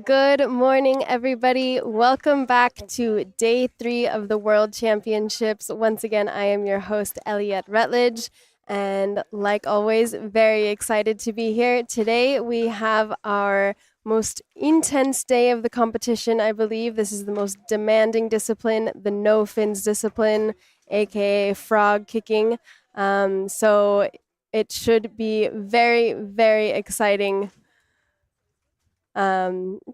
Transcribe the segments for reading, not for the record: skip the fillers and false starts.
Good morning, everybody. Welcome back to day 3 of the World Championships. Once again, I am your host, Elliot Rutledge, and like always, very excited to be here. Today, we have our most intense day of the competition, I believe. This is the most demanding discipline, the no fins discipline, aka frog kicking. So it should be very, very exciting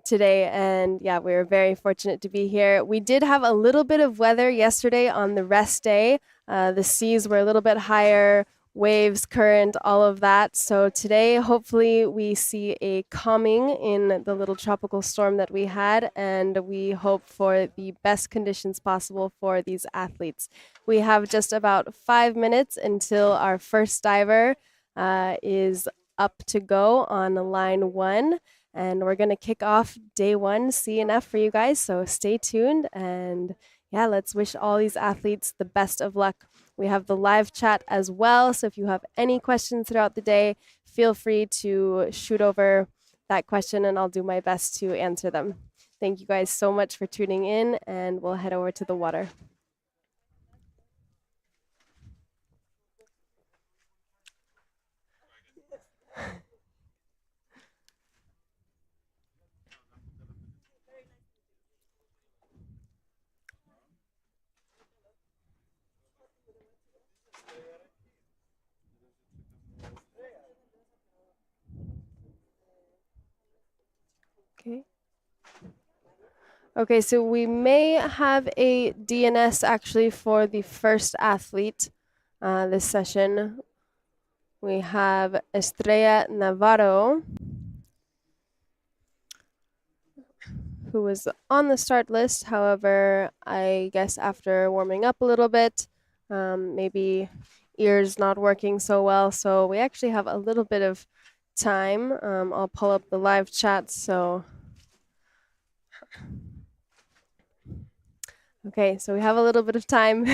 today, and yeah, we were very fortunate to be here. We did have a little bit of weather yesterday on the rest day. The seas were a little bit higher, waves, current, all of that. So today, hopefully, we see a calming in the little tropical storm that we had, and we hope for the best conditions possible for these athletes. We have just about 5 minutes until our first diver is up to go on line 1. And we're going to kick off day 1 CNF for you guys. So stay tuned. And yeah, let's wish all these athletes the best of luck. We have the live chat as well. So if you have any questions throughout the day, feel free to shoot over that question and I'll do my best to answer them. Thank you guys so much for tuning in, and we'll head over to the water. Okay, so we may have a DNS actually for the first athlete this session. We have Estrella Navarro, who was on the start list. However, I guess after warming up a little bit, maybe ears not working so well. So we actually have a little bit of time. I'll pull up the live chat. So, okay, so we have a little bit of time.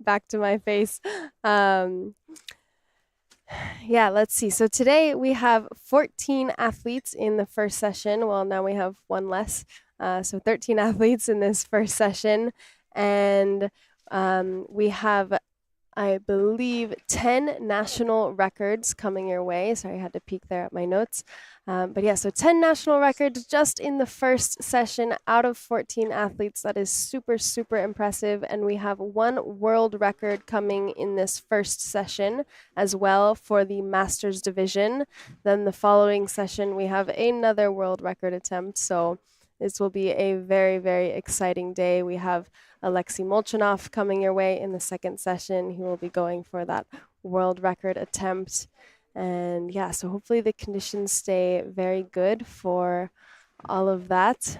Back to my face. Yeah, let's see. So today we have 14 athletes in the first session. Well, now we have one less. So 13 athletes in this first session. And we have, I believe, 10 national records coming your way. Sorry, I had to peek there at my notes. But yeah, so 10 national records just in the first session out of 14 athletes. That is super, super impressive. And we have 1 world record coming in this first session as well for the Masters division. Then the following session, we have another world record attempt. So this will be a very, very exciting day. We have Alexey Molchanov coming your way in the second session. He will be going for that world record attempt. And yeah, so hopefully the conditions stay very good for all of that.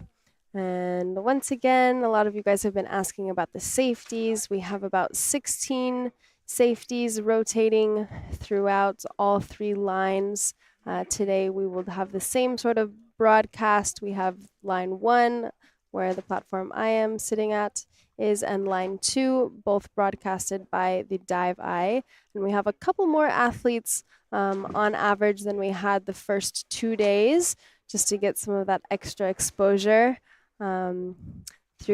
And once again, a lot of you guys have been asking about the safeties. We have about 16 safeties rotating throughout all 3 lines. Today we will have the same sort of broadcast. We have line 1, where the platform I am sitting at is, and line 2, both broadcasted by the Dive Eye. And we have a couple more athletes on average than we had the first 2 days, just to get some of that extra exposure through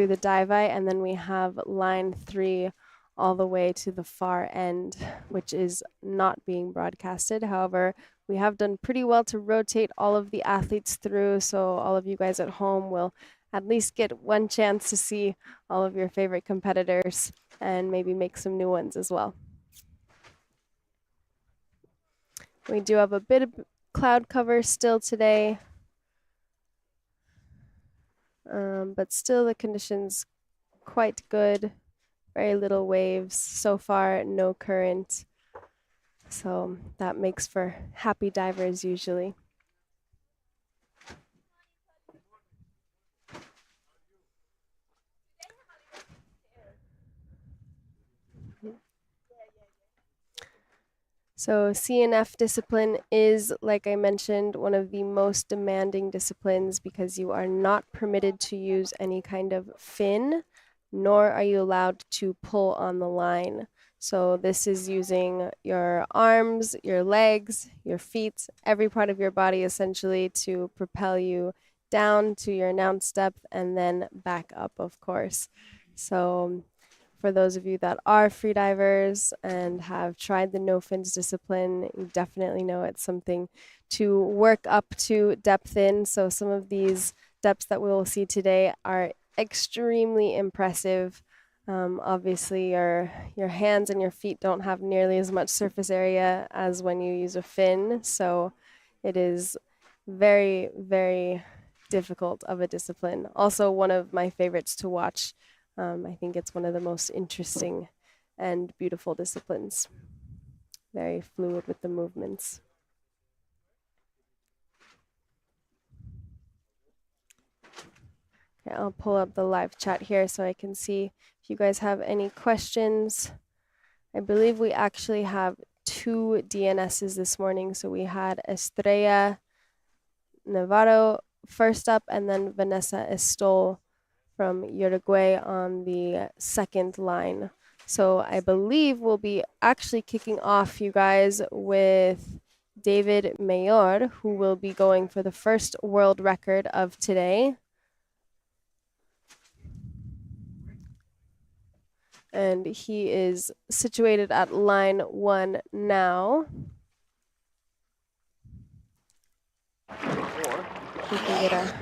the Dive Eye. And then we have line 3 all the way to the far end, which is not being broadcasted. However, we have done pretty well to rotate all of the athletes through, so all of you guys at home will at least get one chance to see all of your favorite competitors and maybe make some new ones as well. We do have a bit of cloud cover still today, but still the conditions quite good. Very little waves so far, no current. So that makes for happy divers usually. So CNF discipline is, like I mentioned, one of the most demanding disciplines because you are not permitted to use any kind of fin, nor are you allowed to pull on the line. So this is using your arms, your legs, your feet, every part of your body essentially to propel you down to your announced depth and then back up, of course. So for those of you that are freedivers and have tried the no fins discipline, you definitely know it's something to work up to depth in. So some of these depths that we will see today are extremely impressive. Obviously your hands and your feet don't have nearly as much surface area as when you use a fin, so it is very, very difficult of a discipline. Also one of my favorites to watch. I think it's one of the most interesting and beautiful disciplines. Very fluid with the movements. Okay, I'll pull up the live chat here so I can see if you guys have any questions. I believe we actually have 2 DNSs this morning. So we had Estrella Navarro first up, and then Vanessa Estol from Uruguay on the second line. So I believe we'll be actually kicking off, you guys, with David Mayor, who will be going for the first world record of today. And he is situated at line 1 now. We can get a...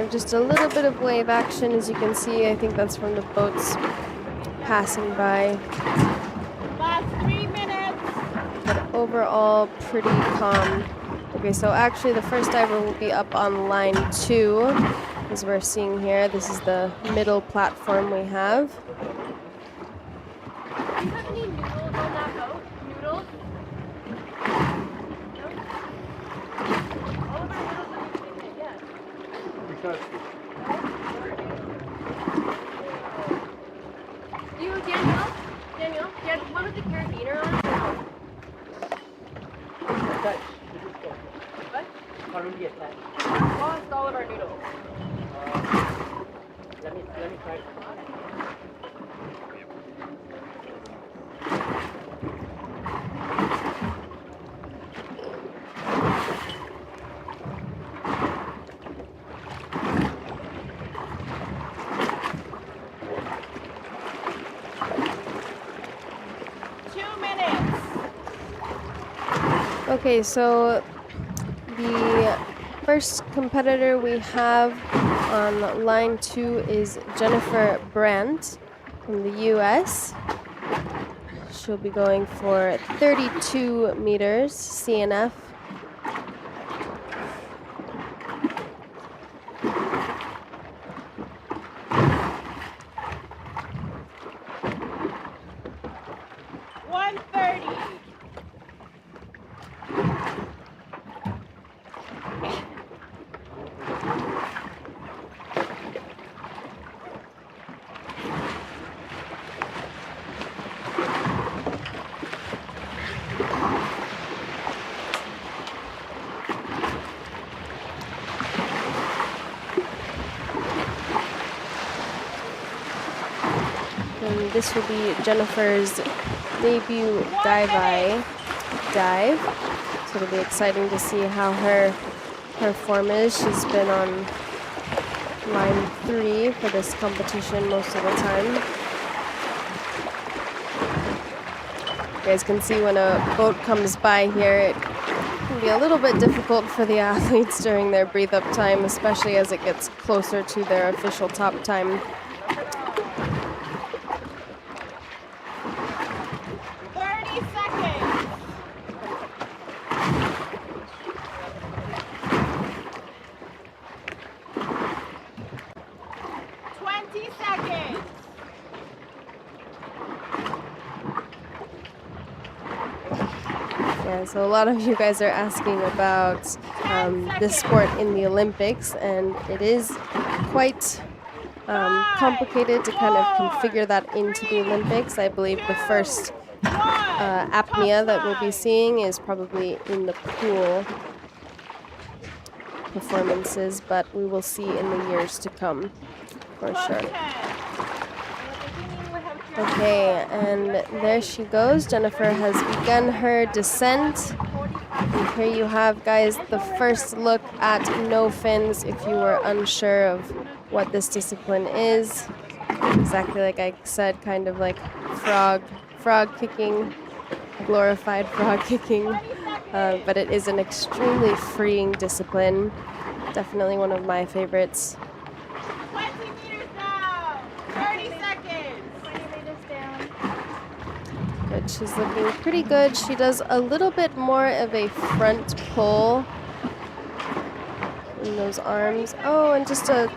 Just a little bit of wave action, as you can see. I think that's from the boats passing by. Last 3 minutes. But overall, pretty calm. Okay, so actually the first diver will be up on line 2, as we're seeing here. This is the middle platform we have. Do you have any noodles on that boat? Noodles? No? All of our noodles are in it, yes. Daniel, do you have one with the carabiner on it or no? What? Already attached. Lost all of our noodles. Let me try. Okay, so the first competitor we have on line 2 is Jennifer Brandt from the US. She'll be going for 32 meters CNF. This will be Jennifer's debut dive. So it'll be exciting to see how her form is. She's been on line 3 for this competition most of the time. You guys can see when a boat comes by here, it can be a little bit difficult for the athletes during their breathe up time, especially as it gets closer to their official top time. Yeah, so a lot of you guys are asking about this sport in the Olympics, and it is quite complicated to kind of configure that into the Olympics. I believe the first apnea that we'll be seeing is probably in the pool performances, but we will see in the years to come for sure. Okay, and there she goes. Jennifer has begun her descent. And here you have, guys, the first look at no fins if you were unsure of what this discipline is. Exactly like I said, kind of like frog kicking, glorified frog kicking. But it is an extremely freeing discipline. Definitely one of my favorites. 20 meters down. 30 seconds. 20 meters down. Good. She's looking pretty good. She does a little bit more of a front pull in those arms. Oh, and just a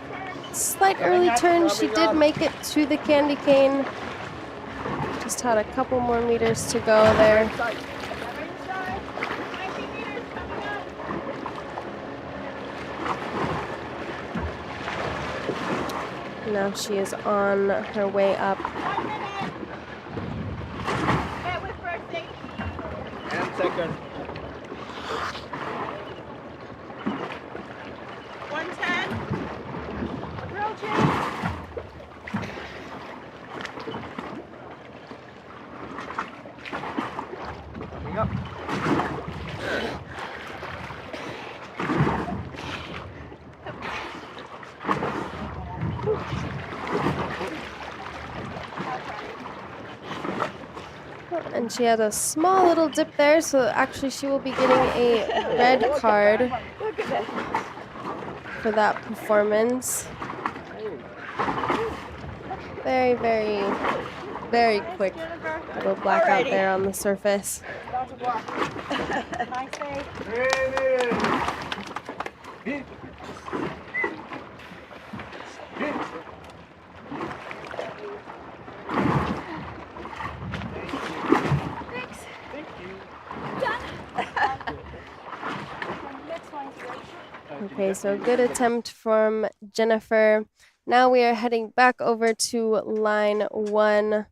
slight early turn. She did make it to the candy cane. Just had a couple more meters to go there. Now she is on her way up. 1 minute. Get with first safety. And second. 110. Approaching. Coming up. And she had a small little dip there, so actually she will be getting a red card for that performance. Very, very, very quick little blackout there on the surface. Nice save. Okay, so good attempt from Jennifer. Now we are heading back over to line 1.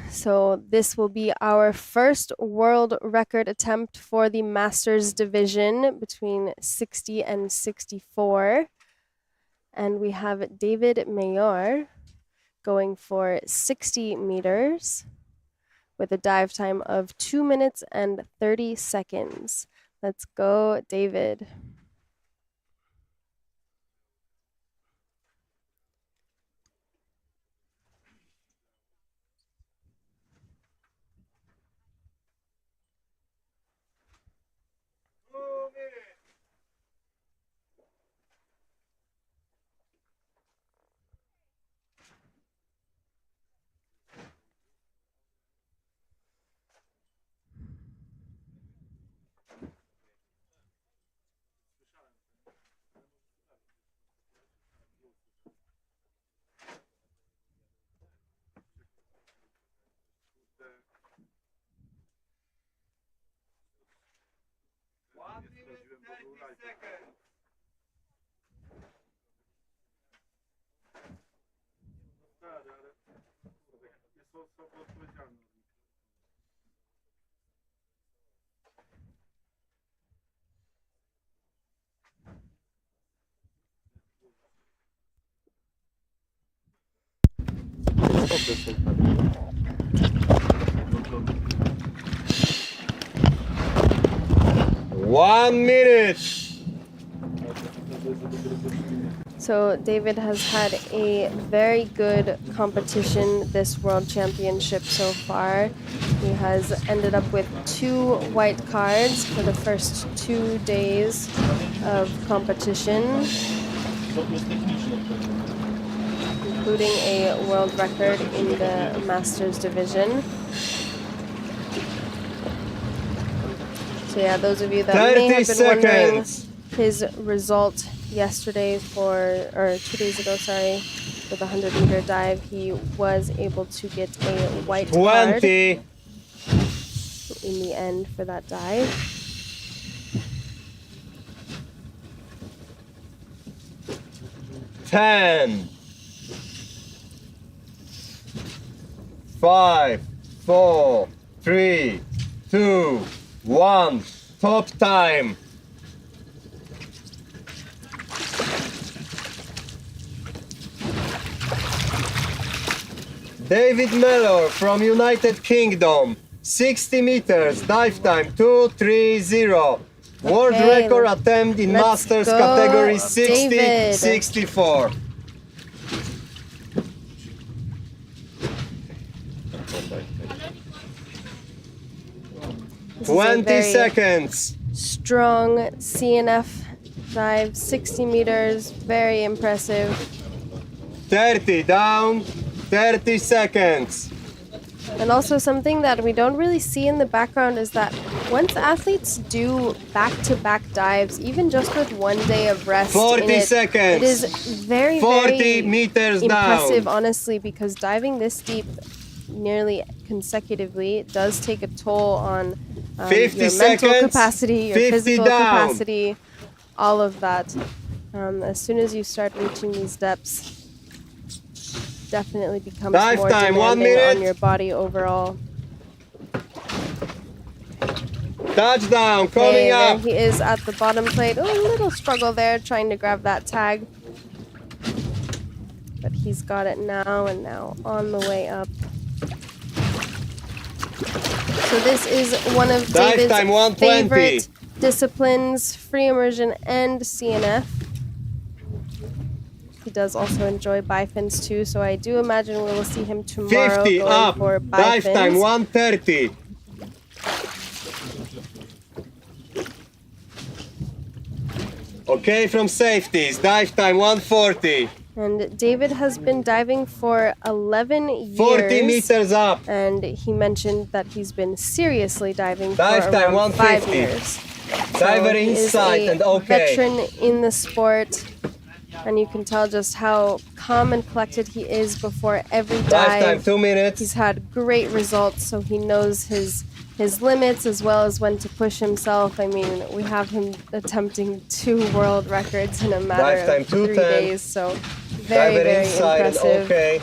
So this will be our first world record attempt for the Masters division between 60 and 64. And we have David Mayor going for 60 meters with a dive time of 2 minutes and 30 seconds. Let's go, David. One minute. So David has had a very good competition this World Championship so far. He has ended up with 2 white cards for the first 2 days of competition, including a world record in the Masters division. So yeah, those of you that may have been wondering his result yesterday or 2 days ago, sorry, for the 100-meter dive, he was able to get a white card in the end for that dive. Ten. 5, 4, 3, 2, 1. Top time. David Mellor from United Kingdom. 60 meters, dive time 2:30. World Okay, record attempt in let's Masters go, category 60, David. 64. This is a 20 very seconds. strong CNF dive, 60 meters, very impressive. 30 down, 30 seconds. And also something that we don't really see in the background is that once athletes do back-to-back dives, even just with 1 day of rest 40 in it, seconds. it is very, 40 very meters impressive, down. honestly, because diving this deep nearly consecutively does take a toll on 50 your mental seconds, capacity, your 50 physical down. capacity, all of that. As soon as you start reaching these depths, definitely becomes Dive more time, 1 demanding on minute. your body overall. Touchdown, Okay, coming there up. he is at the bottom plate. Oh, a little struggle there trying to grab that tag. But he's got it now and now on the way up. So this is one of Dive David's time, 1:20. favorite disciplines, free immersion and CNF. He does also enjoy bifins too, so I do imagine we will see him tomorrow 50 going up, for dive time bifins. 1:30. Okay, from safeties, dive time 1:40. And David has been diving for 11 years. 40 meters up. And he mentioned that he's been seriously diving Dive for time, around 5 150. years. Diver he is inside a and okay. veteran in the sport, and you can tell just how calm and collected he is before every Dive time dive. 2 minutes. He's had great results, so he knows his limits as well as when to push himself. I mean, we have him attempting 2 world records in a matter Dive time, of 3 2:10. days, so very, Diver very inside and impressive. okay.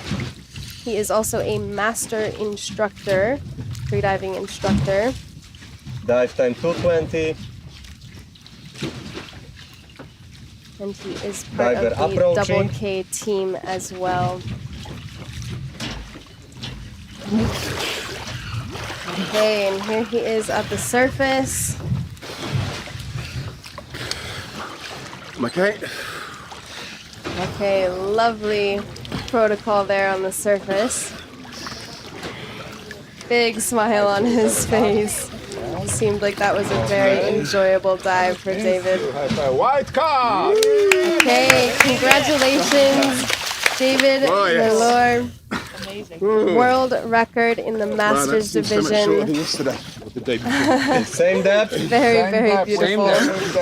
He is also a master instructor, freediving instructor. Dive time 2:20. And he is part Diver of the approaching. Double K team as well. Okay, and here he is at the surface. Okay. Okay, lovely protocol there on the surface. Big smile on his face. Seemed like that was a very enjoyable dive for David. You have a white card. Okay, congratulations, David Oh, yes. Merlino. World record in the Masters division. Yesterday, or the day before. Same depth. Very, very beautiful.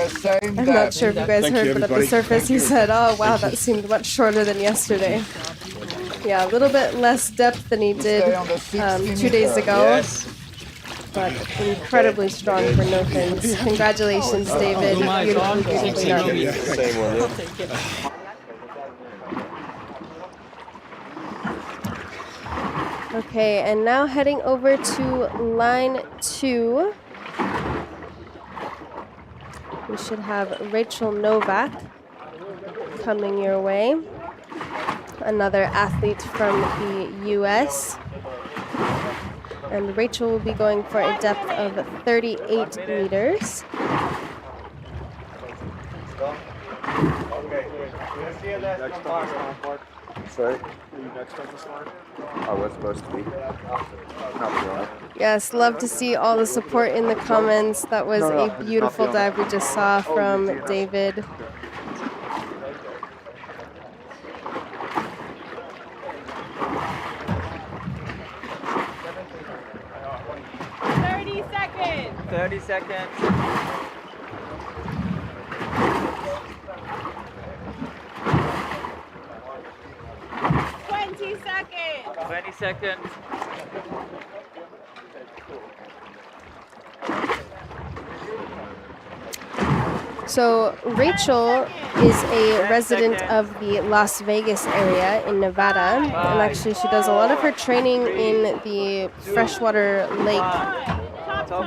Same I'm not sure if you guys Thank heard, you, but at the everybody. surface he said, oh wow, that seemed much shorter than yesterday. Yeah, a little bit less depth than he did Stay on the 60 2 days meter. ago, Yes. but incredibly strong for no fins. Congratulations, David. Beautifully, beautifully done. Same one, yeah. Okay, and now heading over to line 2. We should have Rachel Novak coming your way. Another athlete from the US. And Rachel will be going for a depth of 38 meters. Sorry, are you next on this line? I was supposed to be. Not really. Yes, love to see all the support in the comments. That was a beautiful dive we just saw from David. Seconds. 30 seconds. 20 seconds. 20 seconds. So Rachel is a resident of the Las Vegas area in Nevada, and actually she does a lot of her training in the freshwater lake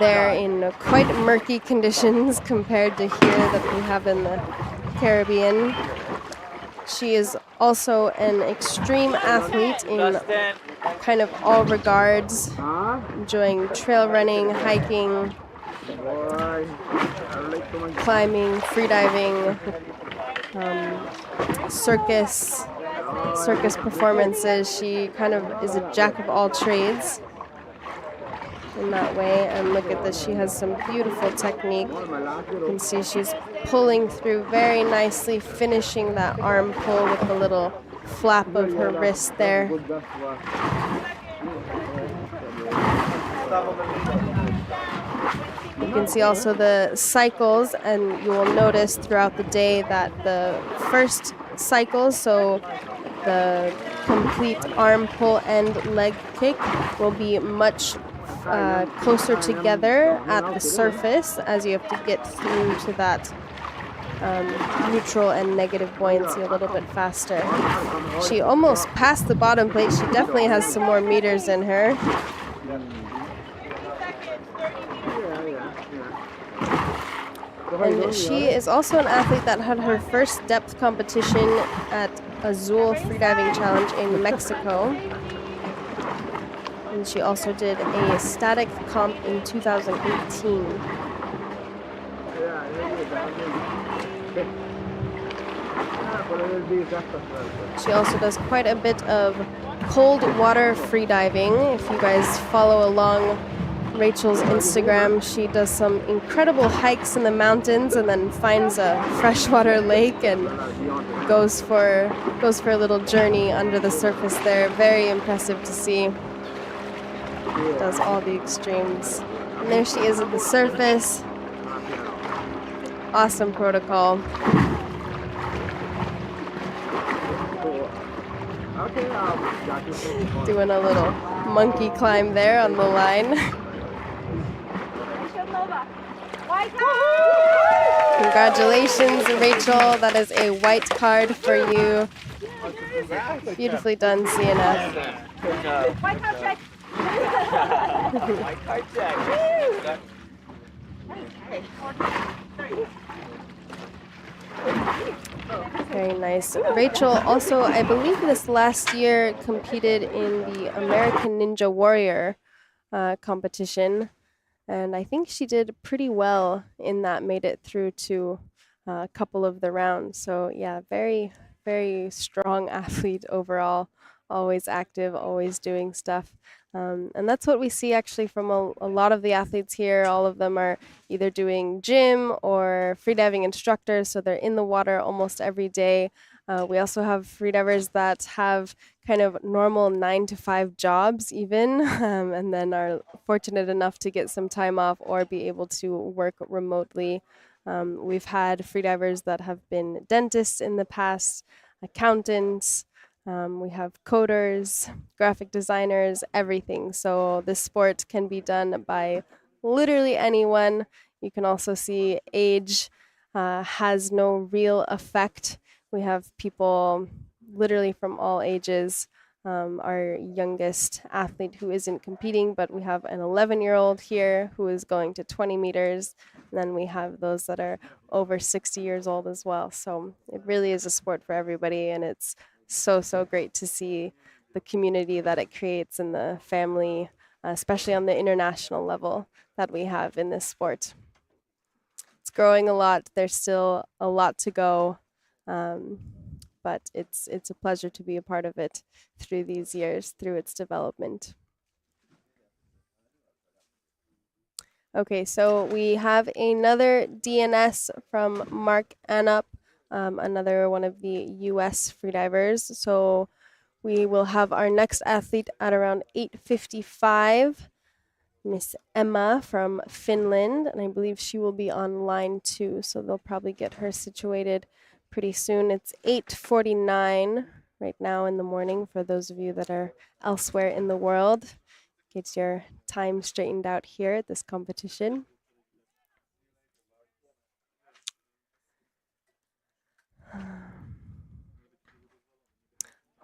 there in quite murky conditions compared to here that we have in the Caribbean. She is also an extreme athlete in kind of all regards, enjoying trail running, hiking, climbing, freediving, circus performances. She kind of is a jack of all trades in that way. And look at this, she has some beautiful technique. You can see she's pulling through very nicely, finishing that arm pull with the little flap of her wrist there. You can see also the cycles, and you will notice throughout the day that the first cycle, so the complete arm pull and leg kick, will be much closer together at the surface, as you have to get through to that neutral and negative buoyancy a little bit faster. She almost passed the bottom plate. She definitely has some more meters in her. And she is also an athlete that had her first depth competition at Azul Freediving Challenge in Mexico. And she also did a static comp in 2018. She also does quite a bit of cold water freediving. If you guys follow along Rachel's Instagram, she does some incredible hikes in the mountains and then finds a freshwater lake and goes for a little journey under the surface there. Very impressive to see. Does all the extremes. And there she is at the surface. Awesome protocol. Doing a little monkey climb there on the line. Congratulations, Rachel. That is a white card for you. Beautifully done, CNF. White card check. White card check. Very nice. Rachel also, I believe this last year, competed in the American Ninja Warrior competition. And I think she did pretty well in that, made it through to a couple of the rounds. So yeah, very, very strong athlete overall. Always active, always doing stuff. And that's what we see actually from a lot of the athletes here. All of them are either doing gym or freediving instructors, so they're in the water almost every day. We also have freedivers that have kind of normal 9-to-5 jobs even, and then are fortunate enough to get some time off or be able to work remotely. We've had freedivers that have been dentists in the past, accountants, we have coders, graphic designers, everything. So this sport can be done by literally anyone. You can also see age has no real effect. We have people literally from all ages. Our youngest athlete who isn't competing, but we have an 11-year-old here who is going to 20 meters. And then we have those that are over 60 years old as well. So it really is a sport for everybody, and it's so great to see the community that it creates and the family, especially on the international level that we have in this sport. It's growing a lot. There's still a lot to go, but it's a pleasure to be a part of it through these years, through its development. Okay, so we have another DNS from Mark Anup, another one of the US freedivers. So we will have our next athlete at around 8:55, Miss Emma from Finland, and I believe she will be on line 2, so they'll probably get her situated pretty soon. It's 8:49 right now in the morning for those of you that are elsewhere in the world. Get your time straightened out here at this competition.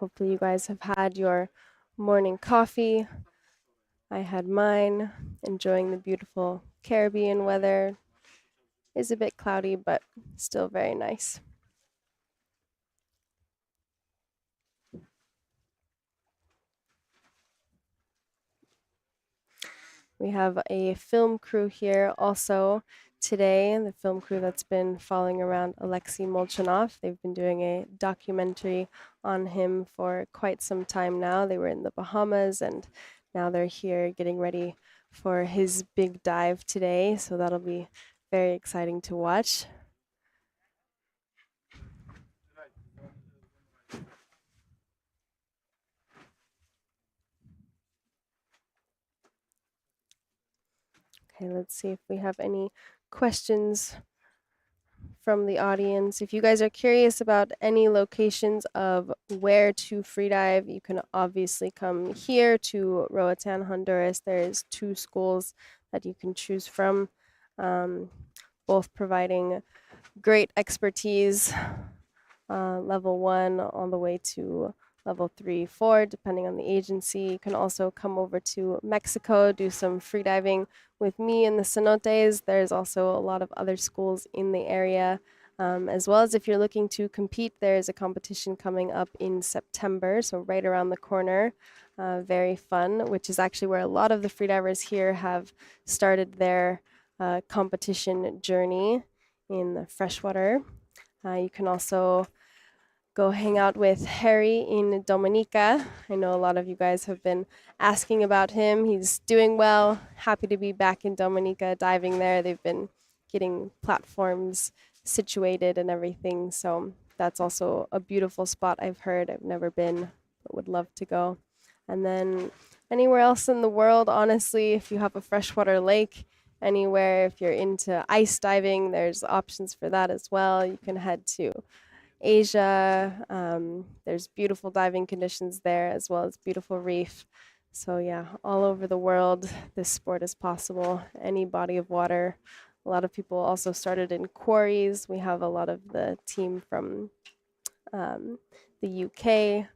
Hopefully you guys have had your morning coffee. I had mine, enjoying the beautiful Caribbean weather. It's a bit cloudy, but still very nice. We have a film crew here also today, the film crew that's been following around Alexey Molchanov. They've been doing a documentary on him for quite some time now. They were in the Bahamas and now they're here getting ready for his big dive today. So that'll be very exciting to watch. Okay, let's see if we have any questions from the audience. If you guys are curious about any locations of where to freedive, you can obviously come here to Roatan, Honduras. There's 2 schools that you can choose from, both providing great expertise, level 1 all the way to level 3, 4, depending on the agency. You can also come over to Mexico, do some freediving with me in the cenotes. There's also a lot of other schools in the area, as well as if you're looking to compete, there's a competition coming up in September, so right around the corner. Very fun, which is actually where a lot of the freedivers here have started their competition journey in the freshwater. You can also go hang out with Harry in Dominica. I know a lot of you guys have been asking about him. He's doing well. Happy to be back in Dominica diving there. They've been getting platforms situated and everything. So that's also a beautiful spot I've heard. I've never been, but would love to go. And then anywhere else in the world, honestly, if you have a freshwater lake, anywhere, if you're into ice diving, there's options for that as well. You can head to Asia. There's beautiful diving conditions there as well as beautiful reef. So yeah, all over the world, this sport is possible. Any body of water. A lot of people also started in quarries. We have a lot of the team from the UK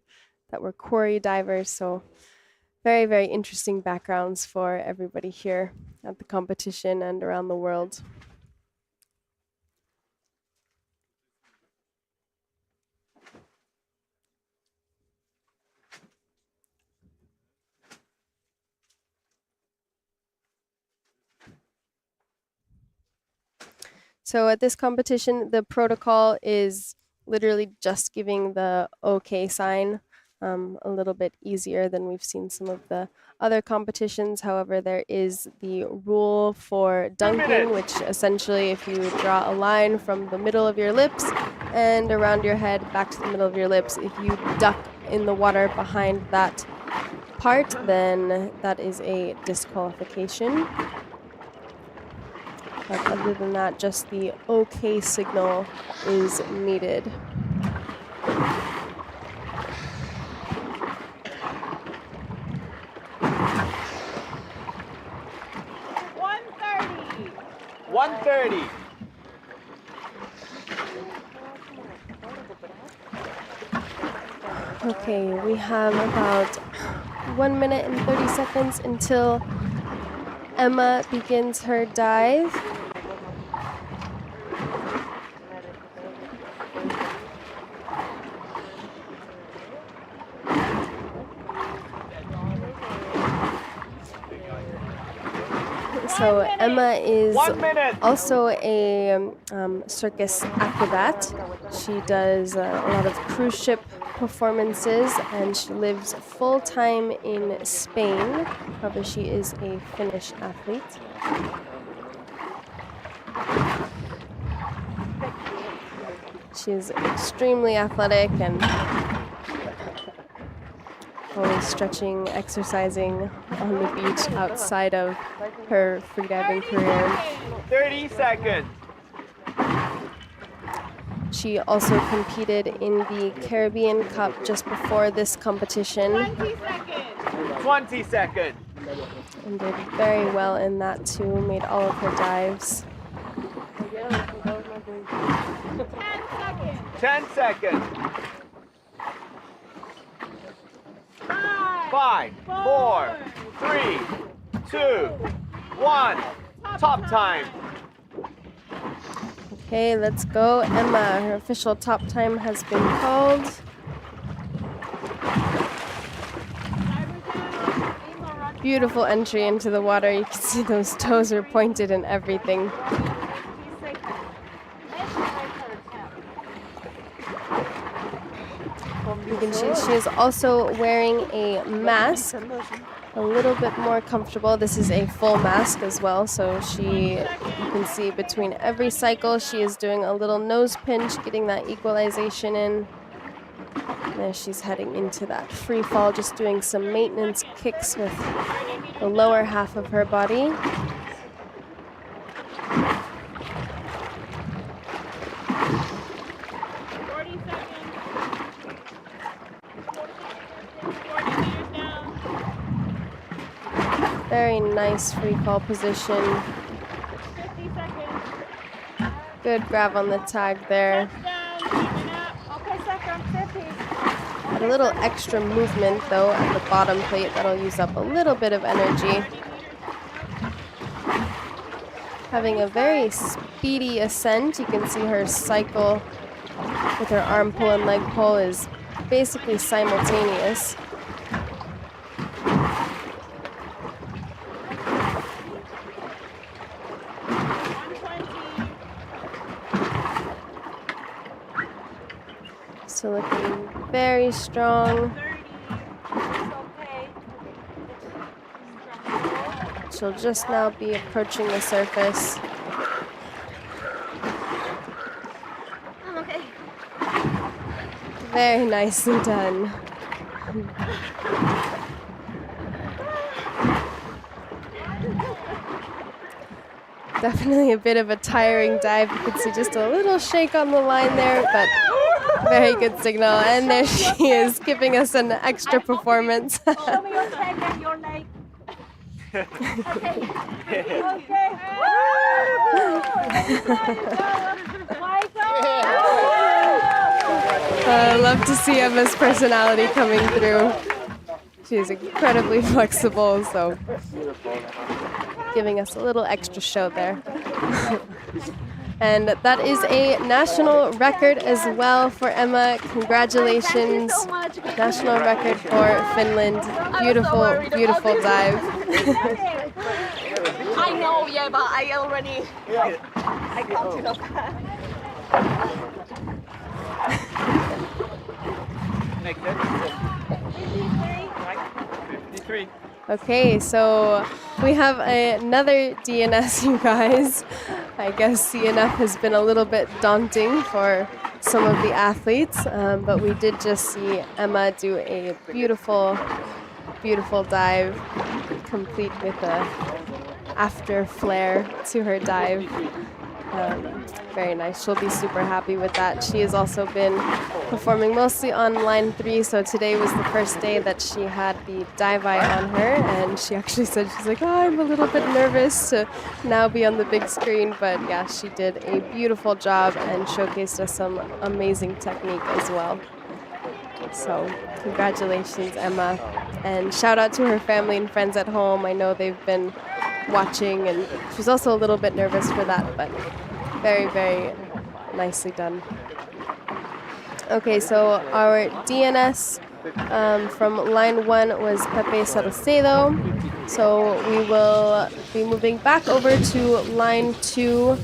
that were quarry divers. So very, very interesting backgrounds for everybody here at the competition and around the world. So at this competition, the protocol is literally just giving the OK sign, a little bit easier than we've seen some of the other competitions. However, there is the rule for dunking, which essentially if you draw a line from the middle of your lips and around your head back to the middle of your lips, if you duck in the water behind that part, then that is a disqualification. But other than that, just the OK signal is needed. $130. Okay, we have about 1 minute and 30 seconds until Emma begins her dive. So Emma is also a circus acrobat. She does a lot of cruise ship performances and she lives full-time in Spain. However, she is a Finnish athlete. She is extremely athletic and always stretching, exercising on the beach outside of her freediving career. 30 seconds. She also competed in the Caribbean Cup just before this competition. 20 seconds. 20 seconds. And did very well in that too, made all of her dives. 10 seconds. 10 seconds. 5, 4, 3, 2, 1. Top time. Okay, let's go. Emma, her official top time has been called. Beautiful entry into the water. You can see those toes are pointed and everything. You can see she is also wearing a mask, a little bit more comfortable. This is a full mask as well, so you can see between every cycle she is doing a little nose pinch, getting that equalization in. There she's heading into that free fall, just doing some maintenance kicks with the lower half of her body. Very nice free fall position. 50 seconds. Good grab on the tag there. Okay, second, 50. Got a little extra movement though at the bottom plate that'll use up a little bit of energy. Having a very speedy ascent. You can see her cycle with her arm pull and leg pull is basically simultaneous. So looking very strong. She'll just now be approaching the surface. I'm okay. Very nicely done. Definitely a bit of a tiring dive. You can see just a little shake on the line there, but very good signal. And there she is, giving us an extra performance. Show me your leg and your leg. Okay. I love to see Emma's personality coming through. She's incredibly flexible, so giving us a little extra show there. And that is a national record as well for Emma. Congratulations. National record for Finland. Beautiful, beautiful dive. I know, yeah, but I already I counted off. Next 53. Okay, so we have another DNS, you guys. I guess CNF has been a little bit daunting for some of the athletes, but we did just see Emma do a beautiful, beautiful dive, complete with a after flare to her dive. Very nice. She'll be super happy with that. She has also been performing mostly on line 3, so today was the first day that she had the dive eye on her, and she actually said, she's like, oh, I'm a little bit nervous to now be on the big screen, but yeah, she did a beautiful job and showcased us some amazing technique as well. So congratulations, Emma, and shout out to her family and friends at home. I know they've been watching, and she's also a little bit nervous for that, but very, very nicely done. Okay, so our DNS from line 1 was Pepe Salcedo. So we will be moving back over to line 2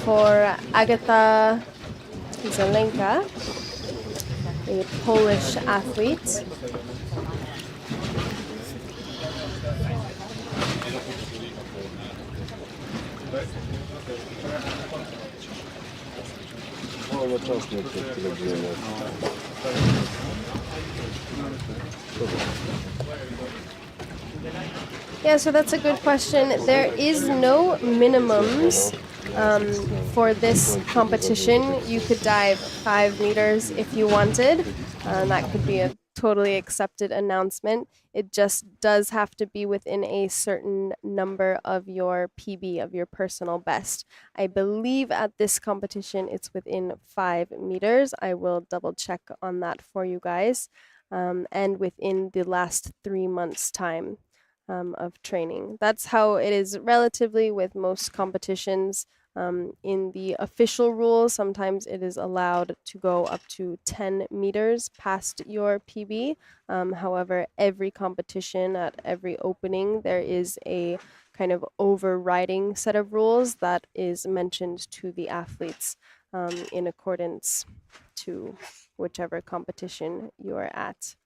for Agatha Zelenka, a Polish athlete. Yeah, so that's a good question. There is no minimums for this competition. You could dive 5 meters if you wanted. That could be a totally accepted announcement. It just does have to be within a certain number of your PB, of your personal best. I believe at this competition it's within 5 meters. I will double check on that for you guys. and within the last 3 months' time of training. That's how it is relatively with most competitions. In the official rules, sometimes it is allowed to go up to 10 meters past your PB. However, every competition at every opening, there is a kind of overriding set of rules that is mentioned to the athletes in accordance to whichever competition you are at.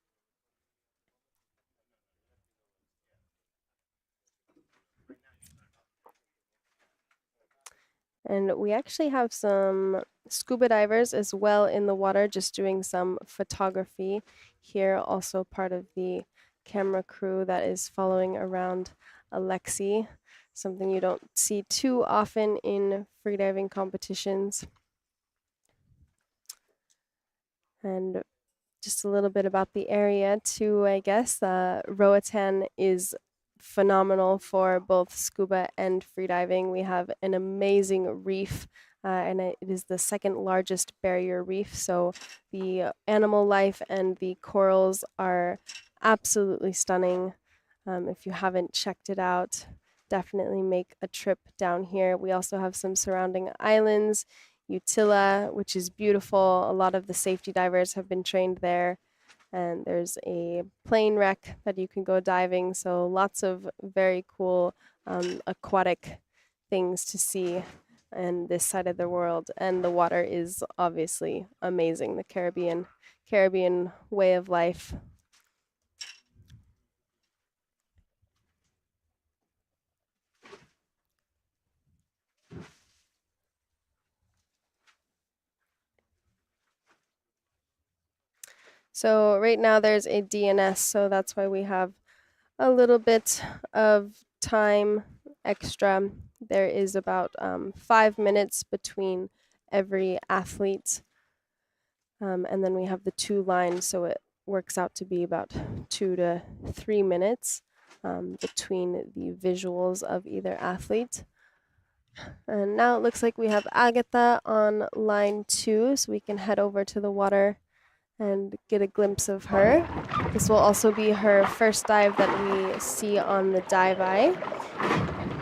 And we actually have some scuba divers as well in the water, just doing some photography here, also part of the camera crew that is following around Alexey, something you don't see too often in freediving competitions. And just a little bit about the area too, I guess. Roatan is phenomenal for both scuba and freediving. We have an amazing reef, and it is the second largest barrier reef. So the animal life and the corals are absolutely stunning. If you haven't checked it out, definitely make a trip down here. We also have some surrounding islands. Utila, which is beautiful. A lot of the safety divers have been trained there. And there's a plane wreck that you can go diving. So lots of very cool aquatic things to see in this side of the world. And the water is obviously amazing. The Caribbean way of life. So right now there's a DNS, so that's why we have a little bit of time extra. There is about 5 minutes between every athlete. And then we have the 2 lines, so it works out to be about 2 to 3 minutes between the visuals of either athlete. And now it looks like we have Agatha on line 2, so we can head over to the water and get a glimpse of her. This will also be her first dive that we see on the Dive Eye.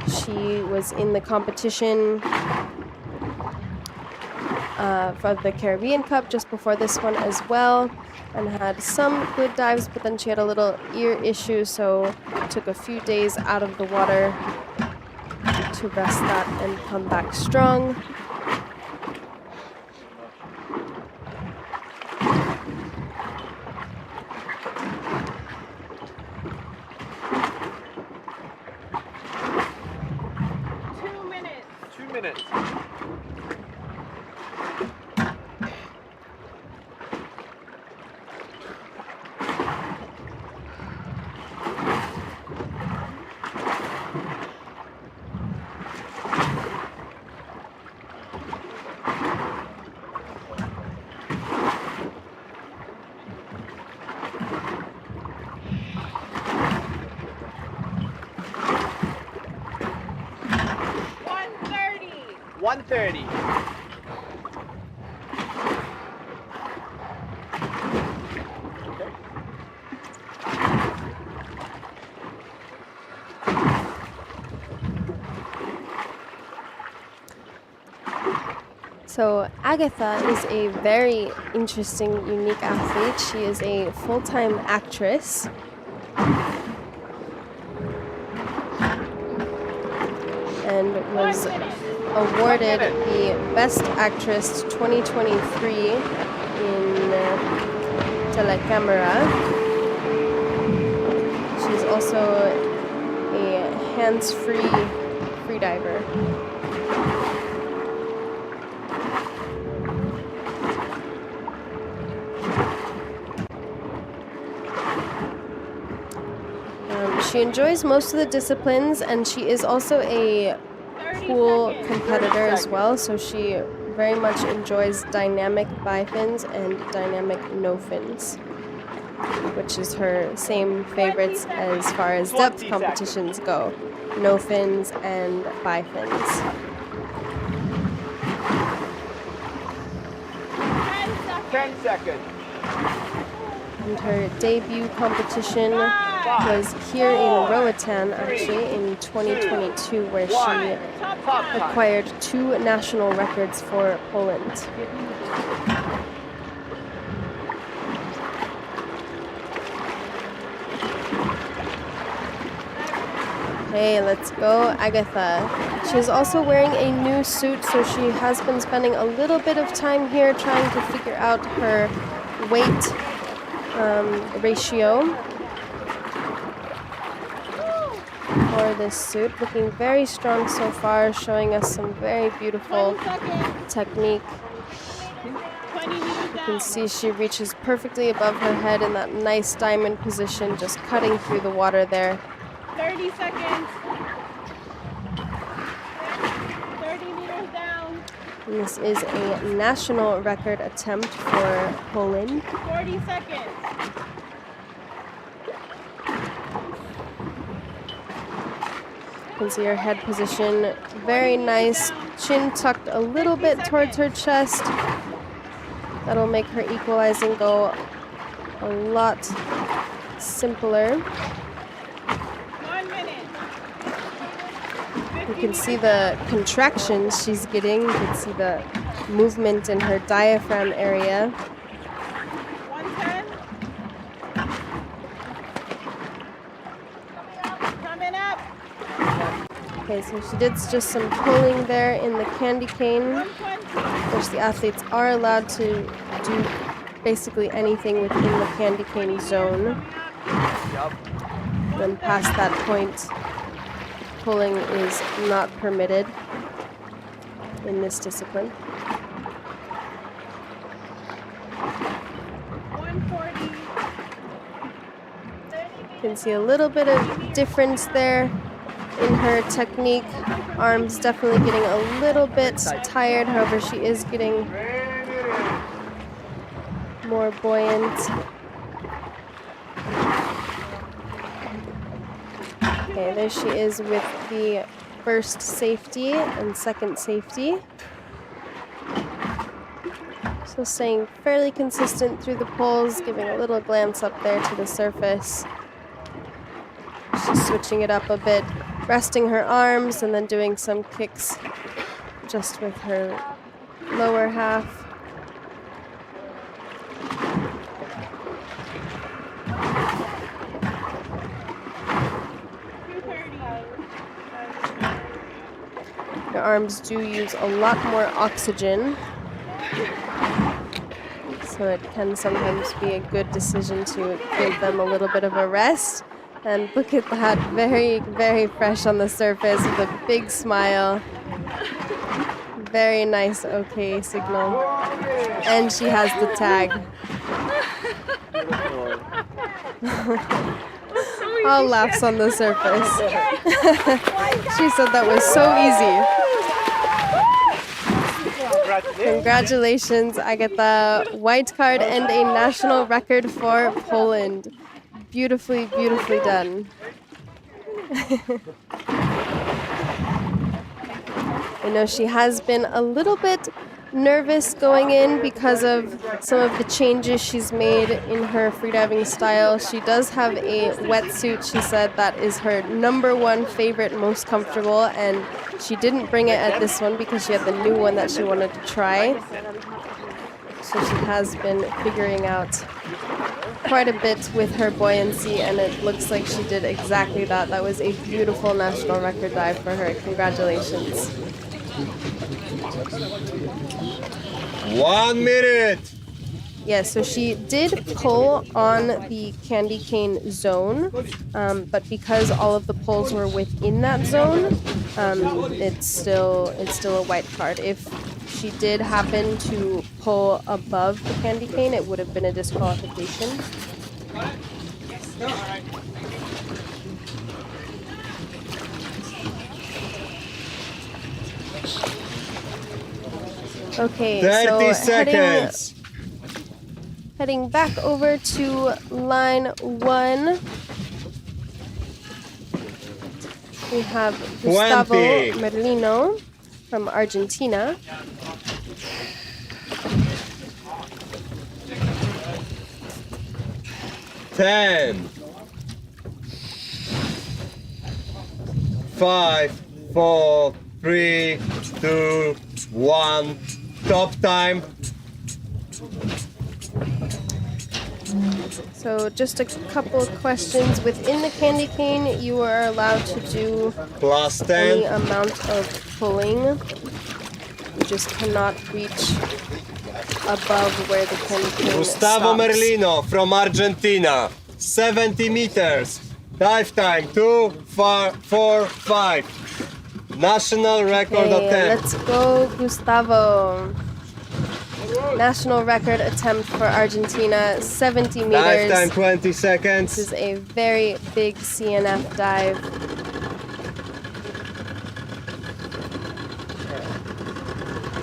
She was in the competition for the Caribbean Cup just before this one as well, and had some good dives, but then she had a little ear issue, so took a few days out of the water to rest that and come back strong. So Agatha is a very interesting, unique athlete. She is a full-time actress. And was awarded the Best Actress 2023 in Telecamera. She's also a hands-free freediver. She enjoys most of the disciplines, and she is also a pool competitor as well, so she very much enjoys dynamic bifins and dynamic no fins, which is her same favorites as far as depth competitions go, no fins and bifins. 10 seconds. And her debut competition was here in Roatan, actually, in 2022, where she acquired 2 national records for Poland. Okay, let's go, Agatha. She's also wearing a new suit, so she has been spending a little bit of time here trying to figure out her weight ratio for this suit. Looking very strong so far, showing us some very beautiful technique. You can see she reaches perfectly above her head in that nice diamond position, just cutting through the water there. 30 seconds. 30 meters down. And this is a national record attempt for Poland. 40 seconds. You can see her head position, very nice. Chin tucked a little bit towards her chest. That'll make her equalizing go a lot simpler. You can see the contractions she's getting. You can see the movement in her diaphragm area. 110. Coming up. Okay, so she did just some pulling there in the candy cane. 120. Which the athletes are allowed to do basically anything within the candy cane zone. Then past that point, pulling is not permitted in this discipline. 140. You can see a little bit of difference there in her technique. Arms definitely getting a little bit tired, however she is getting more buoyant. Okay, there she is with the first safety and second safety. So staying fairly consistent through the pulls, giving a little glance up there to the surface. She's switching it up a bit, resting her arms and then doing some kicks just with her lower half. Your arms do use a lot more oxygen, so it can sometimes be a good decision to give them a little bit of a rest. And look at that, very, very fresh on the surface with a big smile. Very nice okay signal. And she has the tag. All laughs on the surface. She said that was so easy. Congratulations, Agatha. White card and a national record for Poland. Beautifully, beautifully done. I know she has been a little bit nervous going in because of some of the changes she's made in her freediving style. She does have a wetsuit, she said, that is her #1 favorite, most comfortable, and she didn't bring it at this one because she had the new one that she wanted to try. So she has been figuring out quite a bit with her buoyancy, and it looks like she did exactly that. That was a beautiful national record dive for her. Congratulations. 1 minute. Yeah, so she did pull on the candy cane zone, but because all of the pulls were within that zone, it's still a white card. If she did happen to pull above the candy cane, it would have been a disqualification. Okay, 30 so seconds. heading back over to line 1. We have Gustavo 20. Merlino from Argentina. 10, 5, 4, 3, 2, 1. Top time. So just a couple of questions. Within the candy cane, you are allowed to do Plus any 10. amount of pulling. You just cannot reach above where the candy cane Gustavo stops. Merlino from Argentina. 70 meters. Dive time 2, 4, 5. National record Okay, attempt. let's go, Gustavo. National record attempt for Argentina, 70 Dive meters. time 20 This seconds. is a very big CNF dive.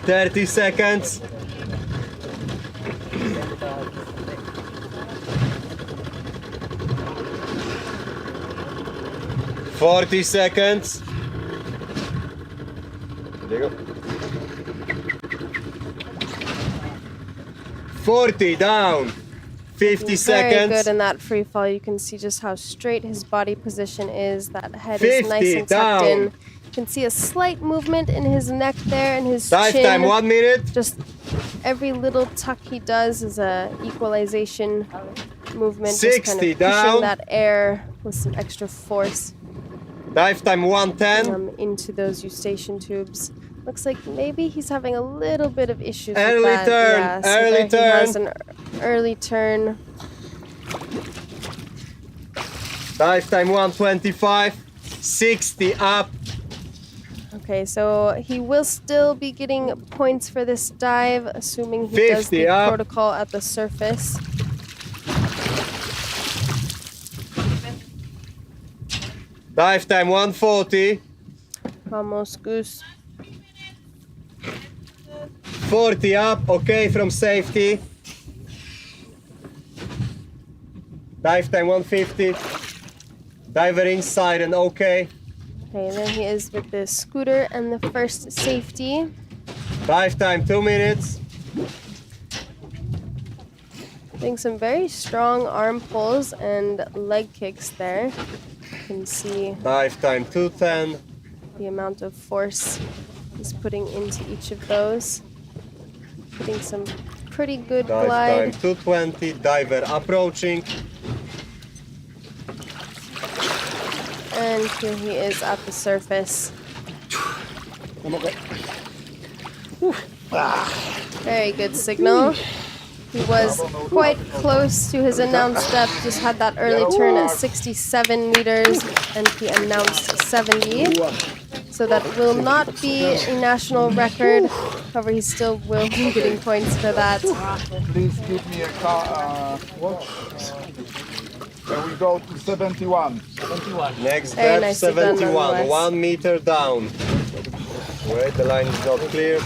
$30 seconds. $40 seconds. There you go. 40 down. 50 Very seconds. good in that free fall. You can see just how straight his body position is. That head 50 is nice and tucked down. in. You can see a slight movement in his neck there and his Dive chin. time 1 minute. Just every little tuck he does is a equalization movement. Just kind 60 of down. pushing that air with some extra force Dive time 110. into those eustachian tubes. Looks like maybe he's having a little bit of issues Early with that. turn, Yeah, so early there he has turn. an early turn. Dive time 125. 60 up. Okay, so he will still be getting points for this dive, assuming he does 50 the up. protocol at the surface. Dive time 140. Vamos, Gus. 40 up, okay from safety. Dive time 150. Diver inside and okay. Okay, there he is with the scooter and the first safety. Dive time 2 minutes. Doing some very strong arm pulls and leg kicks there. You can see Dive time 210. the amount of force he's putting into each of those. Putting some pretty good Dive time glide. 220. Diver approaching. And here he is at the surface. Very good signal. He was quite close to his announced depth, just had that early turn at 67 meters, and he announced 70. So that will not be a national record. However, he still will be getting points for that. Please give me a watch. And we go to 71. Next Very depth nicely done, 71. nonetheless. 1 meter down. Wait, the line is not clear.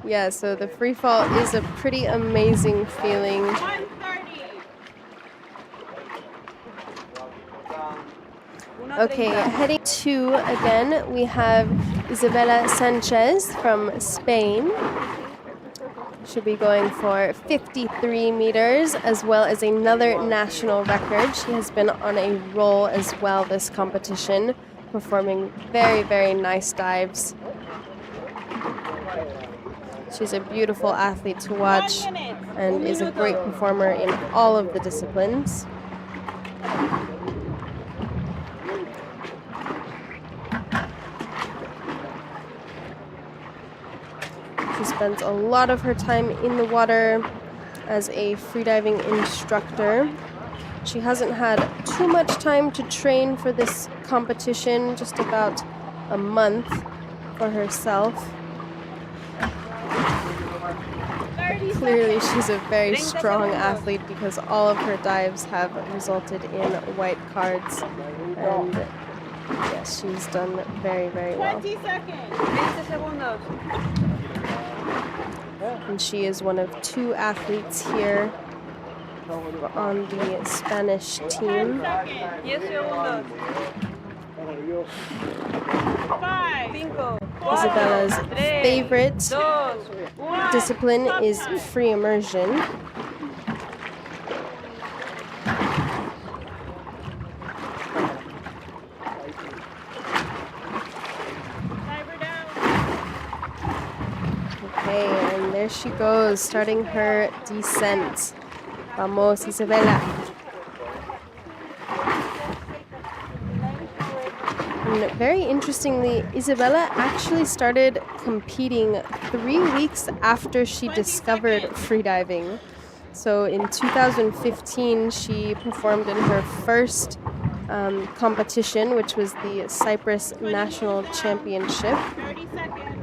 Yeah, so the free fall is a pretty amazing feeling. 130. Okay, heading to, again, we have Isabella Sanchez from Spain. Should be going for 53 meters, as well as another national record. She has been on a roll as well this competition, performing very, very nice dives. She's a beautiful athlete to watch and is a great performer in all of the disciplines. She spends a lot of her time in the water as a freediving instructor. She hasn't had too much time to train for this competition, just about a month for herself. Clearly, she's a very strong athlete because all of her dives have resulted in white cards. And yes, she's done very, very well. 20 seconds. 20 segundos. And she is one of 2 athletes here on the Spanish 10 team. seconds. 10 segundos. 5, Isabella's favorite discipline is free immersion. Okay, and there she goes, starting her descent. Vamos, Isabella. And very interestingly, Isabella actually started competing 3 weeks after she discovered freediving. So in 2015, she performed in her first competition, which was the Cyprus National Championship. 30 seconds.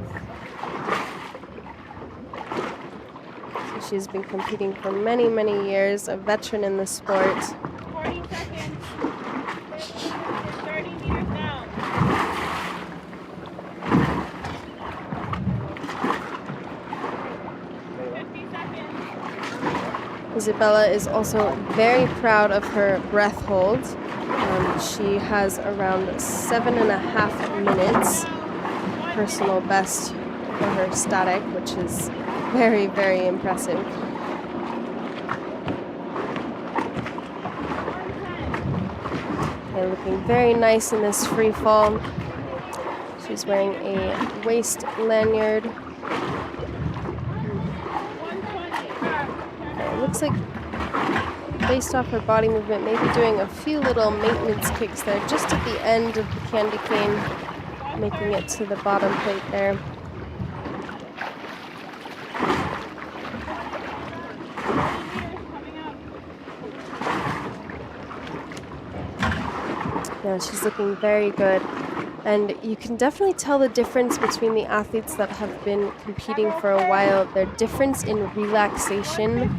She's been competing for many, many years, a veteran in the sport. 40 seconds. 30 meters down. 50 seconds. Isabella is also very proud of her breath hold. She has around 7.5 minutes personal best for her static, which is very, very impressive. Okay, looking very nice in this free fall. She's wearing a waist lanyard. Okay, it looks like based off her body movement, maybe doing a few little maintenance kicks there just at the end of the candy cane, making it to the bottom plate there. Yeah, she's looking very good. And you can definitely tell the difference between the athletes that have been competing for a while, their difference in relaxation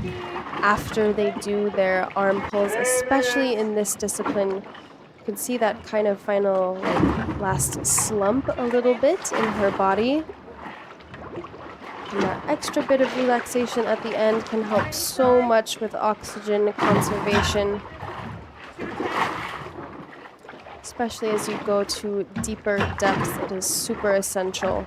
after they do their arm pulls, especially in this discipline. You can see that kind of final last slump a little bit in her body. And that extra bit of relaxation at the end can help so much with oxygen conservation, especially as you go to deeper depths. It is super essential.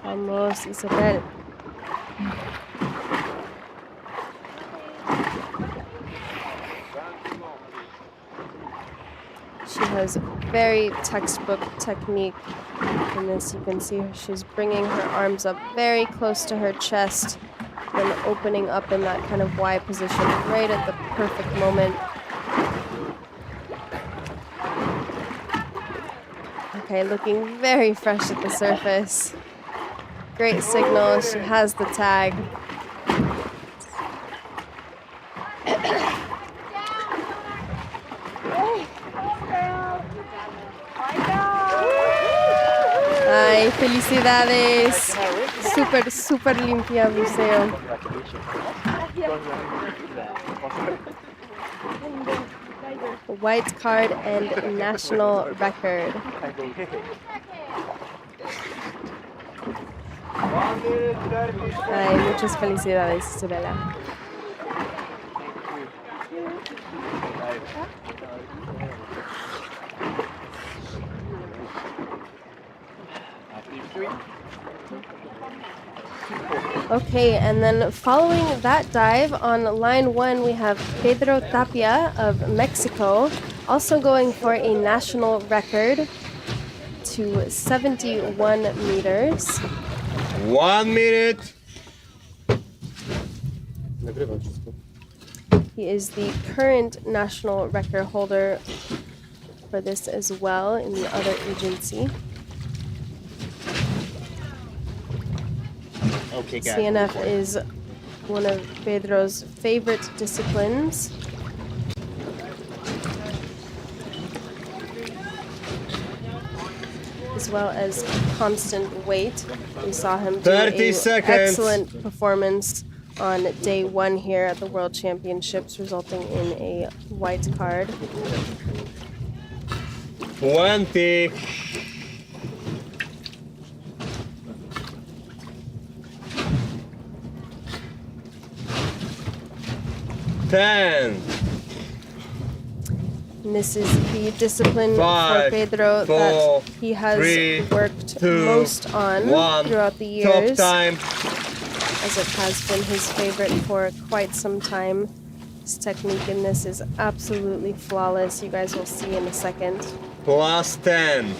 Vamos, Isabel. She has very textbook technique in this. You can see she's bringing her arms up very close to her chest, then opening up in that kind of Y position right at the perfect moment. Okay, looking very fresh at the surface. Great signal, she has the tag. Ay, felicidades. Súper, súper limpia buceo. White card and national record. Ay, muchas felicidades, Isabella. Okay, and then following that dive on line 1, we have Pedro Tapia of Mexico, also going for a national record to 71 meters. 1 minute. He is the current national record holder for this as well in the other agency. Okay, guys. CNF is one of Pedro's favorite disciplines. As well as constant weight. We saw him do 30 an seconds. excellent performance on day 1 here at the World Championships, resulting in a white card. 20. 10. And this is the discipline Five, for Pedro four, that he has three, worked two, most on 1. throughout the Top years, time. as it has been his favorite for quite some time. His technique in this is absolutely flawless. You guys will see in a second. Plus 10.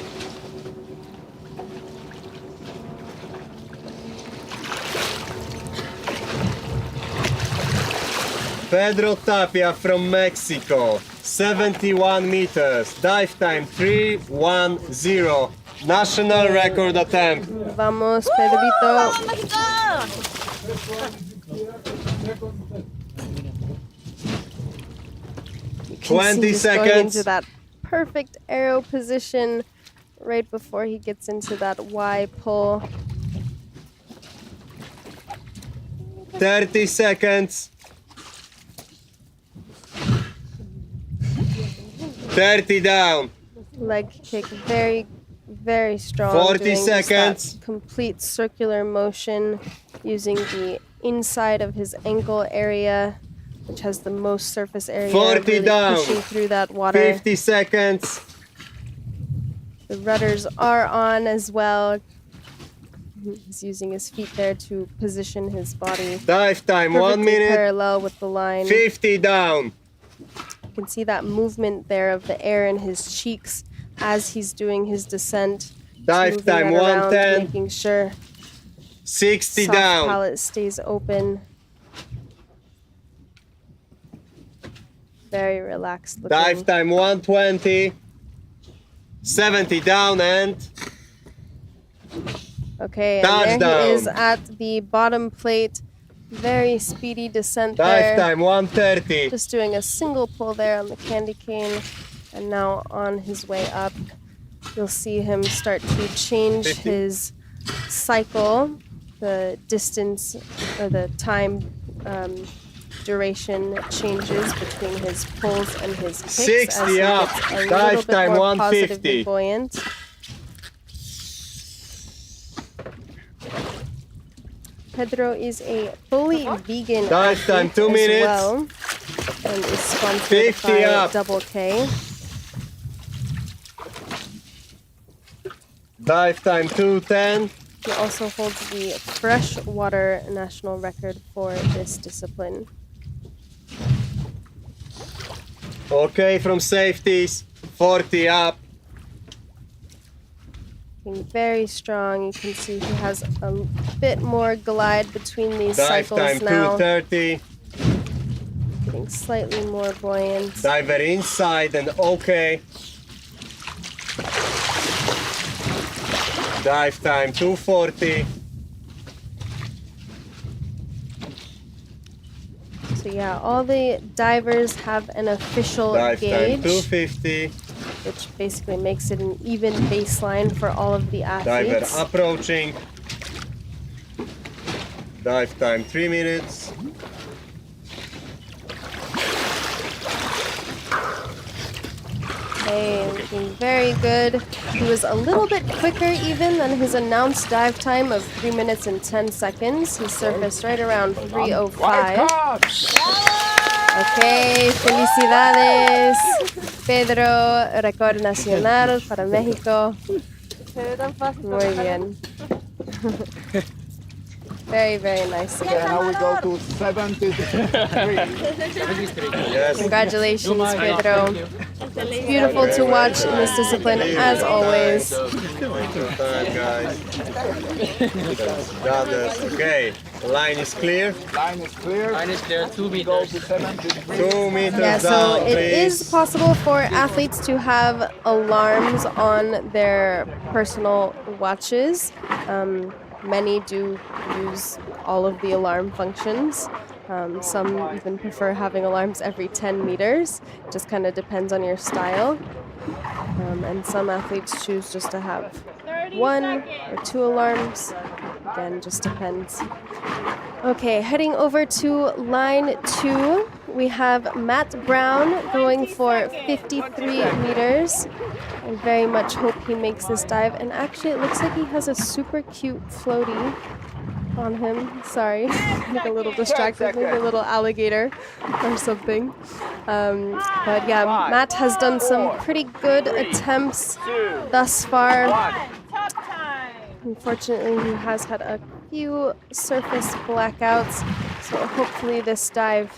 Pedro Tapia from Mexico, 71 meters, dive time 3:10, national record attempt. Vamos, Pedrito. Let's go! You can 20 see he's going seconds. into that perfect arrow position right before he gets into that Y pull. 30 seconds. 30 down. Leg kick, very, very strong. 40 doing just that seconds. complete circular motion using the inside of his ankle area, which has the most surface area. 40 really down. pushing through that water. 50 seconds. The rudders are on as well. He's using his feet there to position his body Dive time 1 perfectly minute. parallel with the line. 50 down. You can see that movement there of the air in his cheeks as he's doing his descent. Dive Moving time that around, 110. making sure 60 soft down. palate stays open. Very relaxed looking. Dive time 120. 70 down and Okay, and there touchdown. he is at the bottom plate. Very speedy descent dive there. time 130. Just doing a single pull there on the candy cane, and now on his way up, you'll see him start to change 50. his cycle, the distance or the time duration changes between his pulls and his kicks 60 as he up. gets a little Dive bit time more 150. positively buoyant. Pedro is a fully vegan Dive time, athlete 2 as minutes. well, and is sponsored 50 by up. Double K. Dive time 210. He also holds the freshwater national record for this discipline. Okay, from safeties. 40 up. Being very strong, you can see he has a bit more glide between these Dive cycles time now, 230. getting slightly more buoyant. Diver inside and okay. Dive time 240. So yeah, all the divers have an official Dive time gauge, 250. which basically makes it an even baseline for all of the Diver athletes. approaching. Dive time 3 minutes. Okay, looking very good. He was a little bit quicker even than his announced dive time of 3 minutes and 10 seconds. He surfaced right around 3:05. Okay, felicidades. Pedro, récord nacional para México. Muy bien. Very, very nice again. Now we go to 73. Yes. Congratulations, Pedro. It's beautiful to watch in this discipline, as always. Take your time, guys. Got this. Okay, the line is clear. Line is clear. Mine is there, 2 Go meters. to 73. 2 meters Yeah, so down, it please. is possible for athletes to have alarms on their personal watches. Many do use all of the alarm functions. Some even prefer having alarms every 10 meters. Just kind of depends on your style. And some athletes choose just to have 1 or 2 alarms. Again, just depends. Okay, heading over to line 2, we have Matt Brown going for 53 meters. I very much hope he makes this dive. And actually, it looks like he has a super cute floaty on him. Sorry, like a little distracted, maybe a little alligator or something. But yeah, Matt has done some pretty good attempts thus far. Top time. Unfortunately, he has had a few surface blackouts, so hopefully this dive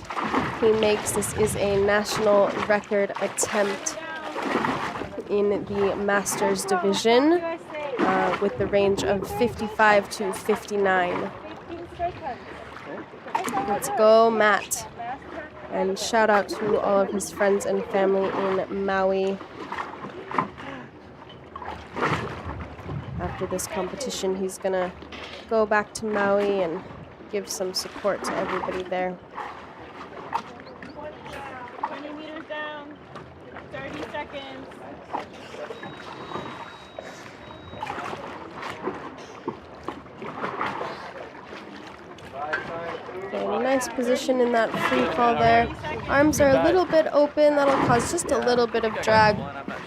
he makes. This is a national record attempt in the Masters division with the range of 55 to 59. Let's go, Matt. And shout out to all of his friends and family in Maui. After this competition, he's gonna go back to Maui and give some support to everybody there. 20 meters down. 30 seconds. Okay, nice position in that free fall there. Arms are a little bit open. That'll cause just a little bit of drag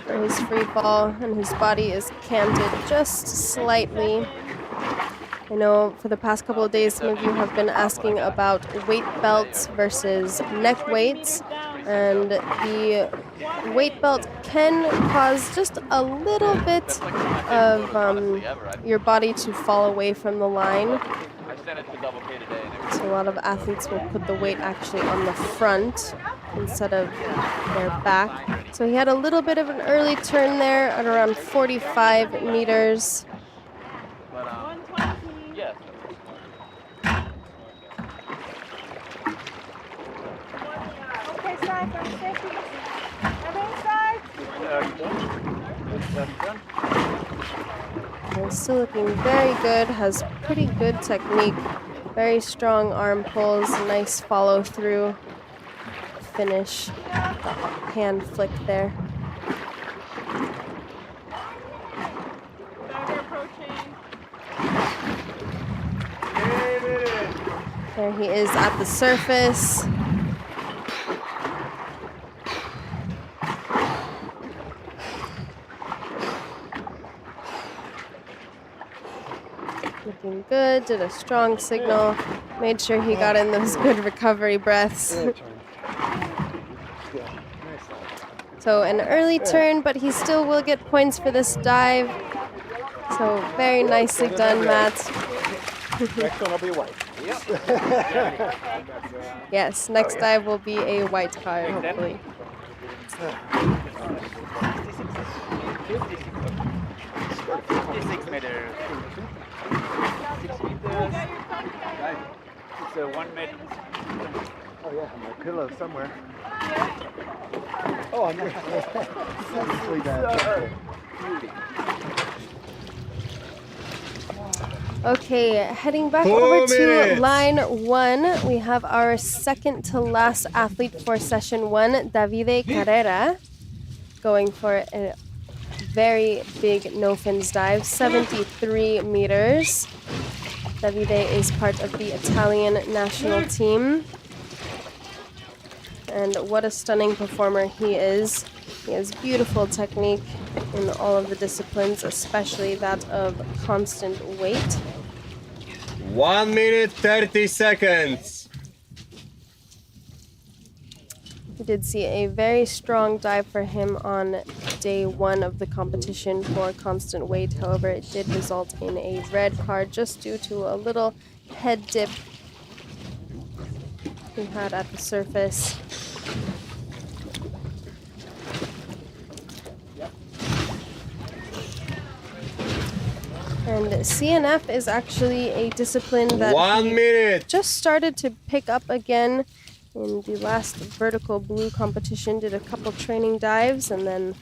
for his free fall, and his body is canted just slightly. I know for the past couple of days, some of you have been asking about weight belts versus neck weights, and the weight belt can cause just a little bit of your body to fall away from the line. So a lot of athletes will put the weight actually on the front instead of their back. So he had a little bit of an early turn there at around 45 meters. Okay, side from 50. Other side. He's still looking very good, has pretty good technique, very strong arm pulls, nice follow through finish, hand flick there. There he is at the surface. Looking good, did a strong signal, made sure he got in those good recovery breaths. So an early turn, but he still will get points for this dive. So very nicely done, Matt. Next one will be white. Yes, next dive will be a white card, hopefully. 56 meters. 6 meters. It's a 1 meter. Oh yeah, my pillow somewhere. Oh, I'm seriously bad. Okay, heading back 4 over to minutes. line 1, we have our second to last athlete for session 1, Davide Carrera, going for a very big no fins dive, 73 meters. Davide is part of the Italian national team. And what a stunning performer he is. He has beautiful technique in all of the disciplines, especially that of constant weight. 1 minute 30 seconds. We did see a very strong dive for him on day 1 of the competition for constant weight. However, it did result in a red card just due to a little head dip he had at the surface. And CNF is actually a discipline that 1 he minute. just started to pick up again in the last vertical blue competition. Did a couple training dives and then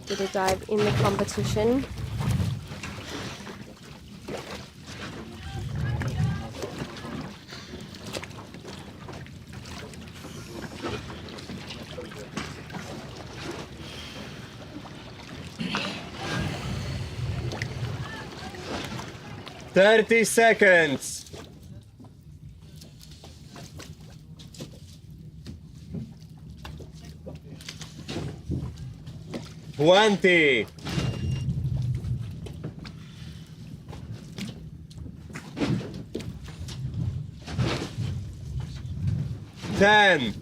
did a dive in the competition. Thirty seconds. 20. 10,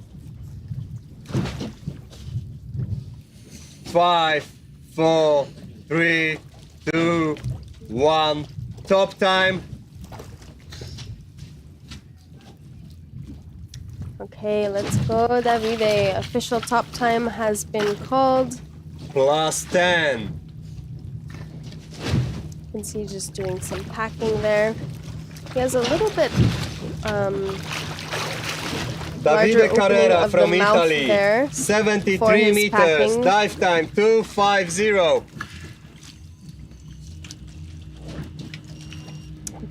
5, 4, 3, 2, 1. Top time. Okay, let's go, Davide. Official top time has been called. Plus 10. You can see just doing some packing there. He has a little bit larger Davide Carrera of from the mouth Italy. there for 73 his meters. packing. Dive time 250.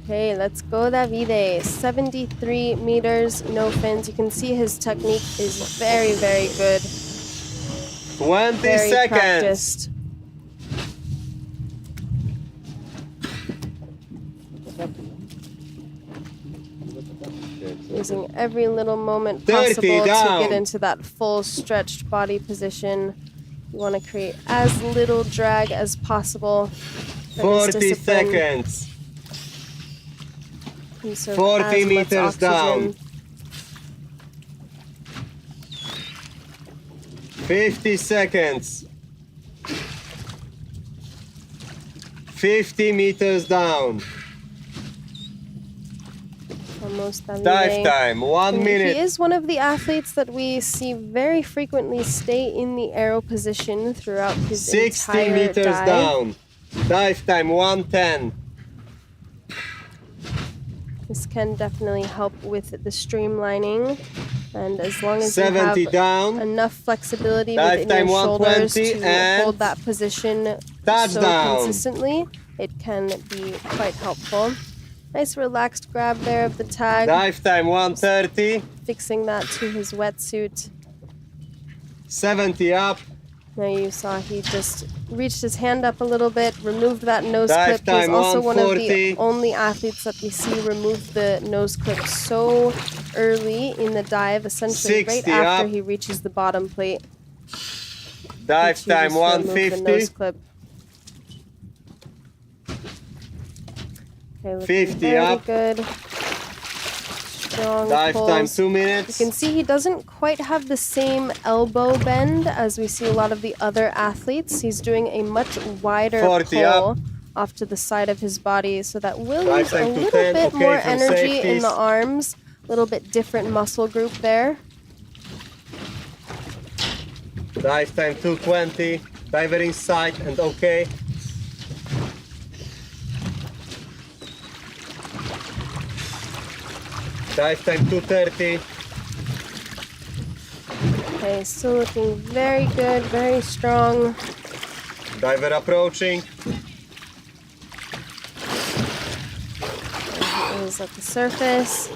Okay, let's go, Davide. 73 meters, no fins. You can see his technique is very, very good. 20 Very seconds. practiced. Using every little moment 30 possible to down. get into that full stretched body position. You want to create as little drag as possible. for his 40 discipline. seconds. Conserve 40 as much meters down. oxygen. 50 seconds. 50 meters down. Almost Davide. Dive time, 1 And minute. He is one of the athletes that we see very frequently stay in the arrow position throughout his 60 entire meters dive. down. Dive time, 110. This can definitely help with the streamlining, and as long as 70 you have down. enough flexibility Dive within time, your shoulders 120, to and hold that position so touchdown. consistently, it can be quite helpful. Nice relaxed grab there of the tag, Dive time, 130. fixing that to his wetsuit. 70 up. Now you saw he just reached his hand up a little bit, removed that nose Dive clip. He's time, also one of 140. the only athletes that we see remove the nose clip so early in the dive, essentially right 60 after up. he reaches the bottom plate. Dive He time, chooses to remove the 150. nose clip. Okay, looking 50 very up. good. Strong Dive time, pulls. 2 You minutes. can see he doesn't quite have the same elbow bend as we see a lot of the other athletes. He's doing a much wider 40 pull up. off to the side of his body, so that will Dive use a time to little 10, bit okay, more from energy in safeties. the arms. A little bit different muscle group there. Dive time, 220. Diver in sight and okay. Dive time, 230. Okay, still looking very good, very strong. Diver approaching. He is at the surface.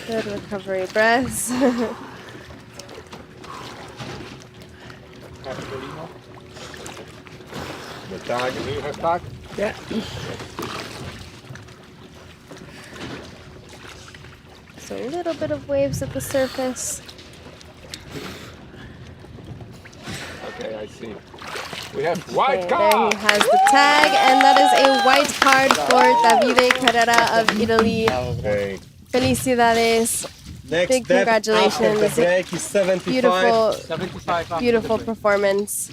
Good recovery breaths. The tag. Hashtag? Yeah. So a little bit of waves at the surface. Okay, I see. We have white Okay, card. there he has the tag, and that is a white card for Davide Carrera of Italy. Okay. Felicidades. Next Big step after the congratulations. break is 75. Beautiful, 75 up. beautiful performance.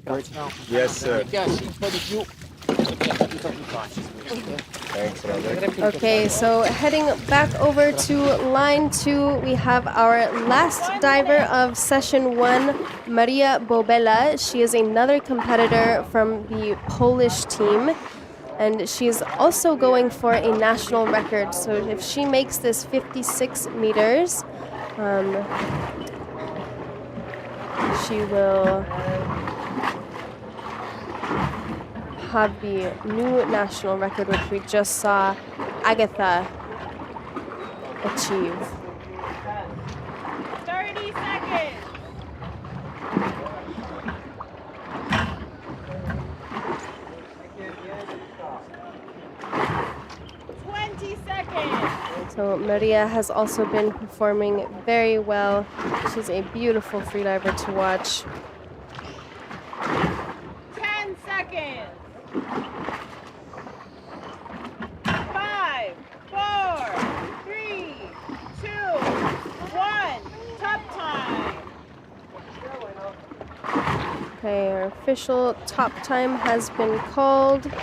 Right now. Yes, sir. Yes, in front of you. Thanks, Radek. Okay, so heading back over to line 2, we have our last diver of session 1, Maria Bobela. She is another competitor from the Polish team, and she is also going for a national record. So if she makes this 56 meters, she will have the new national record, which we just saw Agatha achieve. 30 seconds. So Maria has also been performing very well. She's a beautiful freediver to watch. 10 seconds. Okay, our official top time has been called. Maria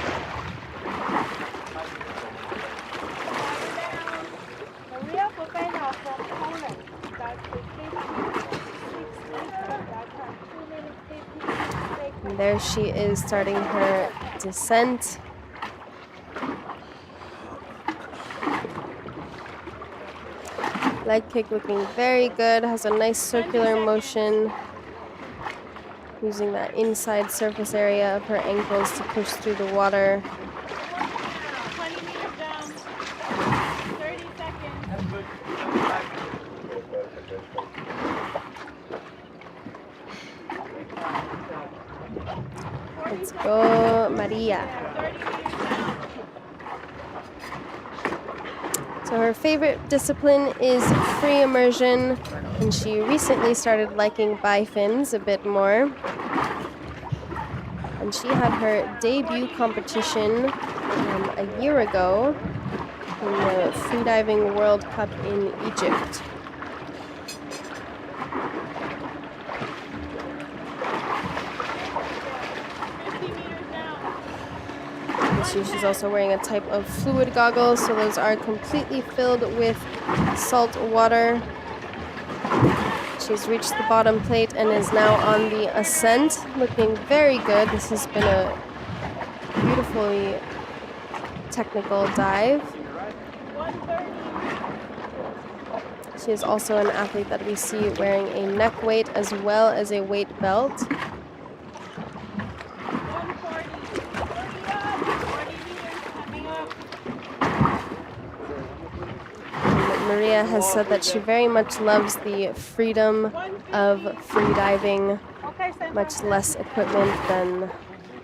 Fabbri from Poland. That's the 50. And there she is starting her descent. Leg kick looking very good, has a nice circular motion, using that inside surface area of her ankles to push through the water. 20 meters down. 30 seconds. Let's go, Maria. 30 meters down. So her favorite discipline is free immersion, and she recently started liking bifins a bit more. And she had her debut competition a year ago in the Freediving World Cup in Egypt. She's also wearing a type of fluid goggles, so those are completely filled with salt water. She's reached the bottom plate and is now on the ascent, looking very good. This has been a beautifully technical dive. She is also an athlete that we see wearing a neck weight as well as a weight belt. Maria has said that she very much loves the freedom of freediving, much less equipment than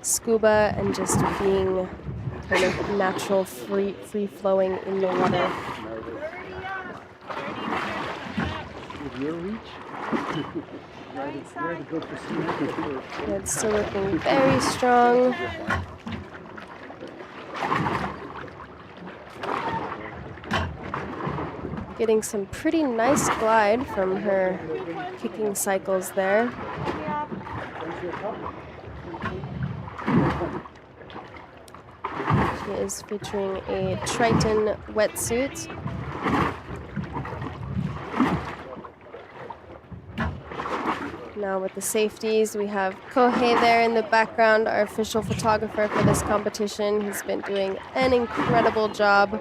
scuba, and just being kind of natural, free-flowing in the water. It's still looking very strong. Getting some pretty nice glide from her kicking cycles there. She is featuring a Triton wetsuit. Now with the safeties, we have Kohei there in the background, our official photographer for this competition. He's been doing an incredible job,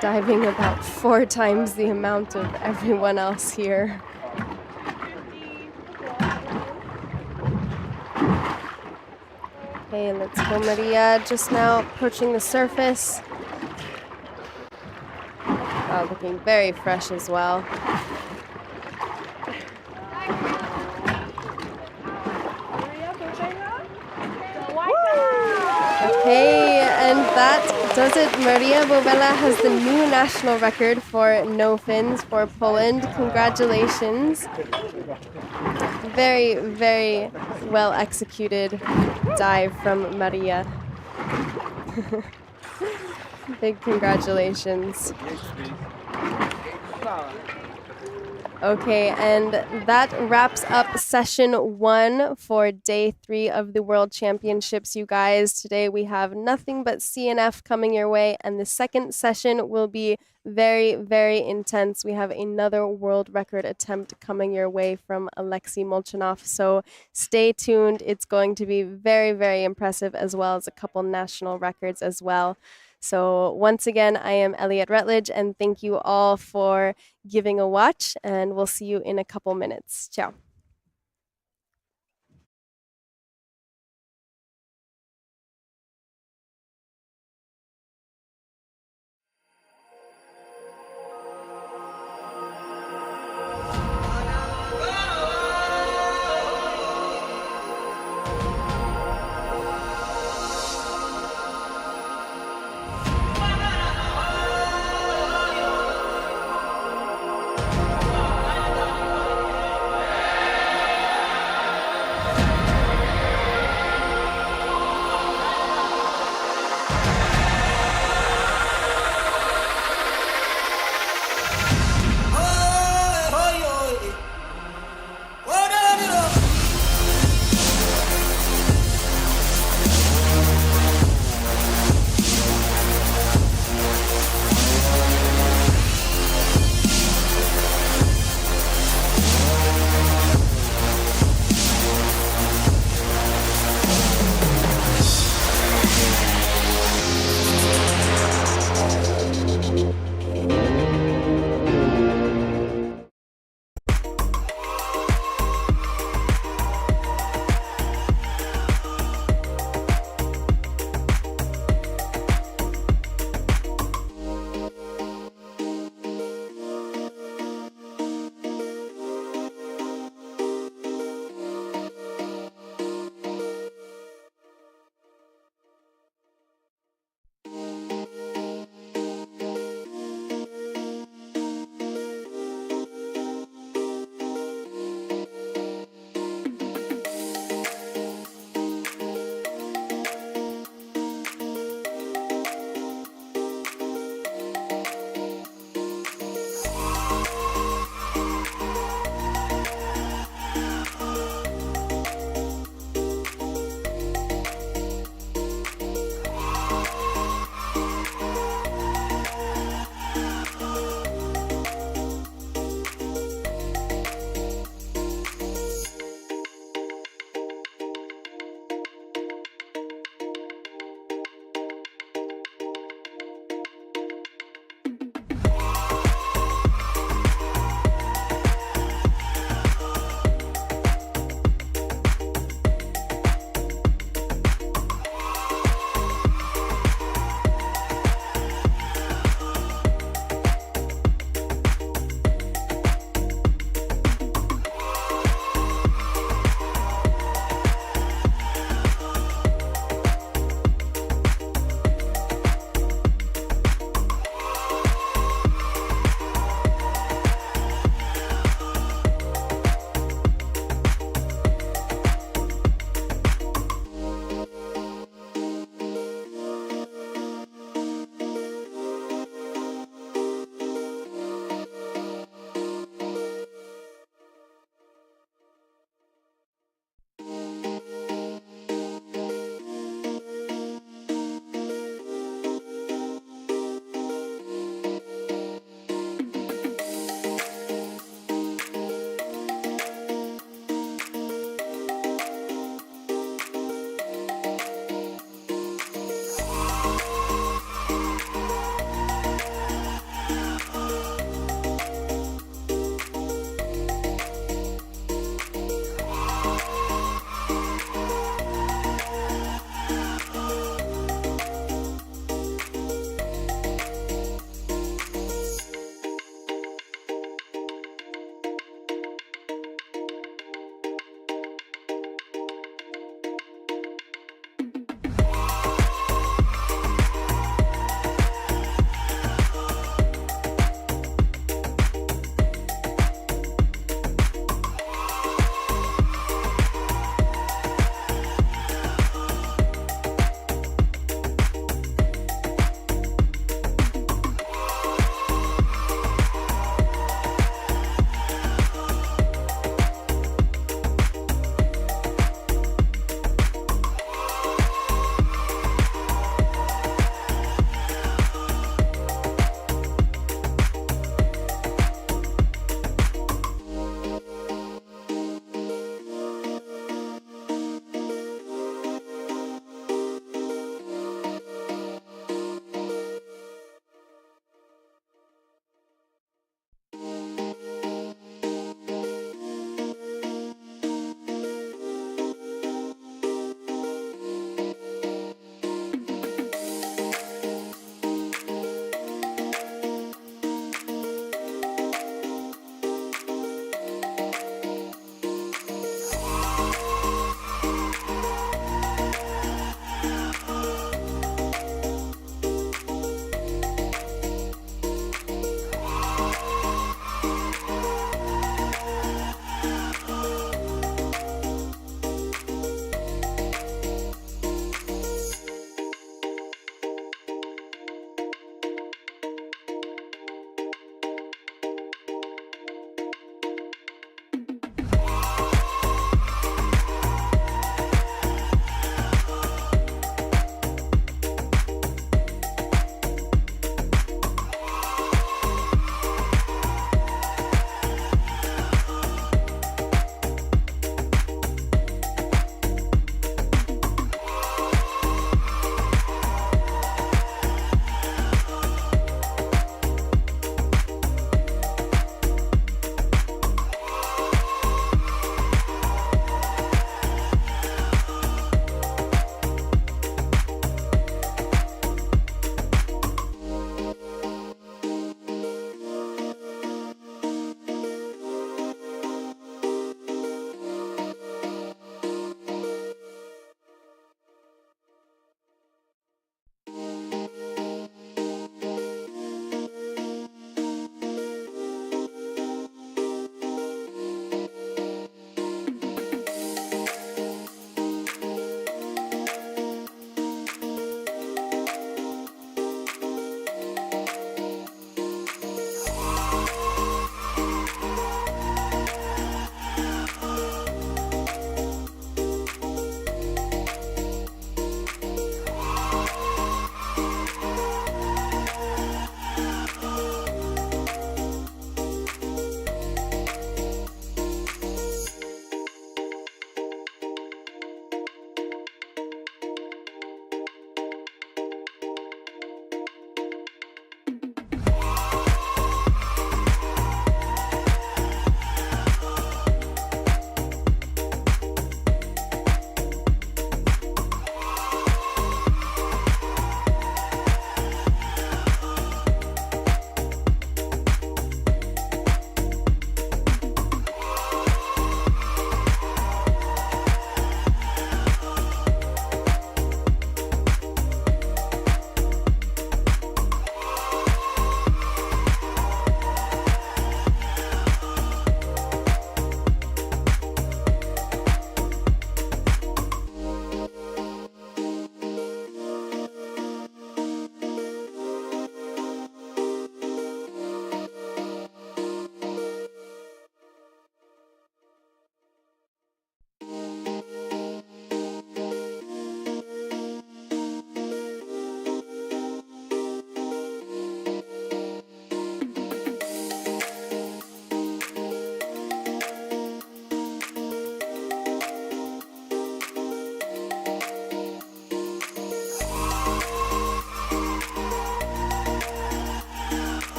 diving about 4 times the amount of everyone else here. Okay, let's go, Maria. Just now approaching the surface. Oh, looking very fresh as well. Okay, and that does it. Maria Bobella has the new national record for no fins for Poland. Congratulations. Very, very well executed dive from Maria. Big congratulations. Okay, and that wraps up session 1 for day 3 of the World Championships, you guys. Today we have nothing but CNF coming your way, and the second session will be very, very intense. We have another world record attempt coming your way from Alexey Molchanov, so stay tuned. It's going to be very, very impressive, as well as a couple national records as well. So once again, I am Elliot Rutledge, and thank you all for giving a watch, and we'll see you in a couple minutes. Ciao.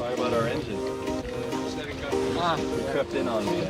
Sorry about our engine. You crept in on me.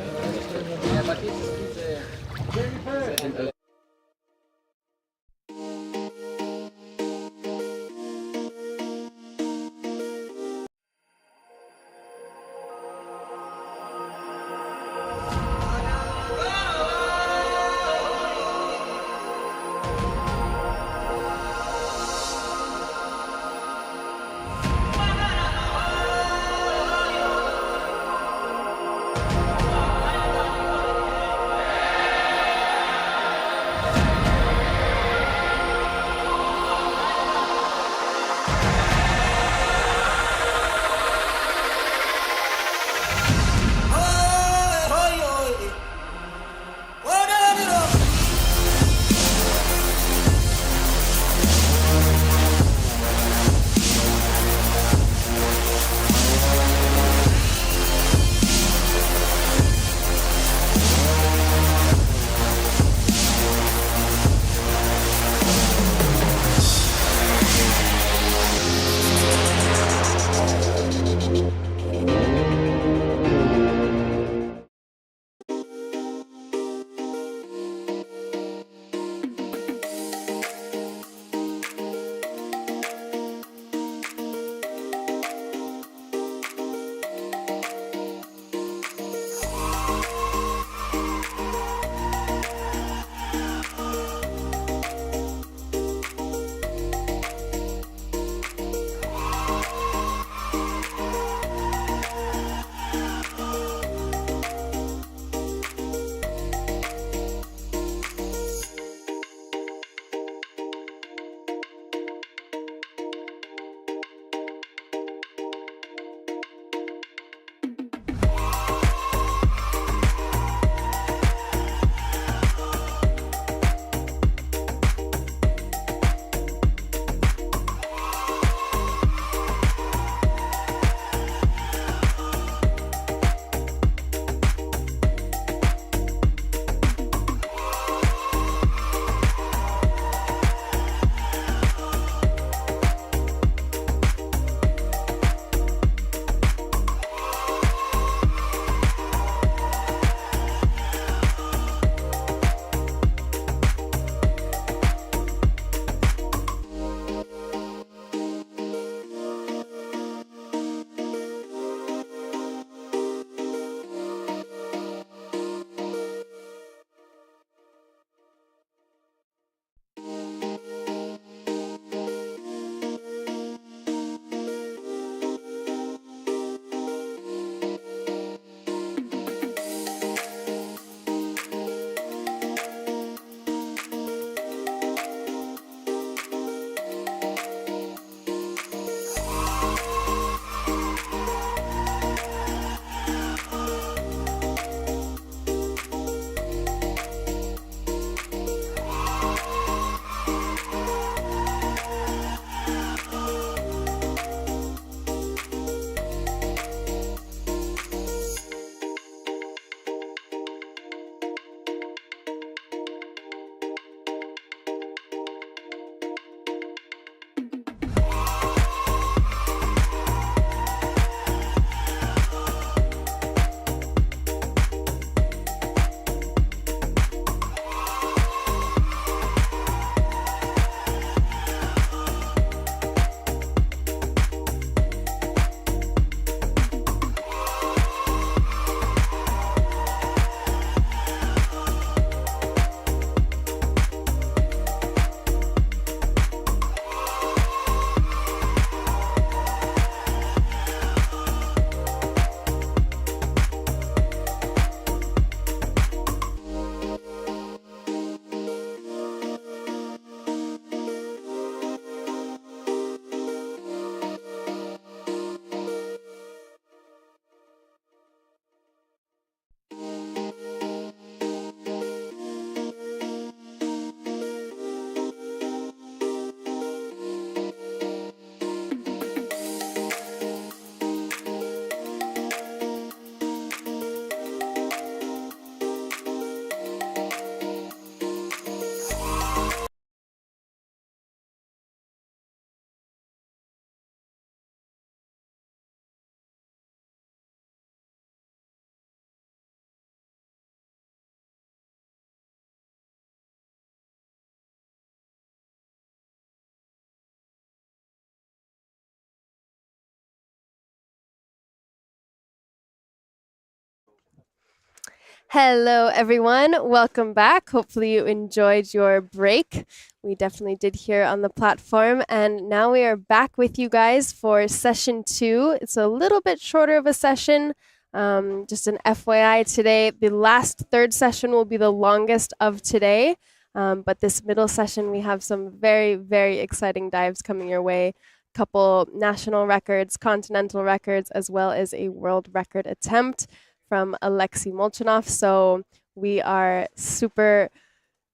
Hello, everyone. Welcome back. Hopefully you enjoyed your break. We definitely did here on the platform. And now we are back with you guys for session 2. It's a little bit shorter of a session. Just an FYI today. The last third session will be the longest of today. But this middle session, we have some very, very exciting dives coming your way. Couple national records, continental records, as well as a world record attempt from Alexey Molchanov. So we are super,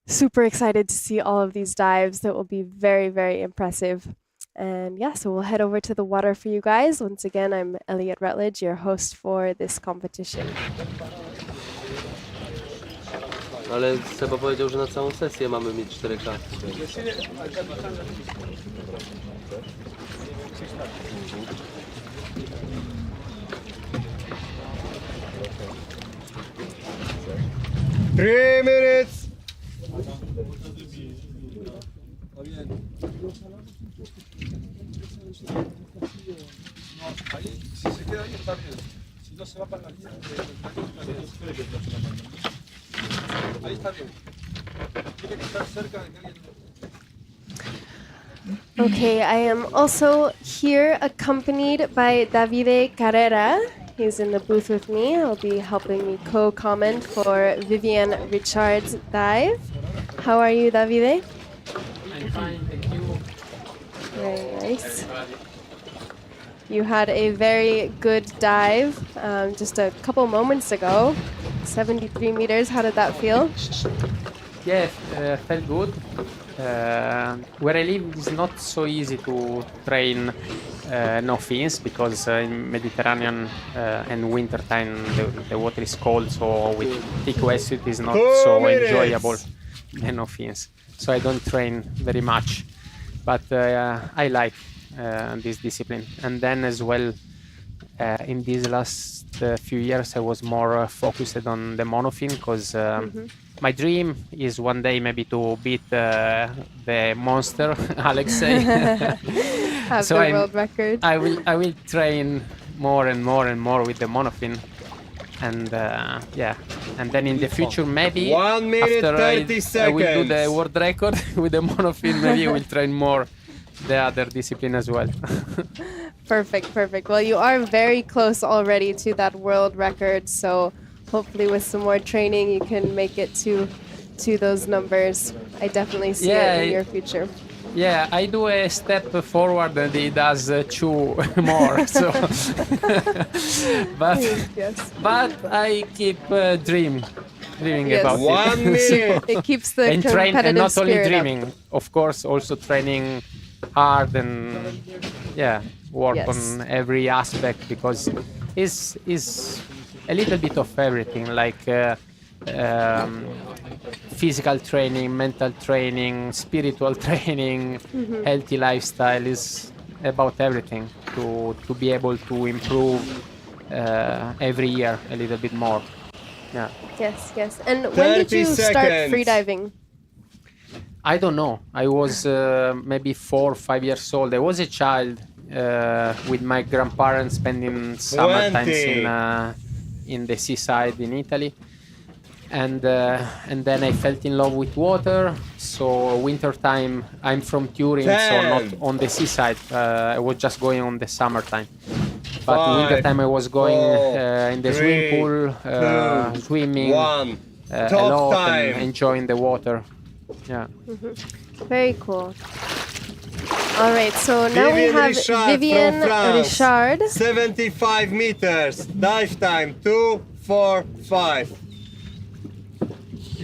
super excited to see all of these dives. That will be very, very impressive. And yeah, so we'll head over to the water for you guys. Once again, I'm Elliot Rutledge, your host for this competition. Ale Seba powiedział, że na całą sesję mamy mieć 4K. Three minutes. Okay, I am also here accompanied by Davide Carrera. He's in the booth with me. He'll be helping me co-comment for Vivian Richard's dive. How are you, Davide? I'm fine, thank you. Very nice. You had a very good dive just a couple moments ago. 73 meters. How did that feel? Yeah, felt good. Where I live is not so easy to train no fins because in Mediterranean and winter time the water is cold, so with thick wetsuit is not so enjoyable and no fins. So I don't train very much, but I like this discipline. And then as well, in these last few years I was more focused on the monofin because my dream is one day maybe to beat the monster Alexey. Have So the world record. I will train more and more and more with the monofin, and yeah, and then in the future maybe 1 minute after 30 I will do the seconds. world record with the monofin, maybe I will train more the other discipline as well. Perfect, perfect. Well, you are very close already to that world record, so hopefully with some more training you can make it to those numbers. I definitely see it in your future. Yeah, I do a step forward and he does 2 more. So, but Yes. but I keep dreaming Yes. about 1 it. minute. It keeps the And train, competitive and not only spirit dreaming, up. of course, also training hard and yeah, work Yes. on every aspect because is a little bit of everything, like physical training, mental training, spiritual training, healthy lifestyle is about everything to be able to improve every year a little bit more. Yeah. Yes, yes. And when did 30 you start seconds. freediving? I don't know. I was maybe 4 or 5 years old. I was a child with my grandparents spending summer times in the seaside in Italy. And then I fell in love with water. So winter time, I'm from Turin, so not on the seaside. I was just going on the summertime. But 5, winter time I was going 4, in the 3, swimming pool, 2, swimming 1. a Top lot time. and enjoying the water. Yeah. Very cool. All right, so now we Vivian have Richard Vivian from France. Richard. 75 meters. Dive time 2:45.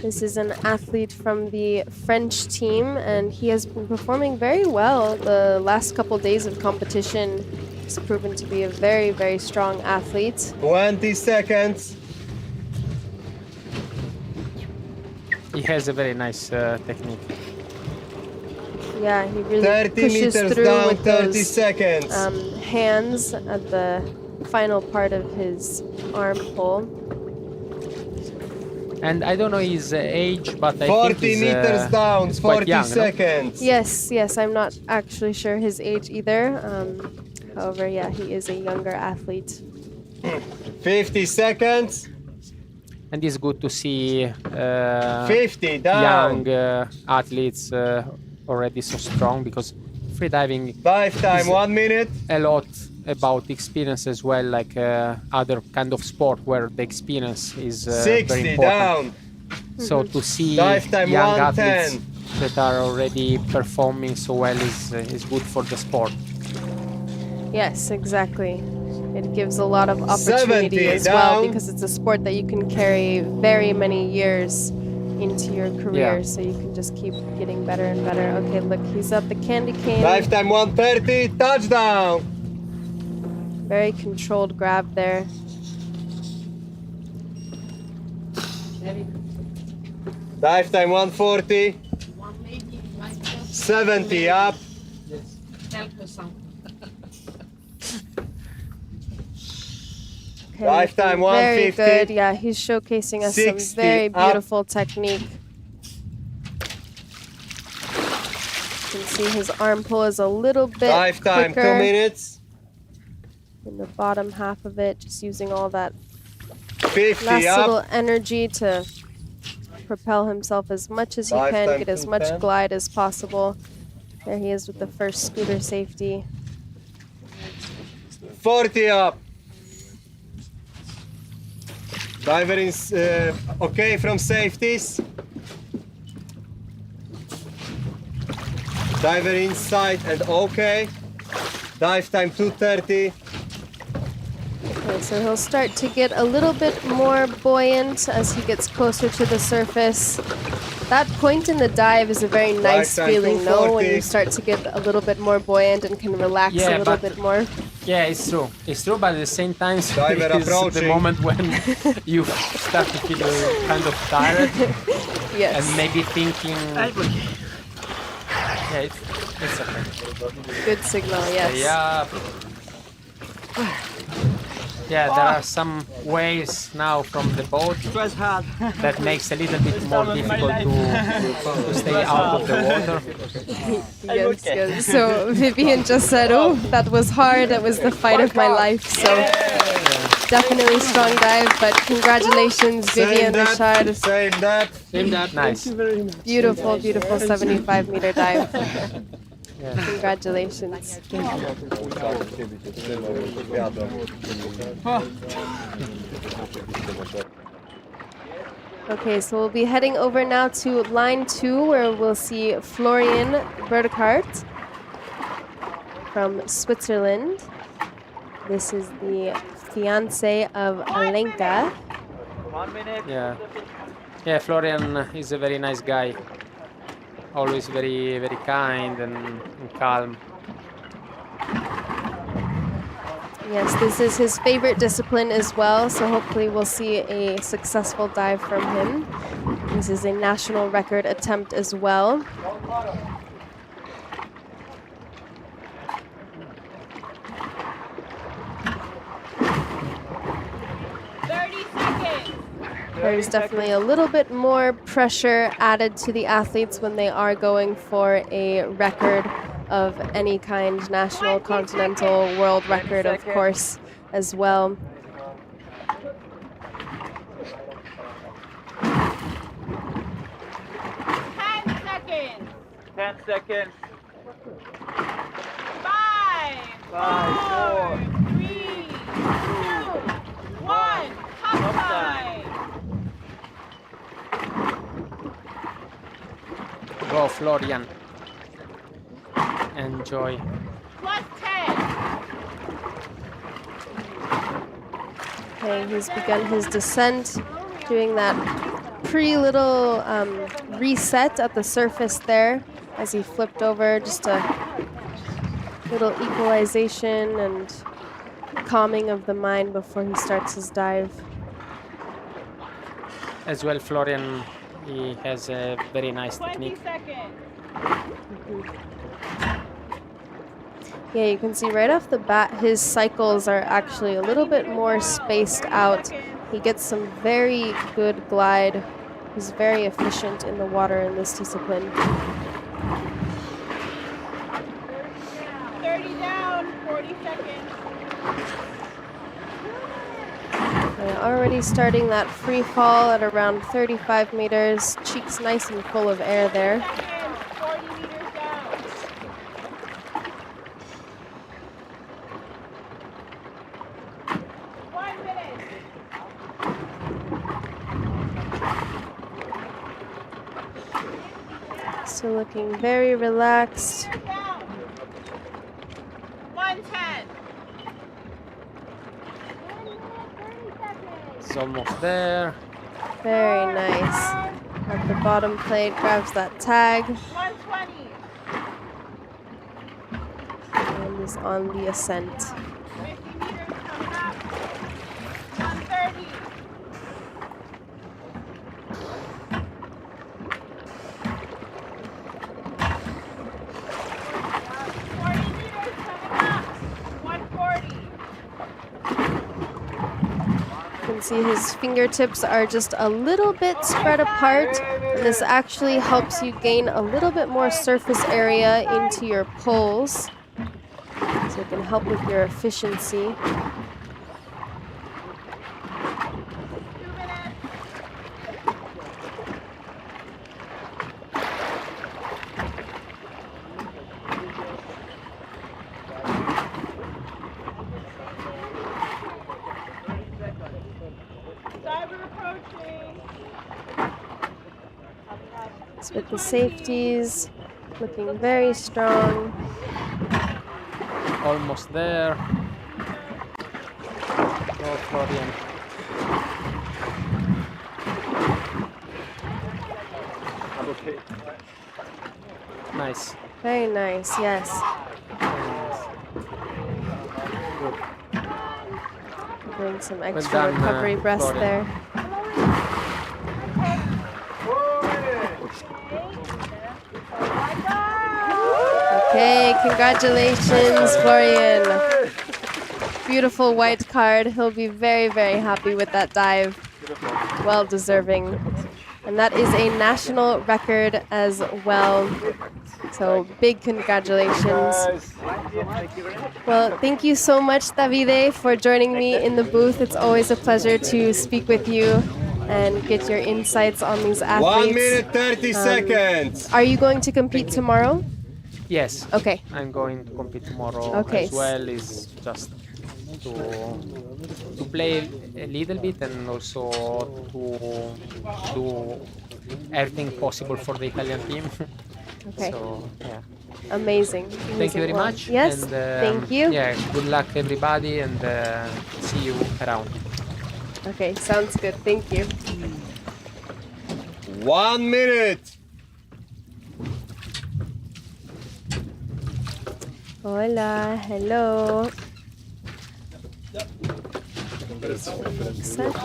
This is an athlete from the French team, and he has been performing very well the last couple days of competition. He's proven to be a very, very strong athlete. 20 seconds. He has a very nice technique. Yeah, he really 30 pushes meters through down, with 30 those seconds. hands at the final part of his arm pull. And I don't know his age, but I 40 think he's, meters down, he's quite 40 young, no? seconds. Yes, yes, I'm not actually sure his age either. However, yeah, he is a younger athlete. 50 seconds. and it's good to see 50 down. young athletes already so strong, because freediving Dive time, is 1 minute. a lot about experience as well, like other kind of sport where the experience is very 60 important. down. So to see Dive time, young 110. athletes that are already performing so well is good for the sport. Yes, exactly. It gives a lot of opportunity 70 as well, down. because it's a sport that you can carry very many years into your career, Yeah. so you can just keep getting better and better. Okay, look, he's up the candy cane. Dive time 130, touchdown. Very controlled grab there. Dive time 140. 70 up. Okay, Dive time looking very 150. good. Yeah, he's showcasing us some 60 very up. beautiful technique. You can see his arm pull is a little bit Dive time 2 quicker minutes. in the bottom half of it, just using all that 50 last up. little energy to propel himself as much as he Dive can, time get as 210. much glide as possible. There he is with the first scooter safety. 40 up. Diver is okay from safeties. Diver inside and okay. Dive time 230. Okay, so he'll start to get a little bit more buoyant as he gets closer to the surface. That point in the dive is a very nice time feeling, no? When 240. you start to get a little bit more buoyant and can relax Yeah, a little but- bit more. Yeah, it's true. It's true, but at the same time, Diver it's the approaching. moment when you start to feel kind of tired Yes. and maybe thinking. Yeah, it's okay. Good signal, yes. Yeah. Yeah, there are some waves now from the boat that makes a little bit more difficult to stay out of the water. Yes, yes. So Vivian just said, oh, that was hard. That was the fight of my life. So definitely strong dive, but congratulations, Vivian Same Richard. that. Same that. Same that. Nice. Beautiful, beautiful 75-meter dive. Congratulations. Okay, so we'll be heading over now to line 2, where we'll see Florian Brotherton from Switzerland. This is the fiance of Alenka. Yeah. Yeah, Florian is a very nice guy. Always very, very kind and calm. Yes, this is his favorite discipline as well, so hopefully we'll see a successful dive from him. This is a national record attempt as well. There's definitely a little bit more pressure added to the athletes when they are going for a record of any kind, national, continental, world record, of course, as well. Ten seconds. 5, 4, 3, 2, 1. Top time. Go, Florian. Enjoy. Plus 10. Okay, he's begun his descent, doing that pre-little reset at the surface there as he flipped over, just a little equalization and calming of the mind before he starts his dive. As well, Florian, he has a very nice 20 technique. seconds. Yeah, you can see right off the bat his cycles are actually a little bit more spaced out. He gets some very good glide. He's very efficient in the water in this discipline. 30 down, 40 seconds. Already starting that free fall at around 35 meters. Cheeks nice and full of air there. 40 meters down. One minute. So looking very relaxed. Down. 110. It's almost there. Very nice. At the bottom plate, grabs that tag 120. and is on the ascent. 50 meters coming up. 130. 40 meters coming up. 140. You can see his fingertips are just a little bit spread apart. And this actually helps you gain a little bit more surface area into your pulls. So it can help with your efficiency. 2 minutes. Diver approaching. So with the safeties, looking very strong. Almost there. Oh, Florian. Nice. Very nice, yes. Doing some extra done, recovery breaths Florian. there. Okay, congratulations, Florian. Beautiful white card. He'll be very, very happy with that dive. Well deserving. And that is a national record as well. So big congratulations. Well, thank you so much, Davide, for joining me in the booth. It's always a pleasure to speak with you and get your insights on these athletes. 1 minute 30 seconds. Are you going to compete tomorrow? Yes. Okay. I'm going to compete tomorrow Okay. as well. Is just to play a little bit and also to do everything possible for the Italian team. Okay. So yeah. Amazing. Thank you very Well, much. Yes, and, thank you. Yeah, good luck everybody and see you around. Okay, sounds good. Thank you. 1 minute. Hola, hello. Set.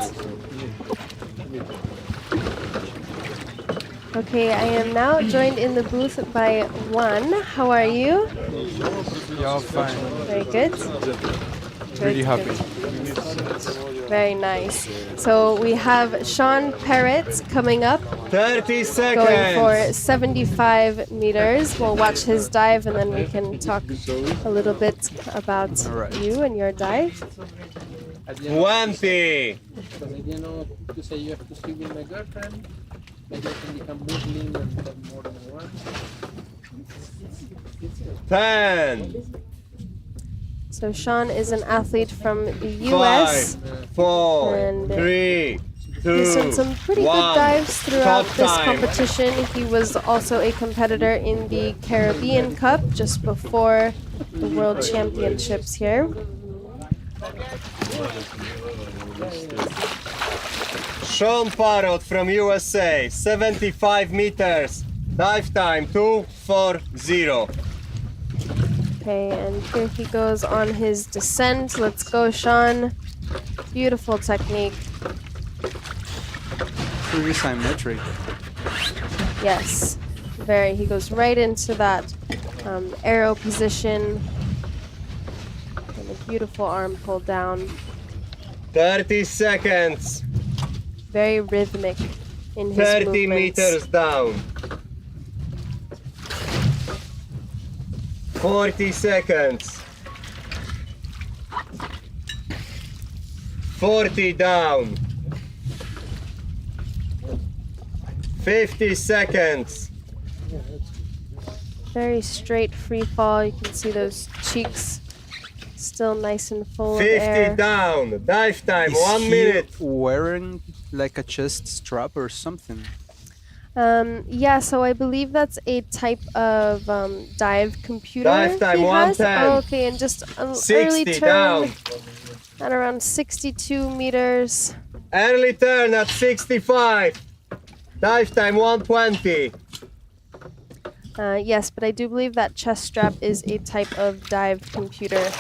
Okay, I am now joined in the booth by Juan. How are you? Yeah, fine. Very good. Really happy. Very nice. So we have Sean Perrett coming up, 30 going for seconds. 75 meters. We'll watch his dive and then we can talk a little bit about you and your dive. 20. Because I didn't know to say you have to sleep with my girlfriend. Maybe I can become Muslim and have more than one. 10. So Sean is an athlete from the U.S. 5, 4, and 3, 2, He's done some pretty good 1. dives throughout Top this time. competition. He was also a competitor in the Caribbean Cup just before the World Championships here. Sean Parrott from USA, 75 meters. Dive time 2:40. Okay, and here he goes on his descent. Let's go, Sean. Beautiful technique. Pretty symmetric. Yes, very. He goes right into that arrow position. And a beautiful arm pull down. 30 seconds. Very rhythmic in his 30 movements. meters down. 40 seconds. 40 down. 50 seconds. Very straight free fall. You can see those cheeks still nice and full 50 of air. down. Dive time, Is 1 he minute. wearing like a chest strap or something? Yeah, so I believe that's a type of dive computer. Dive time, he has. 110. Okay, and just an 60 early turn down. at around 62 meters. Early turn at 65. Dive time 120. Yes, but I do believe that chest strap is a type of dive computer.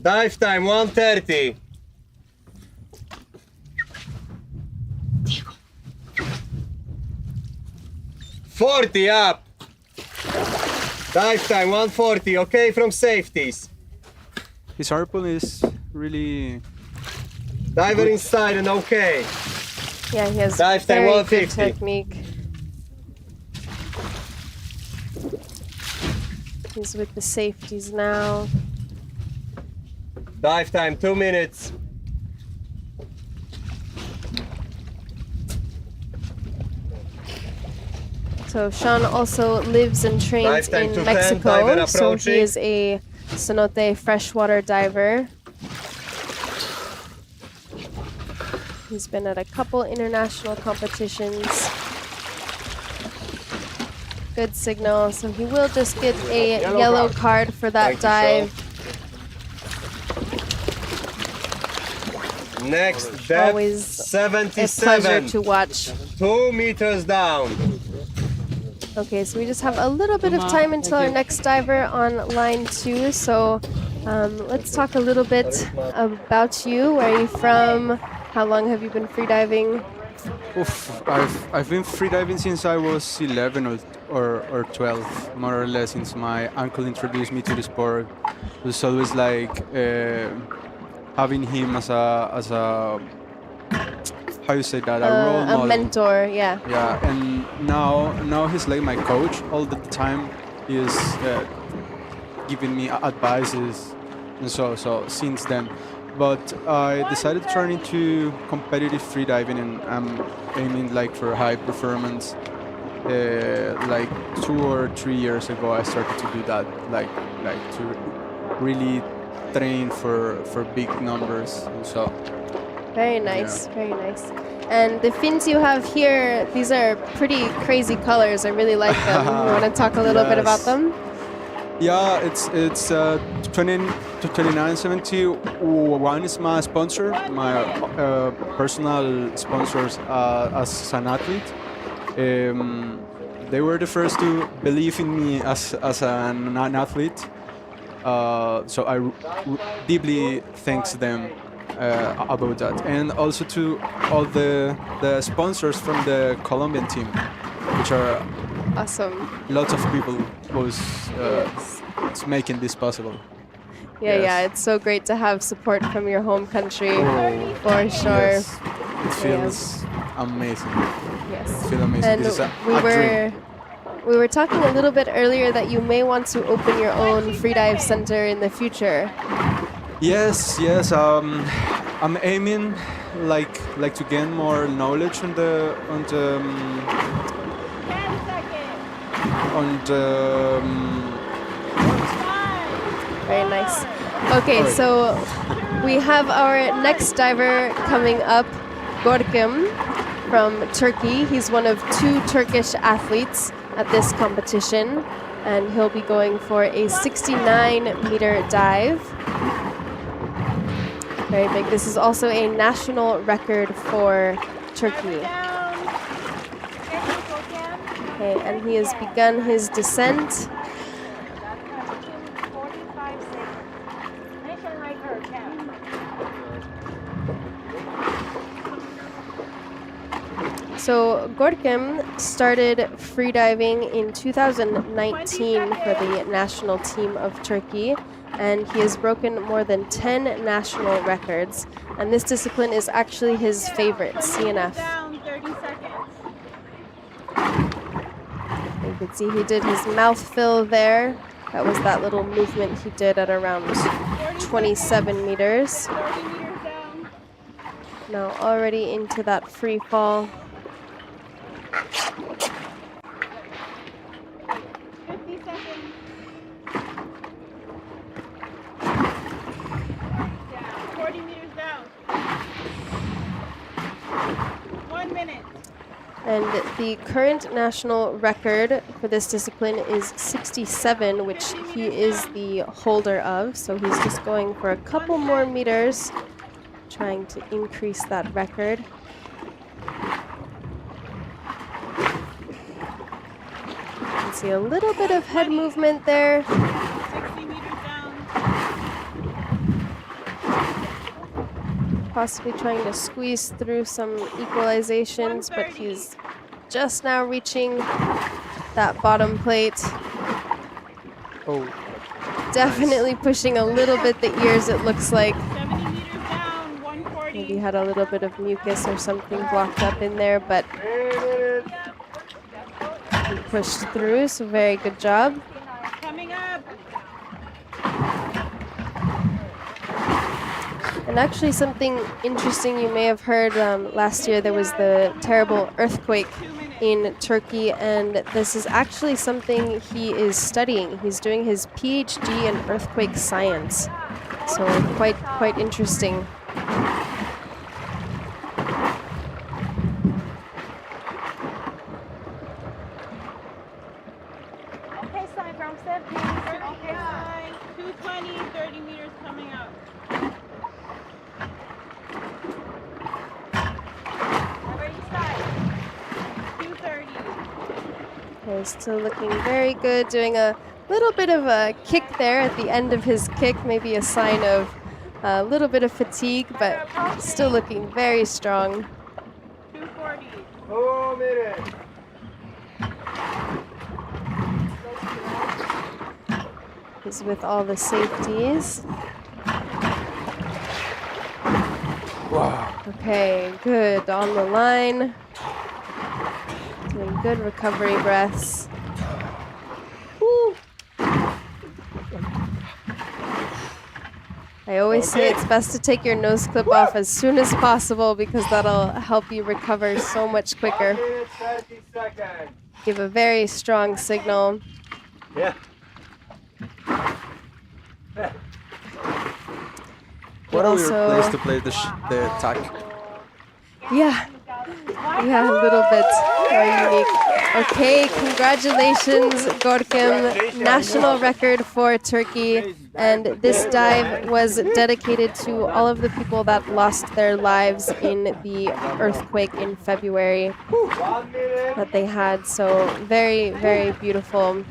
Dive time 130. $40 up. Dive time 140. Okay from safeties. His harpoon is really Diver inside and okay. Yeah, he has Dive time very good 150. technique. He's with the safeties now. Dive time 2 minutes. So Sean also lives and trains Dive time in 210, Mexico, diver so approaching. he is a cenote freshwater diver. He's been at a couple international competitions. Good signal, so he will just get a yellow card for that Thank you, dive. Next depth Always a pleasure 77. to watch. 2 meters down. Okay, so we just have a little bit of time until our next diver on line 2. So let's talk a little bit about you. Where are you from? How long have you been freediving? Oof, I've been freediving since I was 11 or 12, more or less, since my uncle introduced me to the sport. It was always like having him as a how you say that, a role model. A mentor, yeah. Yeah, and now he's like my coach all the time. He is giving me advices, and so since then. But I decided to turn into competitive freediving, and I'm aiming like for high performance. Like 2 or 3 years ago, I started to do that, like to really train for big numbers, and so. Very nice, very nice. And the fins you have here, these are pretty crazy colors. I really like them. You want to talk a little bit about Yes. them? Yeah, it's 2971 is my sponsor, my personal sponsors as an athlete. They were the first to believe in me as an athlete. So I deeply thanks them about that, and also to all the sponsors from the Colombian team, which are Awesome. lots of people who's it's making this possible. Yeah, Yes. yeah, it's so great to have support from your home country, Oh, for sure. Yes, it feels amazing. Yes. It feels amazing. And This is we were talking a little bit earlier that you may want to open your own freedive center in the future. Yes. I'm aiming like to gain more knowledge on the 10 seconds. Very nice. Okay, so we have our next diver coming up, Gorkem from Turkey. He's one of 2 Turkish athletes at this competition, and he'll be going for a 69-meter dive. Very big. This is also a national record for Turkey. Down. Okay, and he has begun his descent. 45 seconds. Nation record count. So Gorkem started freediving in 2019 for the national team of Turkey, and he has broken more than 10 national records. And this discipline is actually his favorite, CNF. Down 30 seconds. You can see he did his mouth fill there. That was that little movement he did at around 27 meters. 30 meters down. Now already into that free fall. 50 seconds. Down. 40 meters down. 1 minute. And the current national record for this discipline is 67, which he is the holder of. So he's just going for a couple more meters, trying to increase that record. You can see a little bit of head movement there. 60 meters down. Possibly trying to squeeze through some equalizations, but he's just now reaching that bottom plate. Oh, Definitely pushing a little bit the ears, it looks like. 70 meters down. 140. Maybe had a little bit of mucus or something blocked up in there, but he pushed through, so very good job. Coming up. And actually something interesting you may have heard last year, there was the terrible earthquake in Turkey, and this is actually something he is studying. He's doing his PhD in earthquake science, so quite interesting. Okay, sign from 70 meters. Okay, sign. 220, 30 meters coming up. Already started. 230. Okay, still looking very good, doing a little bit of a kick there at the end of his kick, maybe a sign of a little bit of fatigue, but still looking very strong. 240. 2 minutes. He's with all the safeties. Wow. Okay, good on the line. Doing good recovery breaths. Woo. I always say it's best to take your nose clip off as soon as possible because that'll help you recover so much quicker. 1 minute, 30 seconds. Give a very strong signal. Yeah. What a weird Also- place to play the attack. Yeah, a little bit very unique. Okay, congratulations, Gorkem. National record for Turkey. And this dive was dedicated to all of the people that lost their lives in the earthquake in February 1 minute. that they had. So very, very beautiful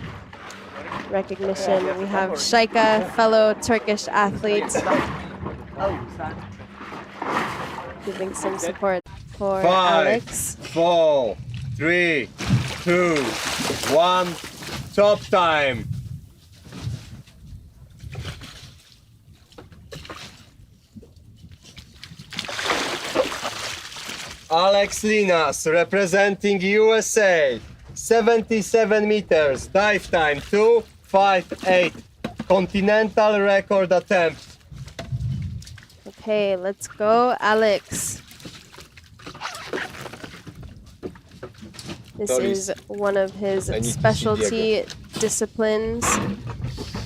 recognition. We have Shaika, fellow Turkish athlete, giving some support for 5, Alex. 4, 3, 2, 1. Stop time. Alex Linas representing USA. 77 meters. Dive time 2:58. Continental record attempt. Okay, let's go, Alex. This Sorry. is one of his I need to see specialty disciplines.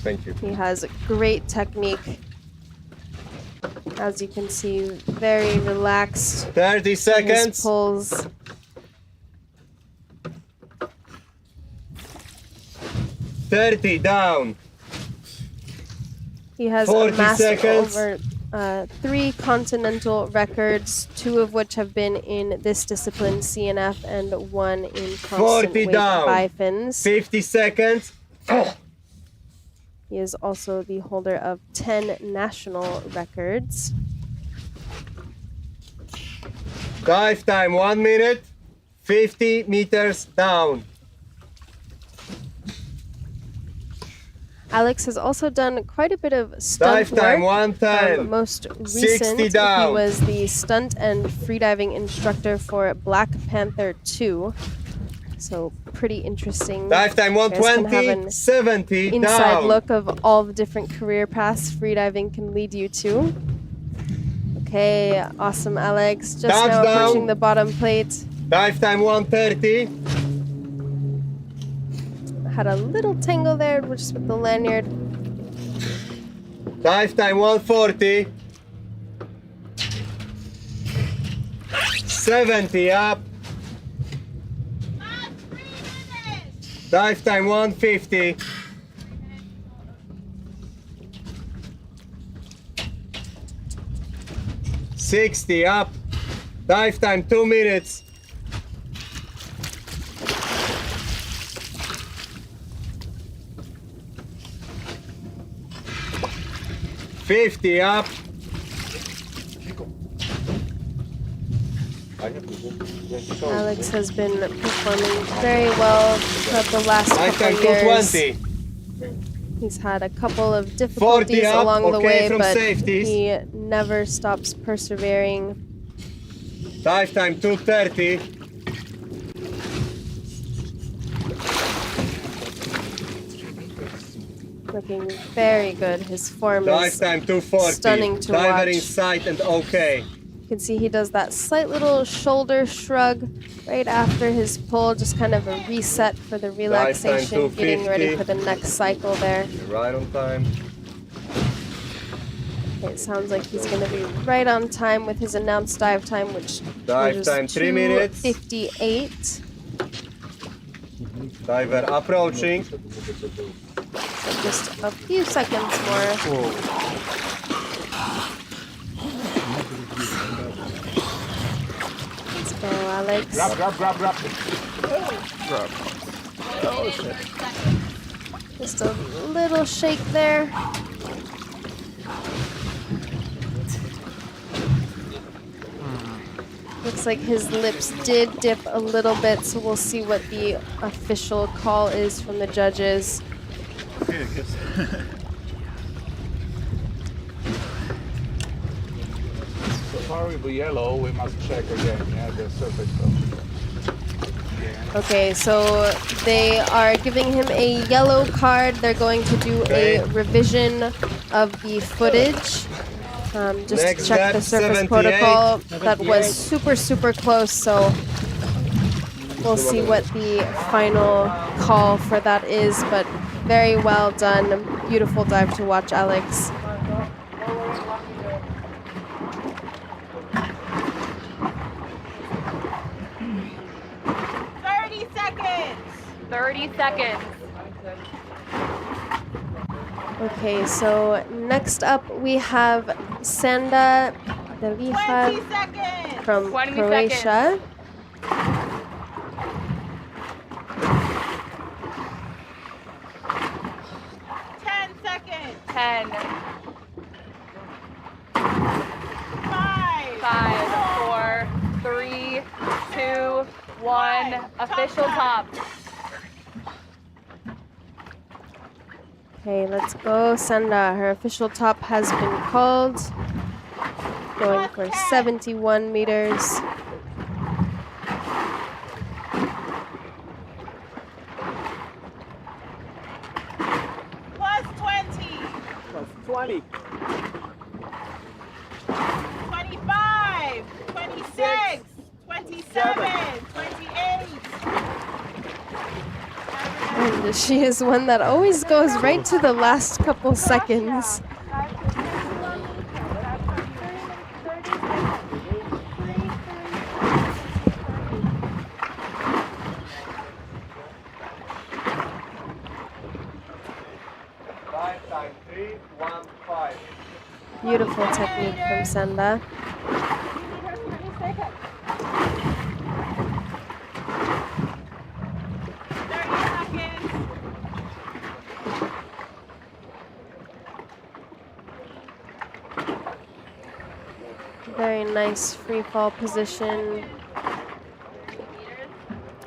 Thank you. He has great technique. As you can see, very relaxed. 30 His seconds. pulls. Thirty down. He has 40 amassed seconds. over 3 continental records, 2 of which have been in this discipline, CNF, and 1 in constant 40 weight down. bifins. 50 seconds. He is also the holder of 10 national records. Dive time 1 minute. 50 meters down. Alex has also done quite a bit of stunt Dive time work. 110. Most 60 recent, he down. was the stunt and freediving instructor for Black Panther 2. So pretty interesting. Dive time You guys can have 120, an 70 inside down. look of all the different career paths freediving can lead you to. Okay, awesome, Alex. Just Dives now down. approaching the bottom plate. Dive time 130. Had a little tangle there just with the lanyard. Dive time 140. 70 up. Last 3 minutes. Dive time 150. 60 up. Dive time 2 minutes. $50 up. Alex has been performing very well throughout the last Dive time couple years. 220. He's had a couple of difficulties 40 up, along the okay, way, from but safeties. he never stops persevering. Dive time 230. Looking very good. His form Dive is time 240. stunning to Diver watch. in sight and okay. You can see he does that slight little shoulder shrug right after his pull, just kind of a reset for the relaxation, getting ready 250. for the next cycle there. You're right on time. It sounds like he's going to be right on time with his announced dive time, which Dive is time 3 minutes. 2:58. Diver approaching. So just a few seconds more. Let's go, Alex. Grab. Just a little shake there. Looks like his lips did dip a little bit, so we'll see what the official call is from the judges. So far with the yellow, we must check again, yeah, the surface stuff. Okay, so they are giving him a yellow card. They're going to do a revision of the footage. Just Next to check lap, the surface 78. protocol. That was super close, so we'll see what the final call for that is, but very well done. Beautiful dive to watch, Alex. Okay, so next up we have Sanda Delija 20 seconds. from 20 Croatia. Seconds. 10, 5, 5, 4, 3, 2, 1. Official top. Okay, let's go, Sanda. Her official top has been called. Going for 71 meters. plus 20. 20. 25, 26, 27, 28. And she is one that always goes right to the last couple seconds. Dive time 3:15. Beautiful technique from Sanda. Very nice free fall position.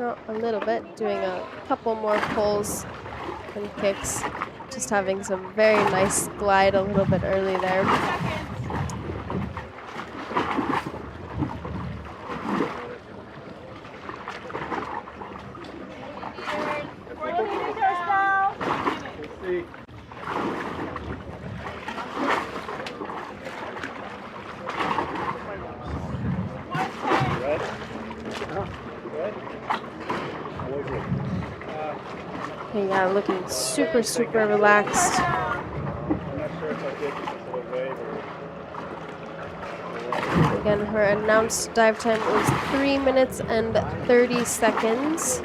Oh, a little bit, doing a couple more pulls and kicks. Just having some very nice glide a little bit early there. 60. Okay, yeah, looking super, super relaxed. Again, her announced dive time was 3 minutes and 30 seconds.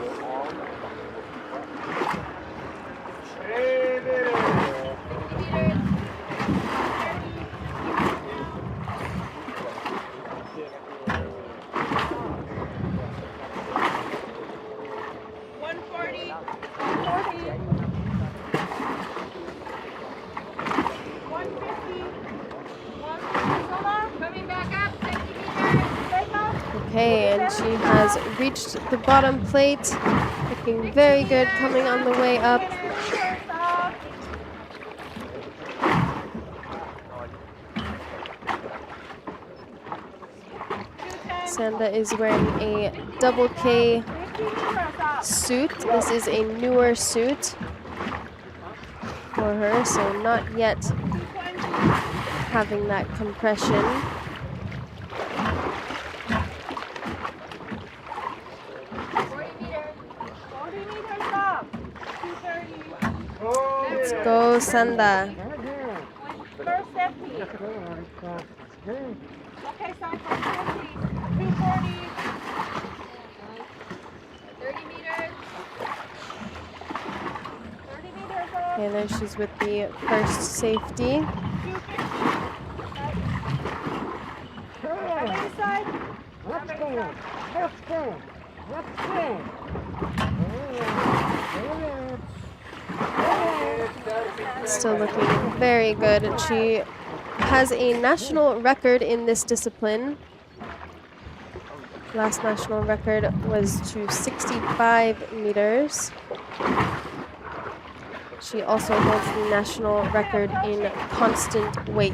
Okay, and she has reached the bottom plate, looking very good, coming on the way up. Sanda is wearing a double K suit. This is a newer suit for her, so not yet having that compression. Let's go, Sanda. First safety. Okay, so for 240. 30 meters. 30 meters off. Okay, there she's with the first safety. 250. Still looking very good. And she has a national record in this discipline. Last national record was to 65 meters. She also holds the national record in constant weight.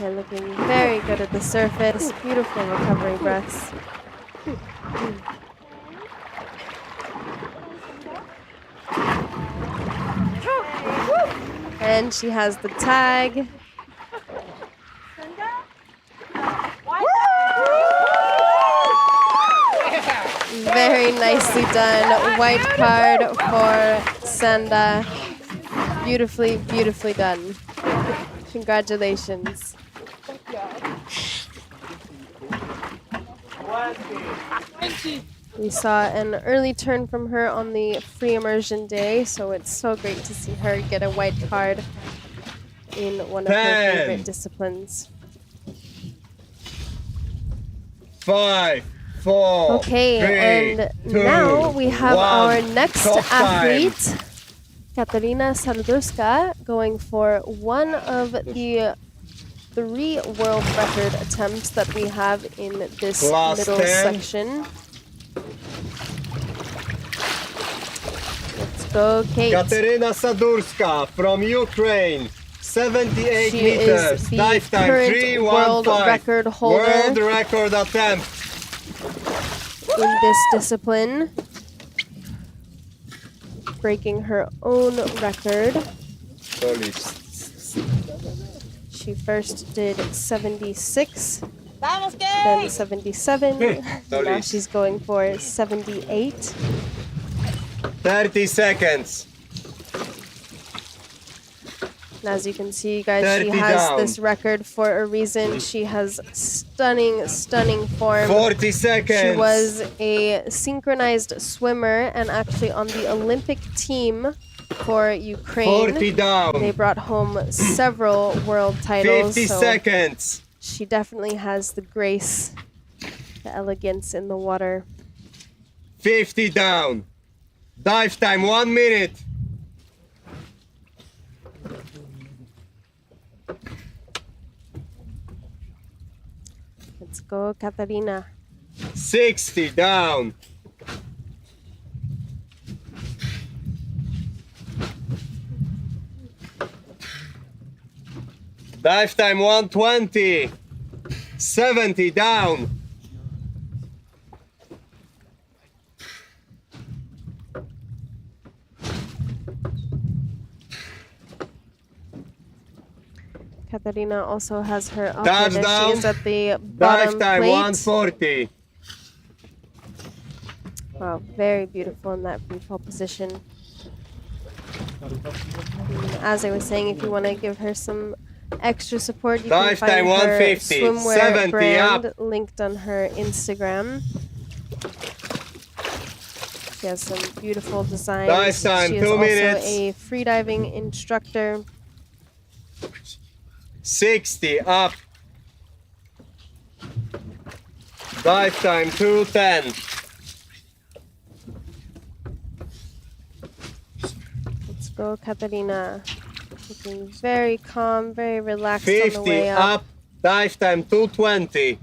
Okay, looking very good at the surface. Beautiful recovery breaths. And she has the tag. Very nicely done. White card for Sanda. Beautifully, beautifully done. Congratulations. We saw an early turn from her on the free immersion day, so it's so great to see her get a white card in one of her favorite disciplines. 5, 4, Okay, 3, and 2, now we have 1. our next Top time. athlete, Kateryna Sadurska, going for one of the 3 world record attempts that we have in this Class middle 10. section. Let's go, Kate. Kateryna Sadurska from Ukraine. 78 She meters. is the Dive time current 315. world record holder. World record attempt. In this discipline, breaking her own record. She first did 76, then 77, now she's going for 78. 30 seconds. And as you can see, guys, 30 she has down. this record for a reason. She has stunning, stunning form. 40 seconds. She was a synchronized swimmer and actually on the Olympic team for Ukraine. 40 down. They brought home several world titles. 50 so seconds. she definitely has the grace, the elegance in the water. 50 down. Dive time 1 minute. Let's go, Kateryna. 60 down. Dive time 120. 70 down. Kateryna also has her up there. She Touchdown. is at the Dive bottom time plate. 140. Wow, very beautiful in that free fall position. As I was saying, if you want to give her some extra support, you can Dive find time her 150, swimwear 70 brand up. linked on her Instagram. She has some beautiful designs. Dive time, She is 2 also minutes. a freediving instructor. 60 up. Dive time 210. Let's go, Kateryna. Looking very calm, very relaxed on the 50 way up. up. Dive time 220.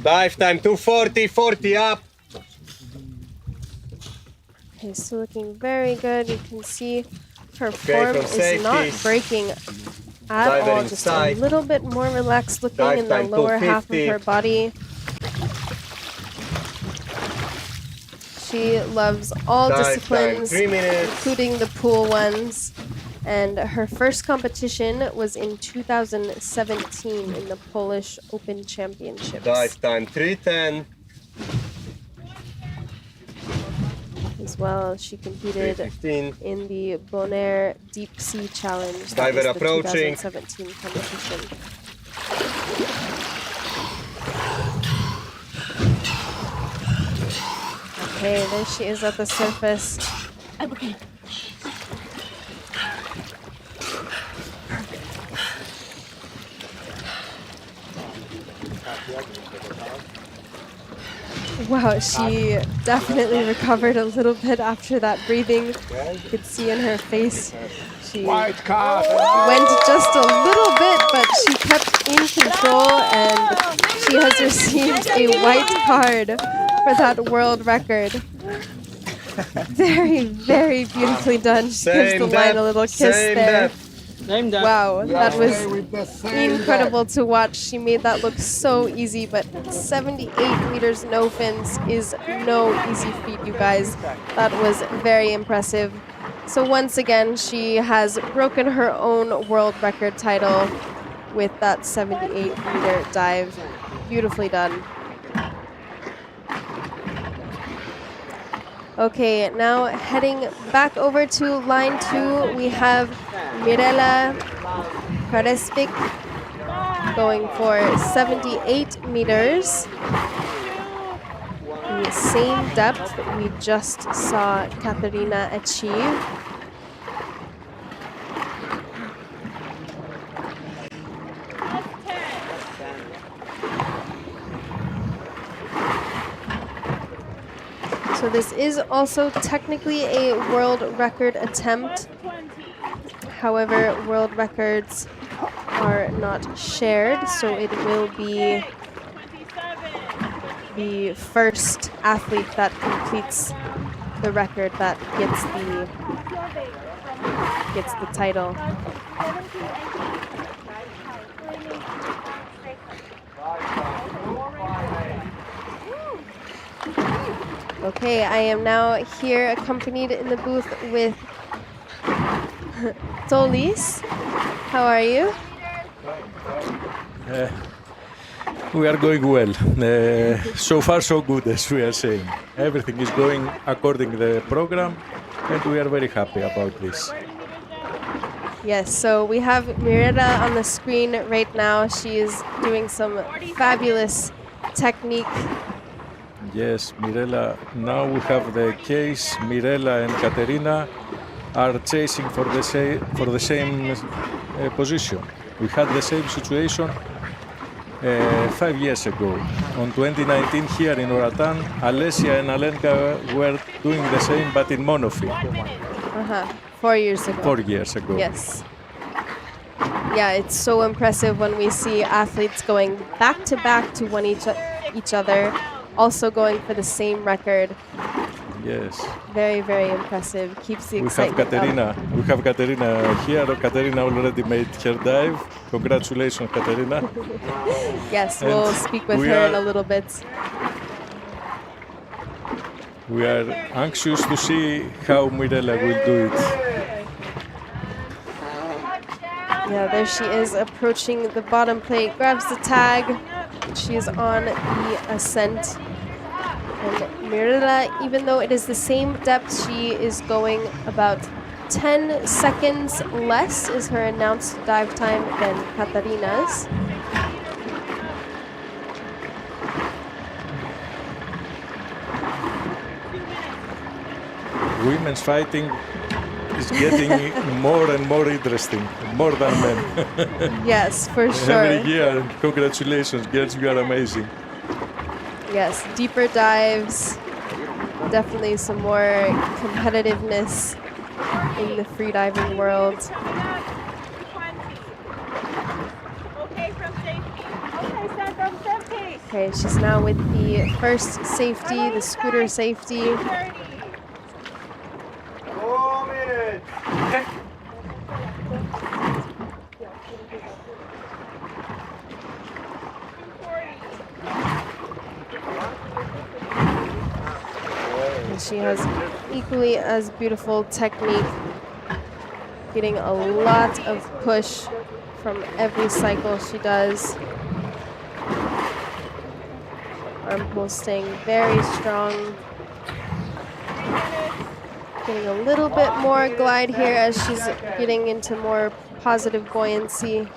Dive time 240, 40 up. Okay, so looking very good. You can see her Okay, form from is not safety. breaking at Diver all. Just a inside. little bit more relaxed looking Dive in the time lower half of 250. her body. She loves all Dive time disciplines, 3 minutes. including the pool ones. And her first competition was in 2017 in the Polish Open Championships. Dive time 310. As well, she competed 315. in the Bonaire Deep Sea Challenge. That Diver was the approaching. 2017 competition. Okay, there she is at the surface. Wow, she definitely recovered a little bit after that breathing. You could see in her face. She White card. went just a little bit, but she kept in control, and she has received a white card for that world record. Very, very beautifully done. She gives the line a little kiss there. Wow, that was With the same incredible to watch. She made that look so easy, but 78 meters no fins is no easy feat, you guys. That was very impressive. So once again, she has broken her own world record title with that 78-meter dive. Beautifully done. Okay, now heading back over to line 2, we have Mirella Fabbri going for 78 meters. The same depth we just saw Kateryna achieve. So this is also technically a world record attempt. However, world records are not shared, so it will be the first athlete that completes the record that gets the title. Okay, I am now here accompanied in the booth with Tolis. How are you? We are going well. So far, so good, as we are saying. Everything is going according to the program, and we are very happy about this. Yes, so we have Mirella on the screen right now. She is doing some fabulous technique. Yes, Mirella. Now we have the case. Mirella and Kateryna are chasing for the same position. We had the same situation 5 years ago. On 2019 here in Roatan, Alessia and Alenka were doing the same, but in monofin. 4 years ago. 4 years ago. Yes. Yeah, it's so impressive when we see athletes going back to back to each other, also going for the same record. Yes. Very, very impressive. Keeps the excitement up. We have Kateryna here. Kateryna already made her dive. Congratulations, Kateryna. Yes, we'll speak with her in a little bit. We are anxious to see how Mirella will do it. Yeah, there she is approaching the bottom plate, grabs the tag. She is on the ascent. And Mirella, even though it is the same depth, she is going about 10 seconds less is her announced dive time than Kateryna's. Women's fighting is getting more and more interesting, more than men. Yes, for sure. Every year, congratulations, girls, you are amazing. Yes, deeper dives, definitely some more competitiveness in the freediving world. Okay, from safety. Okay, stand from safety. Okay, she's now with the first safety, the scooter safety. 30. 4 minutes. And she has equally as beautiful technique, getting a lot of push from every cycle she does. Arm pull staying very strong. Getting a little bit more glide here as she's getting into more positive buoyancy.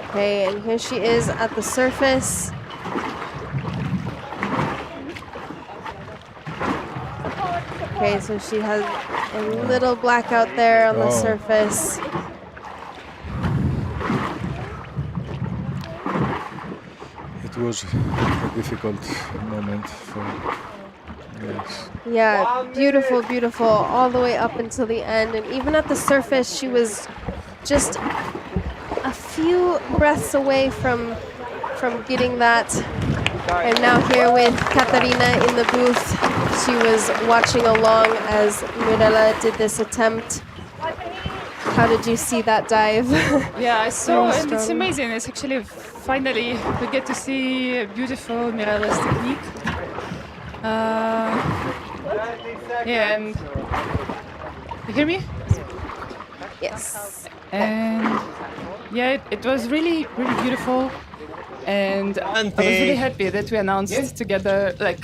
Okay, and here she is at the surface. Okay, so she has a little blackout there on the surface. It was a difficult moment for yes. Yeah, beautiful, beautiful, all the way up until the end. And even at the surface, she was just a few breaths away from getting that. And now here with Kateryna in the booth, she was watching along as Mirella did this attempt. How did you see that dive? Yeah, I saw, Very and it's strong. amazing. It's actually finally we get to see beautiful Mirella's technique. Yeah, and you hear me? Yes. And yeah, it was really, really beautiful. And I was really happy that we announced together. Like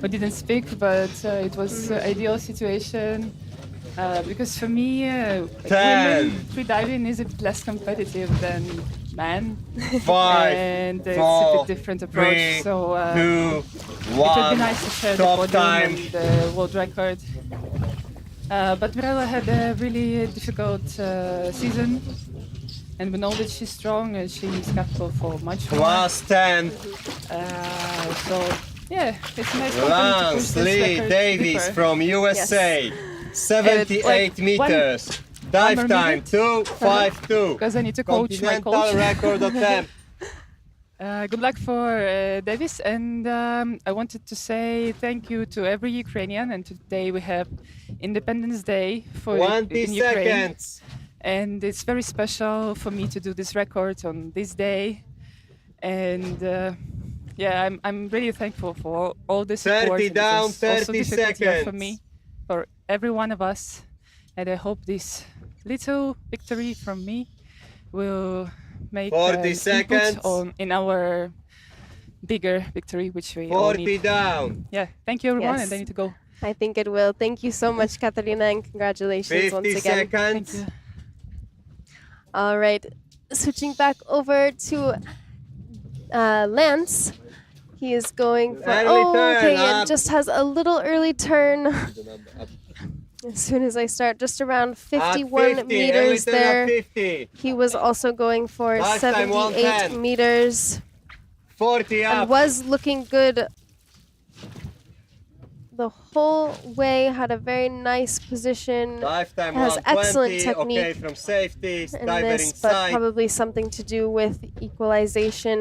we didn't speak, but it was an ideal situation. Because for me, women freediving is a bit less competitive than men. 5, and it's 4, a bit different approach. 3, So 2, it would be 1. nice to share the Stop podium time. and the world record. But Mirella had a really difficult season. And we know that she's strong and she's capable for much more. Plus 10. So yeah, it's a nice Lance Lee Davis from USA. 78 meters. Dive time 2:52. Because I need to coach my Continental coach. record attempt. Good luck for Davis, and I wanted to say thank you to every Ukrainian. And today we have Independence Day for 20 in Ukraine, seconds. and it's very special for me to do this record on this day. And yeah, I'm really thankful for all the support. 30 and it down, was also 30 difficult year for seconds. me, for every one of us, and I hope this little victory from me will make 40 seconds. in our bigger victory, which we all 40 need. down. Yeah, thank you everyone, Yes. and I need to go. I think it will. Thank you so much, Kateryna, and congratulations 50 once again. seconds. Thank you. All right, switching back over to Lance. He is going for, Early turn, okay, up. and just has a little early turn. As soon as I start, just around 51 50, meters early turn at there. 50. He was also going for Last time 78 110. meters 40 and up. was looking good the whole way, had a very nice position, Dive time has 120. excellent Okay, technique from safety. in Diver this, but inside. probably something to do with equalization.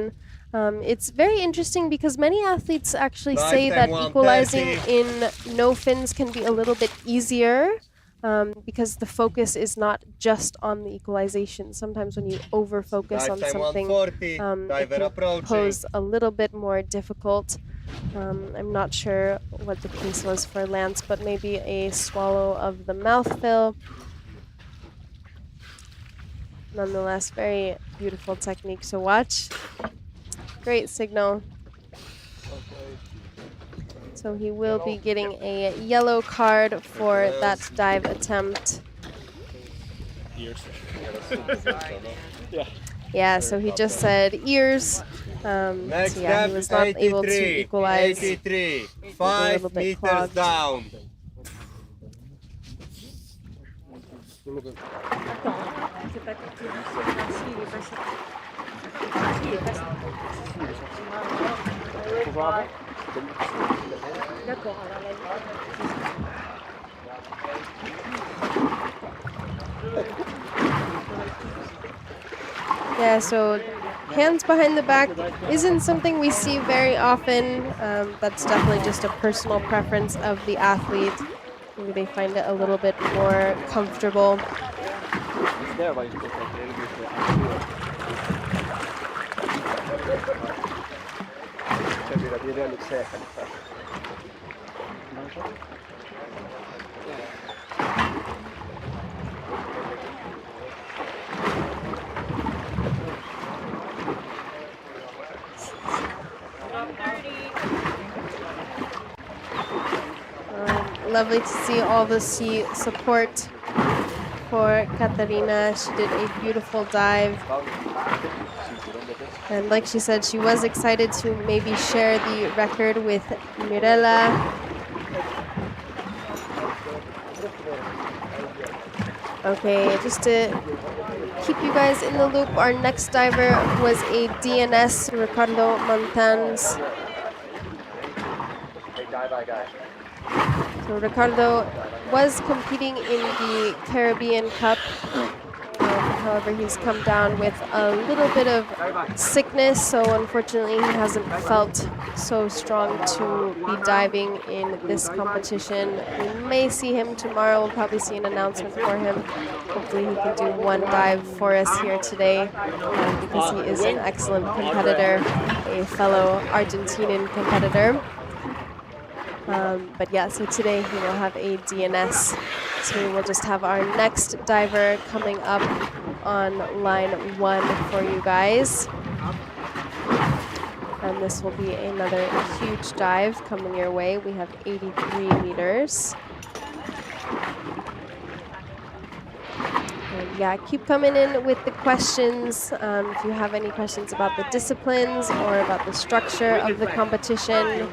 It's very interesting because many athletes actually say that Lifetime equalizing 130. in no fins can be a little bit easier because the focus is not just on the equalization. Sometimes when you over focus on Lifetime something, 140. it Diver can approaching. pose a little bit more difficult. I'm not sure what the case was for Lance, but maybe a swallow of the mouthfill. Nonetheless, very beautiful technique to watch. Great signal. So he will be getting a yellow card for that dive attempt. Yeah, so he just said ears. Next So yeah, he step, was not able to 83. equalize. 83. A 5 little bit meters clogged. down. Yeah, so hands behind the back isn't something we see very often. That's definitely just a personal preference of the athlete. Maybe they find it a little bit more comfortable. Lovely to see all the sea support for Kateryna. She did a beautiful dive. And like she said, she was excited to maybe share the record with Mirella. Okay, just to keep you guys in the loop, our next diver was a DNS, Ricardo Montans. So Ricardo was competing in the Caribbean Cup. However, he's come down with a little bit of sickness, so unfortunately he hasn't felt so strong to be diving in this competition. We may see him tomorrow. We'll probably see an announcement for him. Hopefully he can do one dive for us here today because he is an excellent competitor, a fellow Argentinian competitor. But yeah, so today he will have a DNS. So we will just have our next diver coming up on line 1 for you guys. And this will be another huge dive coming your way. We have 83 meters. And yeah, keep coming in with the questions. If you have any questions about the disciplines or about the structure of the competition.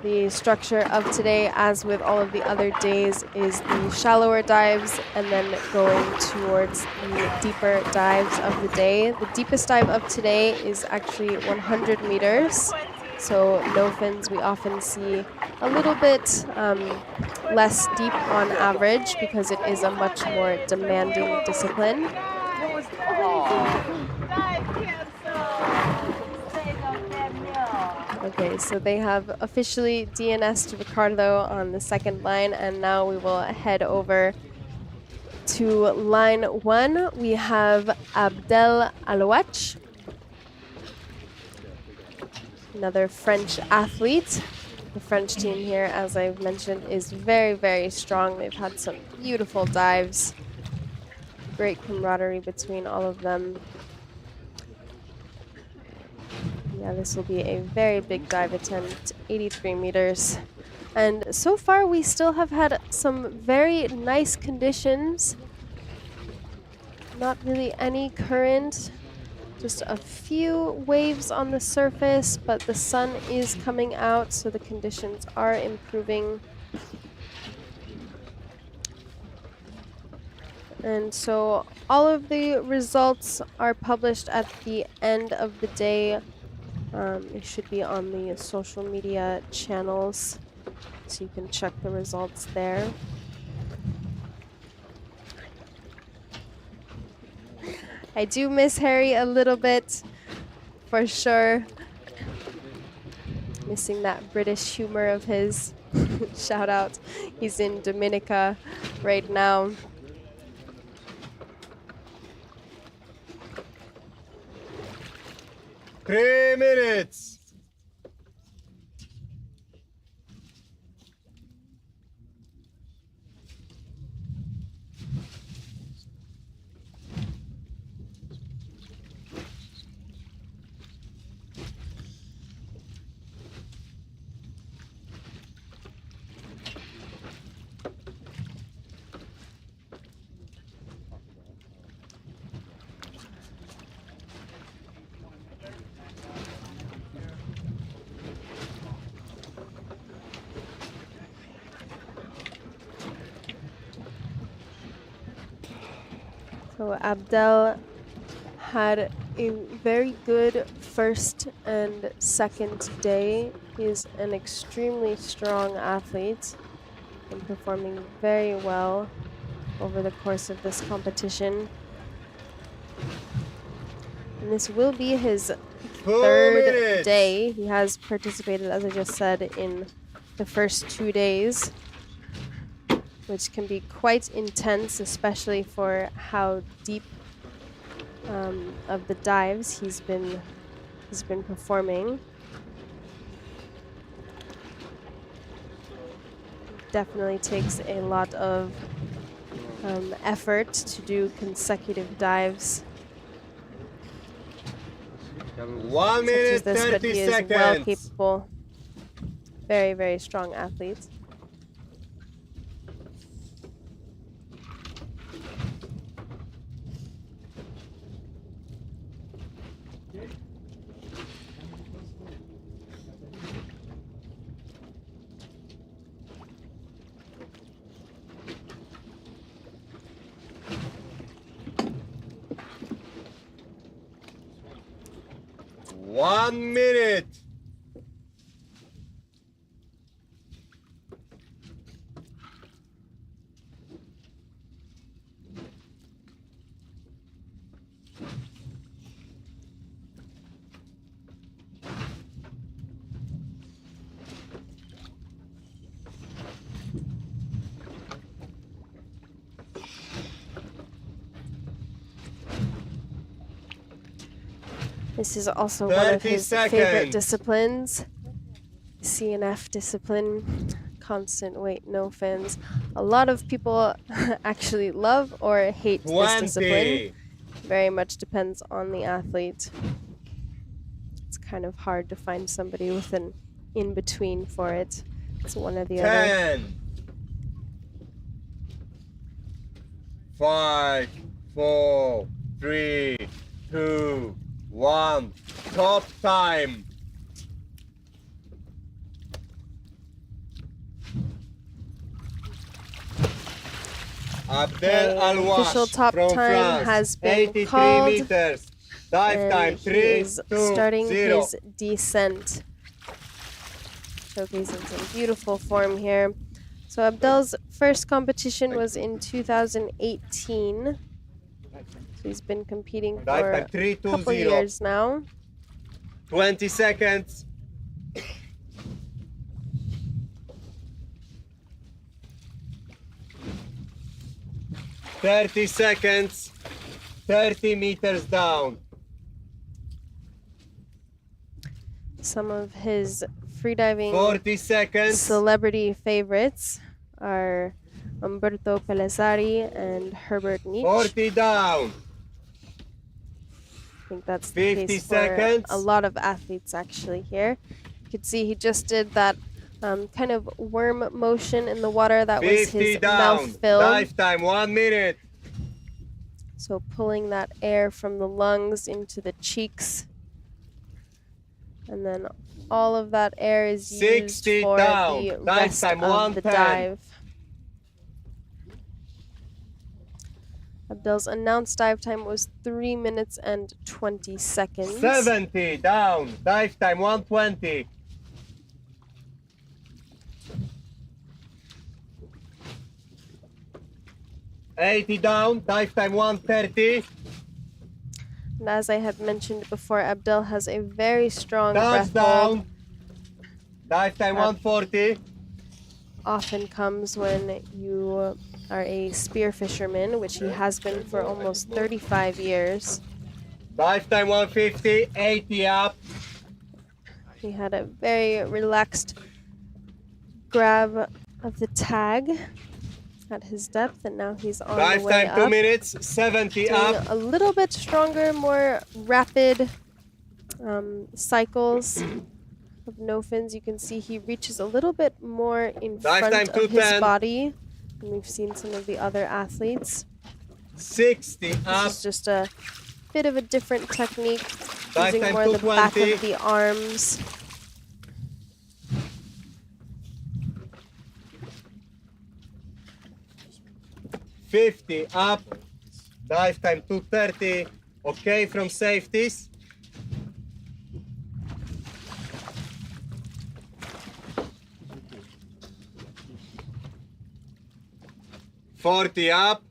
The structure of today, as with all of the other days, is the shallower dives and then going towards the deeper dives of the day. The deepest dive of today is actually 100 meters. So no fins, we often see a little bit less deep on average because it is a much more demanding discipline. Okay, so they have officially DNS'd Ricardo on the second line, and now we will head over to line 1. We have Abdel Alouach, another French athlete. The French team here, as I've mentioned, is very, very strong. They've had some beautiful dives. Great camaraderie between all of them. Yeah, this will be a very big dive attempt, 83 meters. And so far, we still have had some very nice conditions. Not really any current, just a few waves on the surface, but the sun is coming out, so the conditions are improving. And so all of the results are published at the end of the day. It should be on the social media channels, so you can check the results there. I do miss Harry a little bit, for sure. Missing that British humor of his. Shout out. He's in Dominica right now. 3 minutes. So Abdel had a very good first and second day. He is an extremely strong athlete and performing very well over the course of this competition. And this will be his third day. He has participated, as I just said, in the first 2 days, which can be quite intense, especially for how deep of the dives he's been performing. Definitely takes a lot of effort to do consecutive dives. 1 minute, this, 30 but he is seconds. well capable. Very, very strong athlete. One minute. This is also one of his favorite disciplines, CNF discipline, constant weight, no fins. A lot of people actually love or hate this discipline. Very much depends on the athlete. It's kind of hard to find somebody with an in-between for it. It's one or the 10, other. 5, 4, 3, 2, 1. Top time. Abdel Alouach official top from time France, has been 83 called, meters. Dive time he 3, is 2, starting 0. his descent. Showcasing some beautiful form here. So Abdel's first competition was in 2018. So he's been competing for a couple years now. 20 seconds. 30 seconds. 30 meters down. Some of his freediving 40 seconds. celebrity favorites are Umberto Pellizzari and Herbert Nietzsche. 40 down. I think that's the 50 case seconds. for a lot of athletes actually here. You could see he just did that kind of worm motion in the water. That was 50 his down. mouth fill. Dive time 1 minute. So pulling that air from the lungs into the cheeks. And then all of that air is used 60 for down. the Dive rest time of the 110. dive. Abdel's announced dive time was 3 minutes and 20 seconds. 70 down, dive time 120. 80 down, dive time 130. And as I had mentioned before, Abdel has a very strong Dive breath hold. down, dive time 140. Often comes when you are a spear fisherman, which he has been for almost 35 years. Dive time 150, 80 up. He had a very relaxed grab of the tag at his depth, and now he's on Dive the way time 2 up. minutes, 70 Doing up. a little bit stronger, more rapid cycles of no fins. You can see he reaches a little bit more in Dive front time of his 210. body than we've seen some of the other athletes. 60 up. This is just a bit of a different technique, Dive using time more the back 220. of the arms. $50 up. Dive time 230. Okay from safeties. $40 up.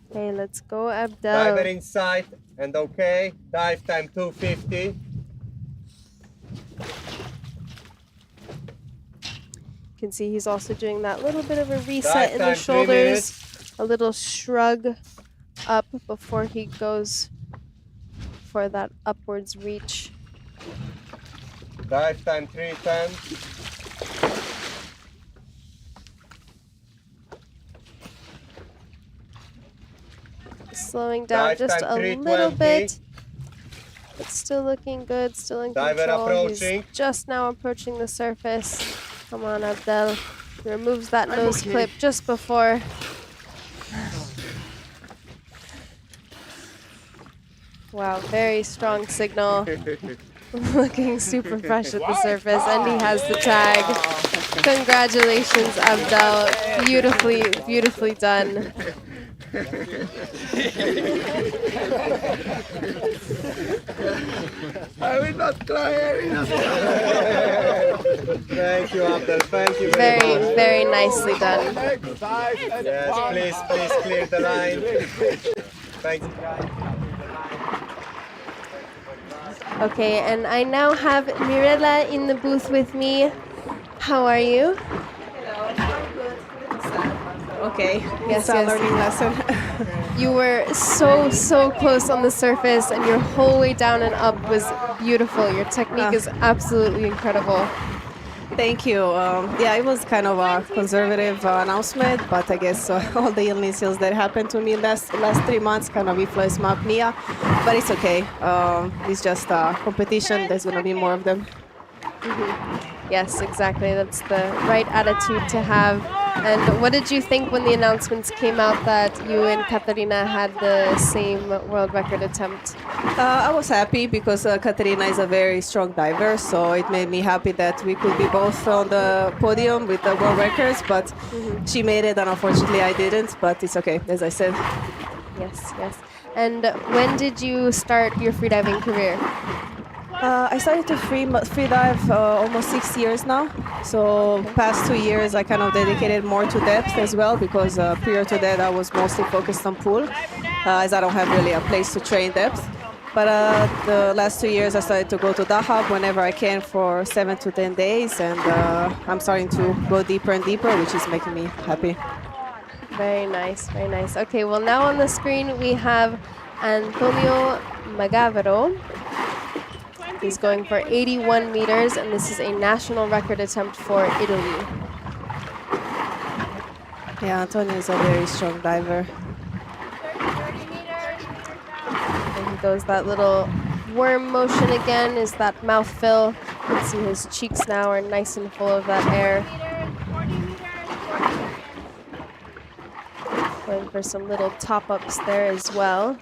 Okay, let's go, Abdel. Diver inside and okay. Dive time 250. You can see he's also doing that little bit of a reset Dive in the time 3 shoulders, minutes. a little shrug up before he goes for that upwards reach. Dive time 310. Slowing down Dive just time a 320. little bit. It's still looking good, still in Diver control. approaching. He's just now approaching the surface. Come on, Abdel. He removes that nose clip just before. Wow, very strong signal. Looking super fresh at the surface, and he has the tag. Congratulations, Abdel. Beautifully, beautifully done. I will not cry. Thank you, Abdel. Thank you Very, much. very nicely done. Yes, please clear the line. Thank you. Okay, and I now have Mirella in the booth with me. How are you? Okay, Yes, it's a yes. learning lesson. You were so close on the surface, and your whole way down and up was beautiful. Your technique is absolutely incredible. Thank you. Yeah, it was kind of a conservative announcement, but I guess all the illnesses that happened to me last 3 months kind of influenced my apnea, but it's okay. It's just a competition. There's going to be more of them. Yes, exactly. That's the right attitude to have. And what did you think when the announcements came out that you and Kateryna had the same world record attempt? I was happy because Kateryna is a very strong diver, so it made me happy that we could be both on the podium with the world records, but she made it and unfortunately I didn't, but it's okay, as I said. Yes, yes. And when did you start your freediving career? I started to free dive almost 6 years now. So past 2 years I kind of dedicated more to depth as well because prior to that I was mostly focused on pool as I don't have really a place to train depth. But the last 2 years I started to go to Dahab whenever I can for 7 to 10 days, and I'm starting to go deeper and deeper, which is making me happy. Very nice, very nice. Okay, well now on the screen we have Antonio Magavero. He's going for 81 meters, and this is a national record attempt for Italy. Yeah, Antonio is a very strong diver. And he goes that little worm motion again, is that mouth fill. You can see his cheeks now are nice and full of that air. Going for some little top-ups there as well.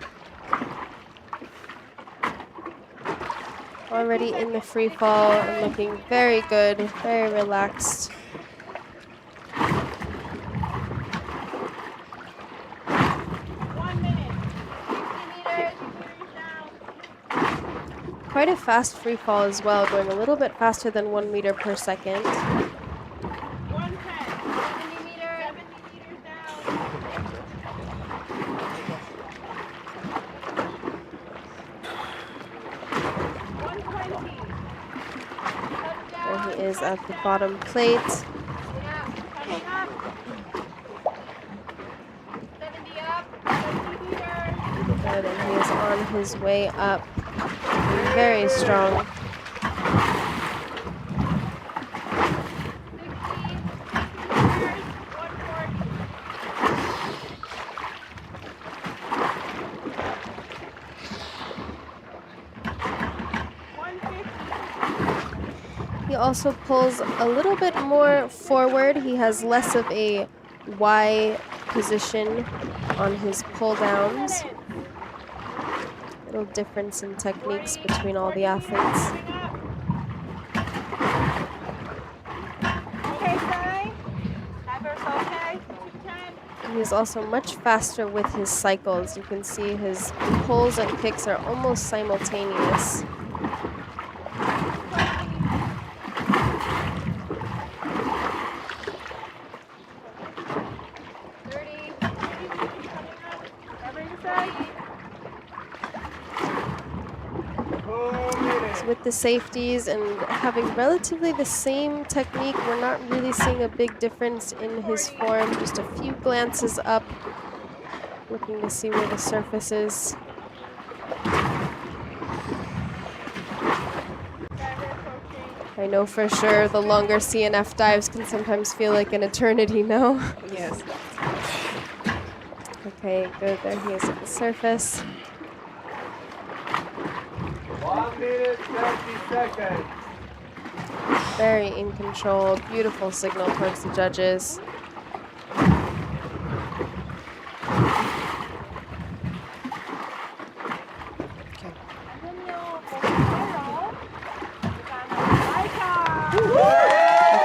Already in the free fall and looking very good, very relaxed. quite a fast free fall as well, going a little bit faster than 1 meter per second. 110. 70 meters. 70 meters down. There he is at the bottom plate. Coming up. 70 up. 70 meters. Good, and he is on his way up. Very strong. 150. He also pulls a little bit more forward. He has less of a Y position on his pull downs. Little difference in techniques between all the athletes. Okay, Sai. Diver's okay. 210. He's also much faster with his cycles. You can see his pulls and kicks are almost simultaneous. With the safeties and having relatively the same technique, we're not really seeing a big difference in his form. Just a few glances up, looking to see where the surface is. I know for sure the longer CNF dives can sometimes feel like an eternity, no? Yes. Okay, good. There he is at the surface. 1 minute, 30 seconds. Very in control. Beautiful signal towards the judges.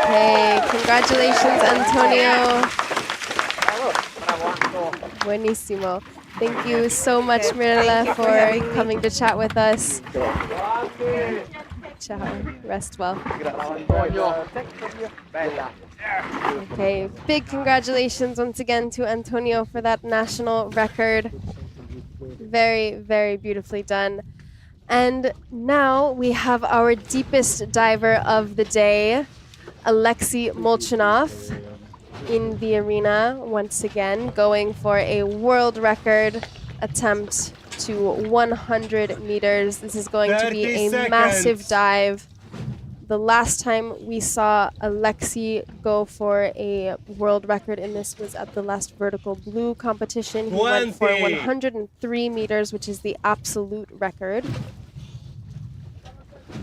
Okay, congratulations, Antonio. Buenísimo. Thank you so much, Mirella, for coming to chat with us. Ciao. Rest well. Okay, big congratulations once again to Antonio for that national record. Very, very beautifully done. And now we have our deepest diver of the day, Alexey Molchanov, in the arena once again, going for a world record attempt to 100 meters. This is going to be a massive dive. The last time we saw Alexey go for a world record in this was at the last vertical blue competition. He went for 103 meters, which is the absolute record.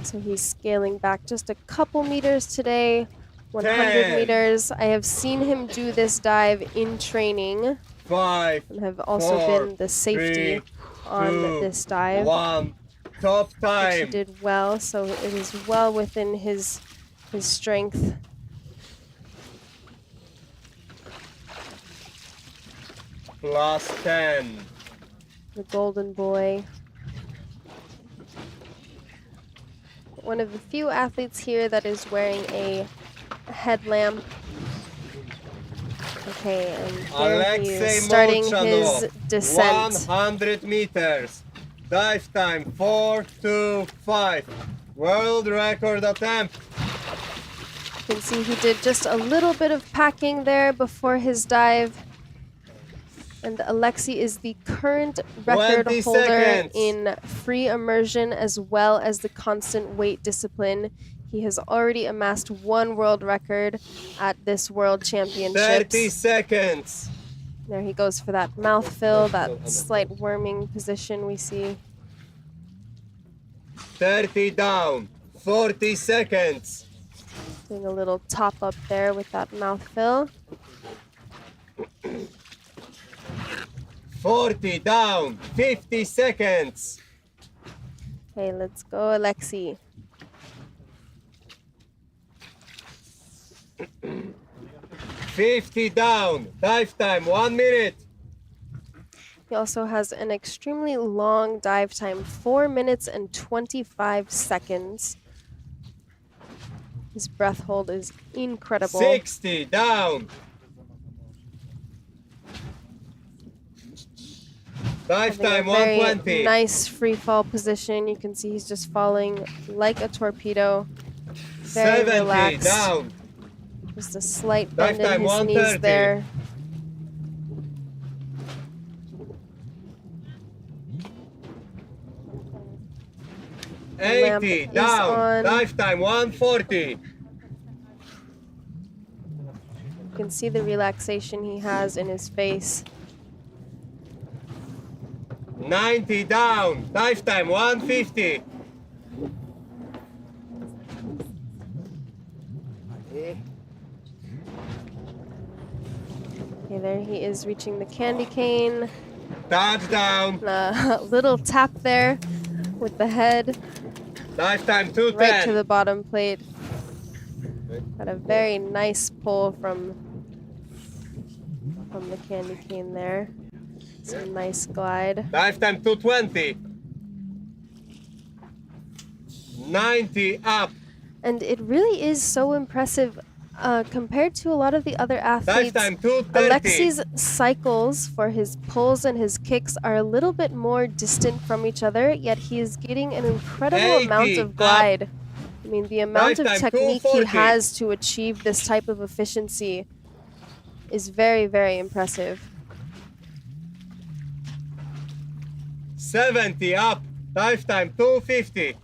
So he's scaling back just a couple meters today. 100 meters. I have seen him do this dive in training. 5, and have also 4, been the safety 3, on 2, this dive. 1. Top Which time. he did well, so it is well within his strength. Plus 10. The golden boy. One of the few athletes here that is wearing a headlamp. Okay, and there he is starting his descent. 100 meters. Dive time 4:25. World record attempt. You can see he did just a little bit of packing there before his dive. And Alexey is the current record 20 holder seconds. in free immersion as well as the constant weight discipline. He has already amassed one world record at this World Championships. 30 seconds. There he goes for that mouth fill, that slight worming position we see. 30 down. 40 seconds. Doing a little top up there with that mouth fill. 40 down. 50 seconds. Okay, let's go, Alexey. $50 down. Dive time 1 minute. He also has an extremely long dive time, 4 minutes and 25 seconds. His breath hold is incredible. 60 down. Dive time Very 120. nice free fall position. You can see he's just falling like a torpedo. Very 70 relaxed. down. Just a slight Dive bend in time his 130. knees there. Lamp 80 is down. on. Dive time 140. You can see the relaxation he has in his face. 90 down. Dive time 150. Okay, there he is reaching the candy cane. Touchdown. A little tap there with the head Dive time right 210. to the bottom plate. Got a very nice pull from the candy cane there. Some nice glide. Dive time 220. 90 up. And it really is so impressive compared to a lot of the other Dive athletes. time 230. Alexey's cycles for his pulls and his kicks are a little bit more distant from each other, yet he is getting an incredible amount 80 of glide. I mean, the amount of Dive time technique he 240. has to achieve this type of efficiency is very, very impressive. 70 up. Dive time 250.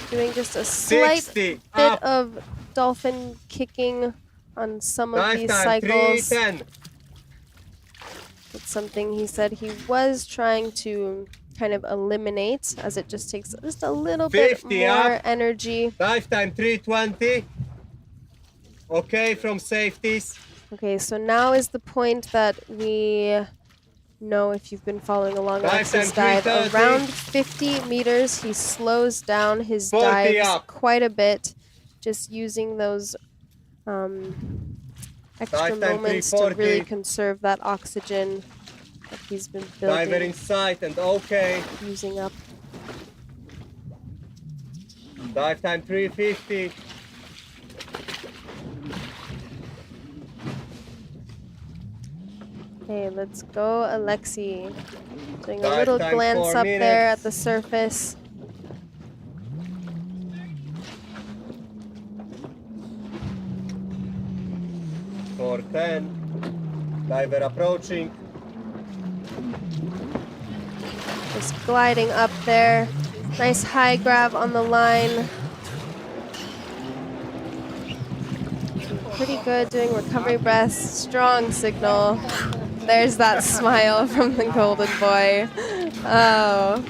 Doing just a slight 60 bit up. of dolphin kicking on some of Dive these time cycles. 310. It's something he said he was trying to kind of eliminate, as it just takes just a little bit 50 more up. energy. Dive time 320. Okay, from safeties. Okay, so now is the point that we know, if you've been following along Dive Alexey's time dive. 330. Around 50 meters, he slows down his 40 dives up. quite a bit, just using those extra Dive time moments to 340. really conserve that oxygen that he's been Diver building, in sight and okay. using up. Dive time 350. Okay, let's go, Alexey. Doing a Dive little time glance 4 up there at minutes. the surface. For 10. Diver approaching. Just gliding up there. Nice high grab on the line. Pretty good doing recovery breaths. Strong signal. There's that smile from the golden boy. Oh.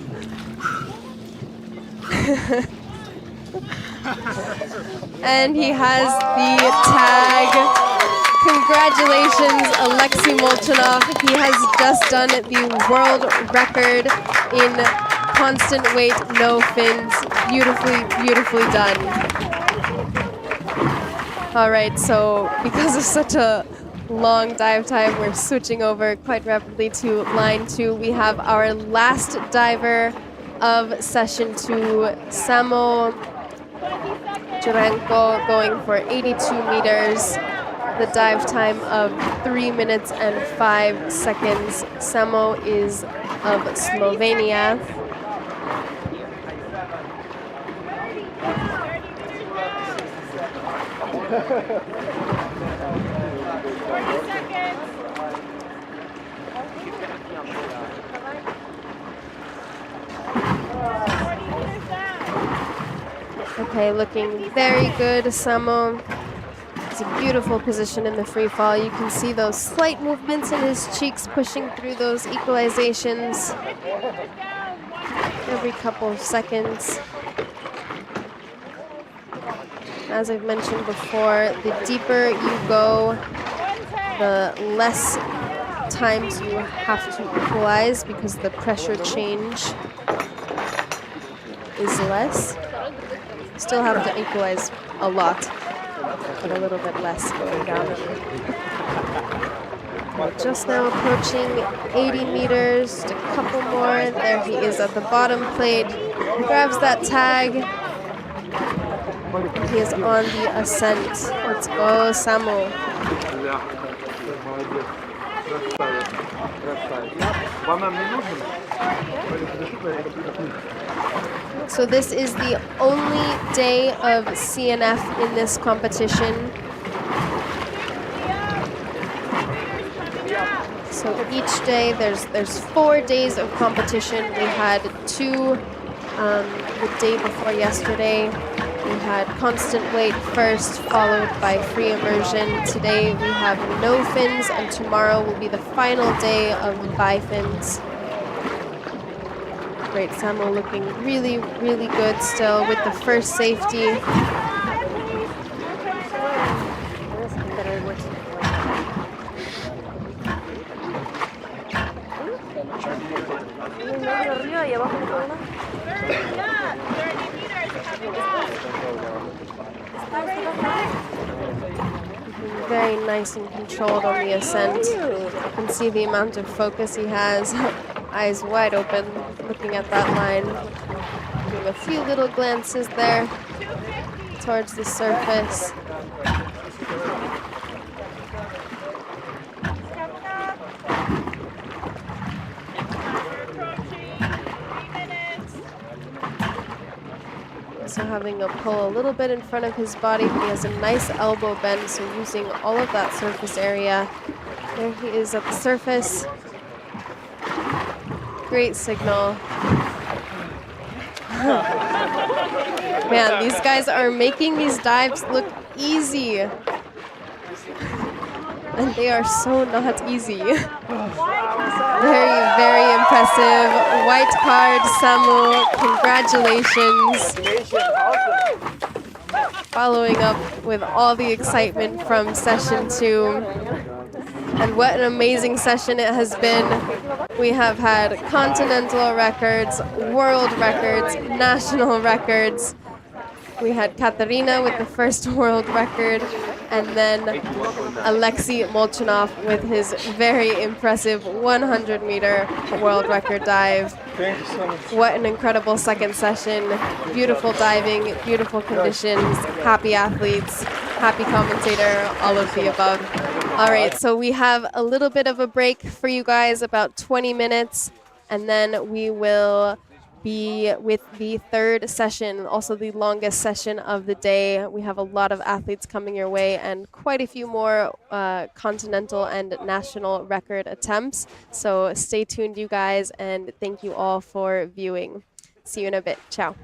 And he has the tag. Congratulations, Alexey Molchanov. He has just done the world record in constant weight, no fins. Beautifully, beautifully done. All right, so because of such a long dive time, we're switching over quite rapidly to line 2. We have our last diver of session 2, Samo Jeranko, going for 82 meters. The dive time of 3 minutes and 5 seconds. Samo is of Slovenia. Okay, looking very good, Samo. It's a beautiful position in the free fall. You can see those slight movements in his cheeks pushing through those equalizations every couple of seconds. As I've mentioned before, the deeper you go, the less times you have to equalize because the pressure change is less. Still have to equalize a lot, but a little bit less going down. We're just now approaching 80 meters, just a couple more. There he is at the bottom plate. He grabs that tag. He is on the ascent. Let's go, Samo. So this is the only day of CNF in this competition. So each day, there's 4 days of competition. We had 2 the day before yesterday. We had constant weight first, followed by free immersion. Today we have no fins, and tomorrow will be the final day of bifins. Great, Samo looking really, really good still with the first safety. Very nice and controlled on the ascent. You can see the amount of focus he has. Eyes wide open, looking at that line. Give a few little glances there towards the surface. Also having a pull a little bit in front of his body, but he has a nice elbow bend, so using all of that surface area. There he is at the surface. Great signal. Man, these guys are making these dives look easy. And they are so not easy. Very, very impressive. White card, Samo. Congratulations. Following up with all the excitement from session 2. And what an amazing session it has been. We have had continental records, world records, national records. We had Kateryna with the first world record, and then Alexey Molchanov with his very impressive 100-meter world record dive. Thank you so much. What an incredible second session. Beautiful diving, beautiful conditions, happy athletes, happy commentator, all of the above. All right, so we have a little bit of a break for you guys, about 20 minutes, and then we will be with the third session, also the longest session of the day. We have a lot of athletes coming your way and quite a few more continental and national record attempts. So stay tuned, you guys, and thank you all for viewing. See you in a bit. Ciao.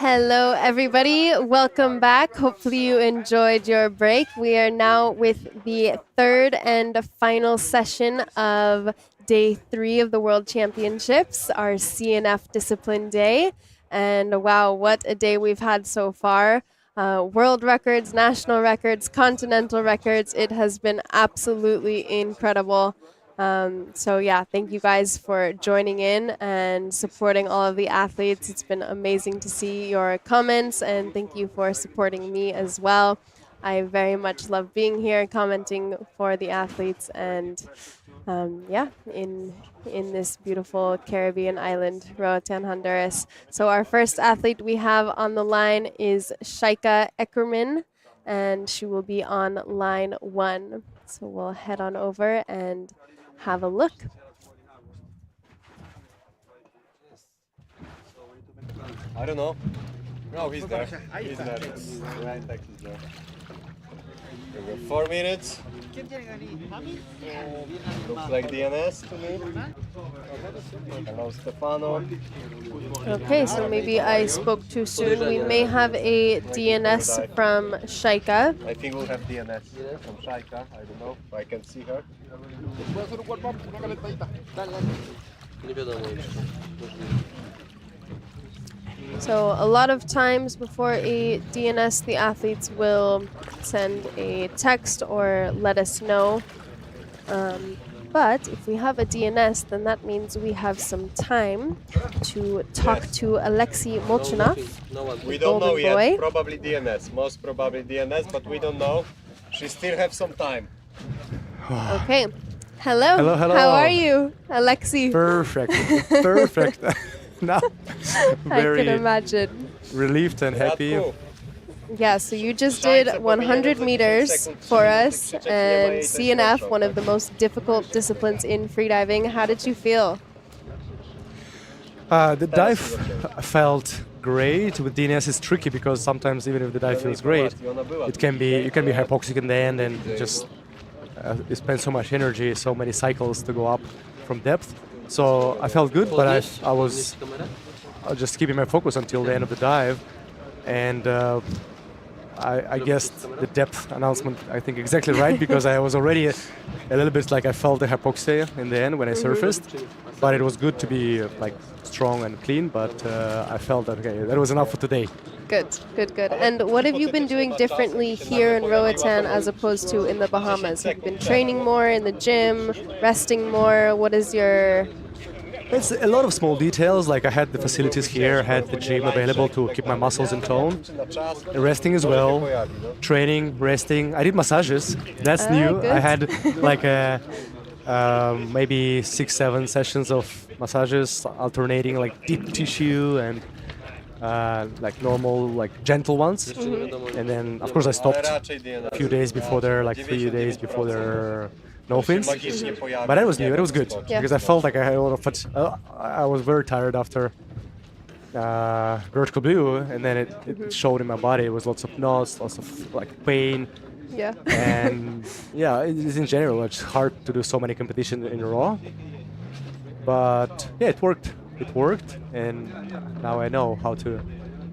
Hello, everybody. Welcome back. Hopefully you enjoyed your break. We are now with the third and final session of day 3 of the World Championships, our CNF discipline day. And wow, what a day we've had so far. World records, national records, continental records. It has been absolutely incredible. So yeah, thank you guys for joining in and supporting all of the athletes. It's been amazing to see your comments, and thank you for supporting me as well. I very much love being here, commenting for the athletes, and yeah, in this beautiful Caribbean island, Roatan, Honduras. So our first athlete we have on the line is Shaika Eckerman, and she will be on line 1. So we'll head on over and have a look. I don't know. No, he's there. He's there. Right, like he's there. Okay, 4 minutes. Looks like DNS to me. Hello, Stefano. Okay, so maybe I spoke too soon. We may have a DNS from Shaika. I think we'll have DNS from Shaika. I don't know if I can see her. So a lot of times before a DNS, the athletes will send a text or let us know. But if we have a DNS, then that means we have some time to talk to Alexey Molchanov. We don't know yet. Probably DNS. Most probably DNS, but we don't know. She still have some time. Okay. Hello. Hello, hello. How are you, Alexey? Perfect. Perfect. Now, very I can imagine. relieved and happy. Cool. Yeah, so you just did 100 meters for us, and CNF, one of the most difficult disciplines in freediving. How did you feel? The dive felt great. With DNS it's tricky because sometimes even if the dive feels great, you can be hypoxic in the end and just you spend so much energy, so many cycles to go up from depth. So I felt good, but I was just keeping my focus until the end of the dive, and I guessed the depth announcement, I think, exactly right, because I was already a little bit like I felt the hypoxia in the end when I surfaced, but it was good to be like strong and clean, but I felt that, okay, that was enough for today. Good, good, good. And what have you been doing differently here in Roatan as opposed to in the Bahamas? Have you been training more in the gym, resting more? What is your... It's a lot of small details, like I had the facilities here, I had the gym available to keep my muscles in tone, resting as well, training, resting. I did massages, that's new. Good. I had like maybe 6-7 sessions of massages, alternating like deep tissue and like normal, like gentle ones. And then of course I stopped a few days before there, like 3 days before there. No fins, but that was new. It was good because I felt like I had a lot of fatigue. I was very tired after vertical blue, and then it showed in my body. It was lots of knots, lots of like pain. Yeah. And yeah, it's in general it's hard to do so many competitions in a row. But yeah, it worked. It worked, and now I know how to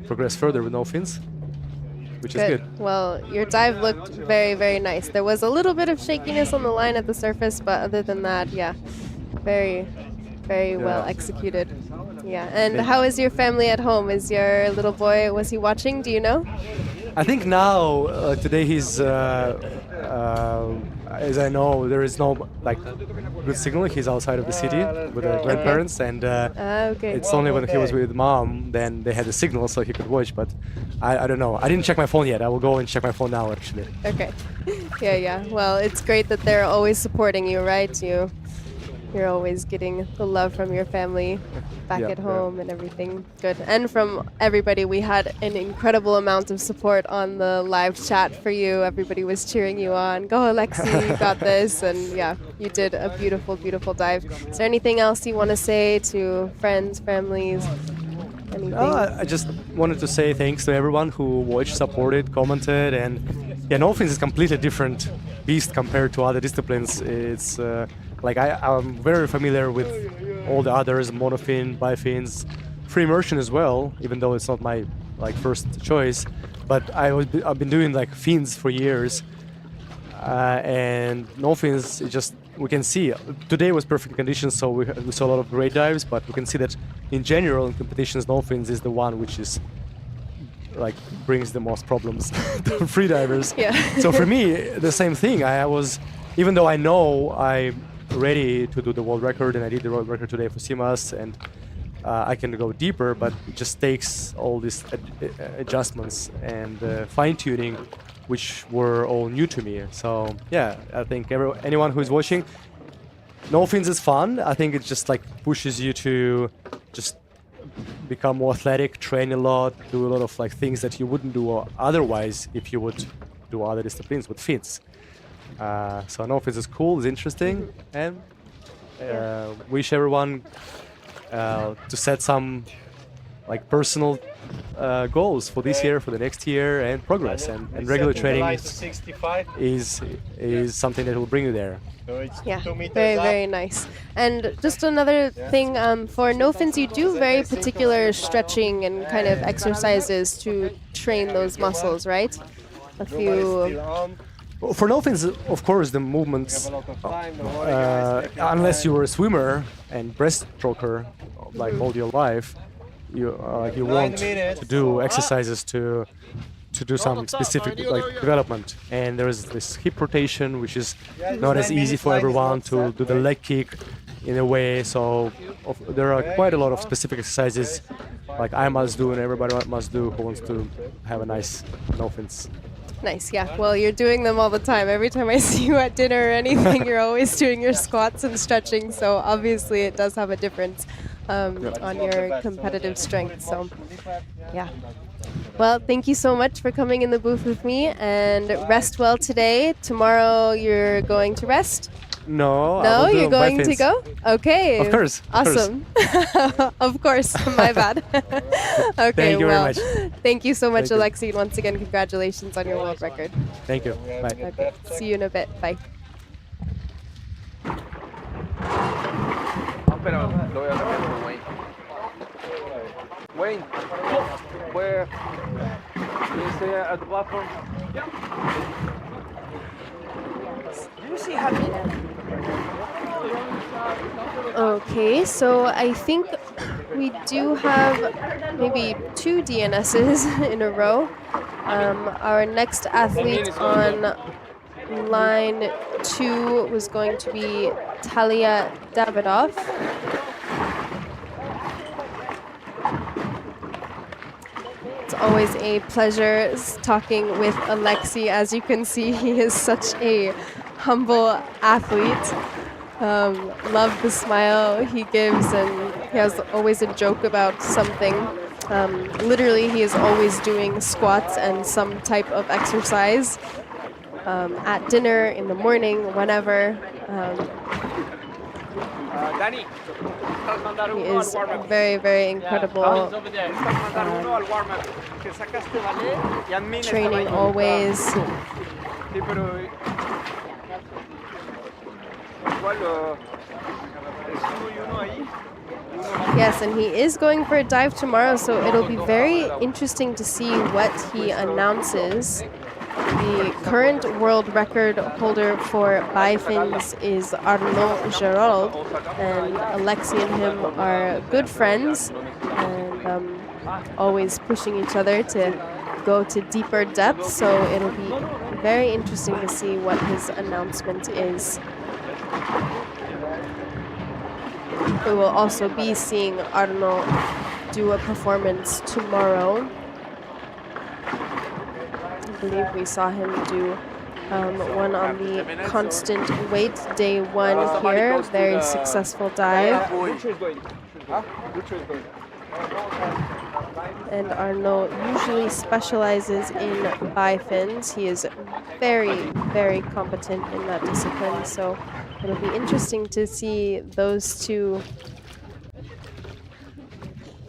progress further with no fins. Which is good. Well, your dive looked very, very nice. There was a little bit of shakiness on the line at the surface, but other than that, yeah, very, very well executed. Yeah. And how is your family at home? Is your little boy, was he watching? Do you know? I think now, today he's, as I know, there is no like good signal. He's outside of the city with the grandparents, and it's only when he was with mom then they had a signal so he could watch. But I don't know. I didn't check my phone yet. I will go and check my phone now, actually. Okay. Yeah. Well, it's great that they're always supporting you, right? You're always getting the love from your family back at home and everything. Good. And from everybody, we had an incredible amount of support on the live chat for you. Everybody was cheering you on. Go, Alexey, you got this. And yeah, you did a beautiful, beautiful dive. Is there anything else you want to say to friends, families? Anything? I just wanted to say thanks to everyone who watched, supported, commented, and yeah, no fins is a completely different beast compared to other disciplines. It's like I'm very familiar with all the others, monofin, bifins, free immersion as well, even though it's not my like first choice. But I've been doing like fins for years, and no fins. It just we can see today was perfect conditions, so we saw a lot of great dives. But we can see that in general in competitions, no fins is the one which is like brings the most problems to freedivers. Yeah. So for me, the same thing. I was, even though I know I ready to do the world record, and I did the world record today for CMAS, and I can go deeper, but it just takes all these adjustments and fine-tuning, which were all new to me. So yeah, I think anyone who is watching, no fins is fun. I think it just like pushes you to just become more athletic, train a lot, do a lot of like things that you wouldn't do otherwise if you would do other disciplines with fins. So no fins is cool, it's interesting, and wish everyone to set some like personal goals for this year, for the next year, and progress. And regular training is something that will bring you there. Yeah, very, very nice. And just another thing, for no fins, you do very particular stretching and kind of exercises to train those muscles, right? A few. For no fins, of course, the movements, unless you were a swimmer and breaststroker like all your life, you want to do exercises to do some specific like development. And there is this hip rotation, which is not as easy for everyone to do the leg kick in a way. So there are quite a lot of specific exercises like I must do and everybody must do who wants to have a nice no fins. Nice, yeah. Well, you're doing them all the time. Every time I see you at dinner or anything, you're always doing your squats and stretching. So obviously it does have a difference on your competitive strength. So yeah. Well, thank you so much for coming in the booth with me, and rest well today. Tomorrow you're going to rest? No, No, you're going to go? Okay. Of course. Awesome. Of course. My bad. Okay, Thank you very much. Thank you so much, Thank you. Alexey. And once again, congratulations on your world record. Thank you. Bye. Okay. See you in a bit. Bye. Pero lo voy a cambiar por Wayne. Wayne, where is at the platform? Do you see Hamina? Okay, so I think we do have maybe 2 DNSs in a row. Our next athlete on line 2 was going to be Talia Davidov. It's always a pleasure talking with Alexey. As you can see, he is such a humble athlete. Love the smile he gives, and he has always a joke about something. Literally, he is always doing squats and some type of exercise at dinner, in the morning, whenever. He is very, very incredible. Training always. Yes, and he is going for a dive tomorrow, so it'll be very interesting to see what he announces. The current world record holder for bifins is Arnaud Gerald, and Alexey and him are good friends and always pushing each other to go to deeper depths, so it'll be very interesting to see what his announcement is. We will also be seeing Arnaud do a performance tomorrow. I believe we saw him do one on the constant weight day 1 here. Very successful dive. And Arnaud usually specializes in bifins. He is very, very competent in that discipline. So it'll be interesting to see those two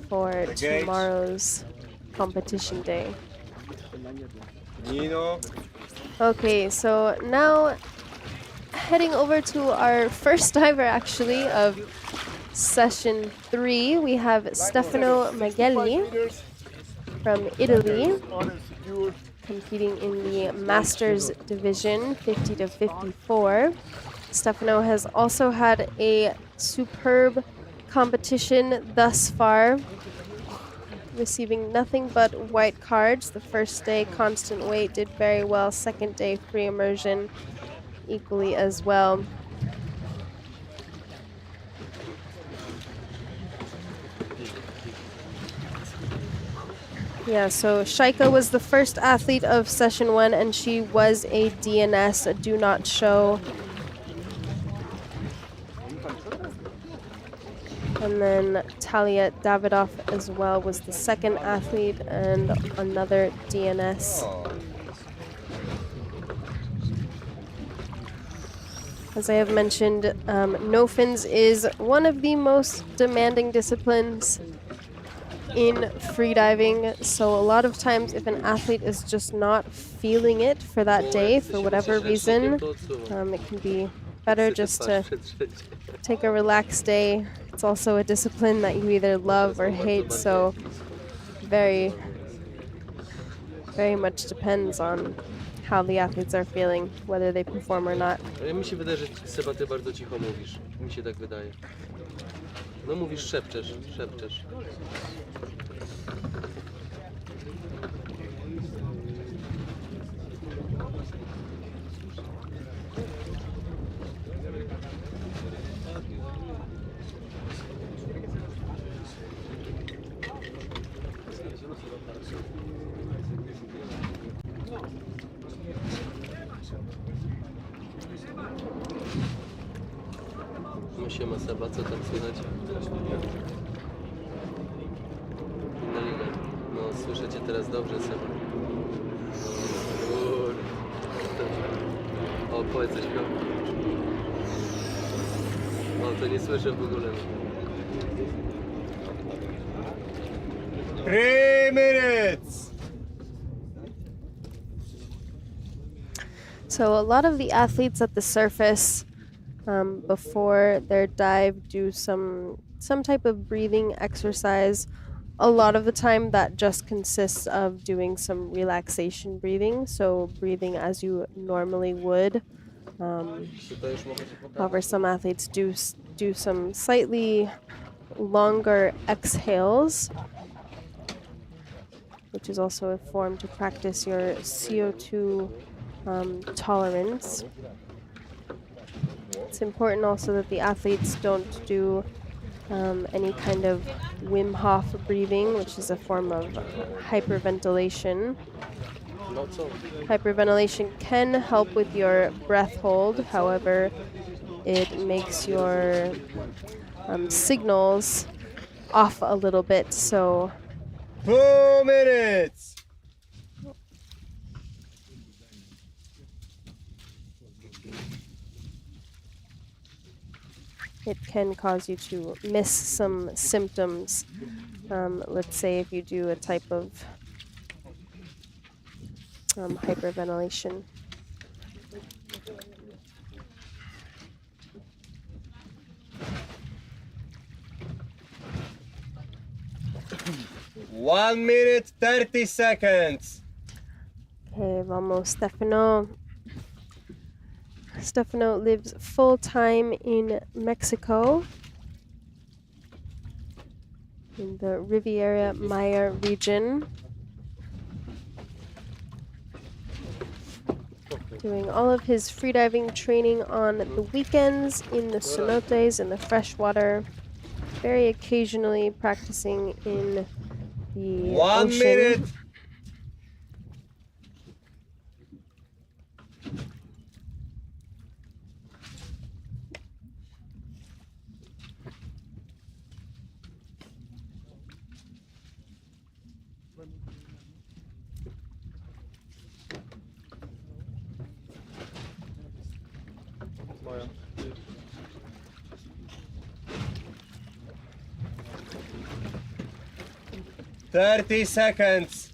for tomorrow's competition day. Okay, so now heading over to our first diver actually of session 3, we have Stefano Magelli from Italy, competing in the Masters division, 50 to 54. Stefano has also had a superb competition thus far, receiving nothing but white cards. The first day, constant weight, did very well. Second day, free immersion, equally as well. Yeah, so Shaika was the first athlete of session 1, and she was a DNS, a do not show. And then Talia Davidoff as well was the second athlete and another DNS. As I have mentioned, no fins is one of the most demanding disciplines in freediving. So a lot of times if an athlete is just not feeling it for that day, for whatever reason, it can be better just to take a relaxed day. It's also a discipline that you either love or hate, so very, very much depends on how the athletes are feeling, whether they perform or not. Mi się wydaje, że Seba, ty bardzo cicho mówisz. Mi się tak wydaje. No mówisz, szepczesz. No siema Seba, co tam słychać? No słyszę cię teraz dobrze, Seba. O, powiedz coś go. O, to nie słyszę w ogóle. 3 minutes! So a lot of the athletes at the surface before their dive do some type of breathing exercise. A lot of the time that just consists of doing some relaxation breathing, so breathing as you normally would. However, some athletes do some slightly longer exhales, which is also a form to practice your CO2 tolerance. It's important also that the athletes don't do any kind of Wim Hof breathing, which is a form of hyperventilation. Hyperventilation can help with your breath hold, however, it makes your signals off a little bit, so... 2 minutes! It can cause you to miss some symptoms. Let's say if you do a type of hyperventilation. One minute, 30 seconds. Okay, vamos, Stefano. Stefano lives full-time in Mexico, in the Riviera Maya region, doing all of his freediving training on the weekends in the cenotes, in the freshwater, very occasionally practicing in the 1 ocean. minute. Moja. 30 seconds.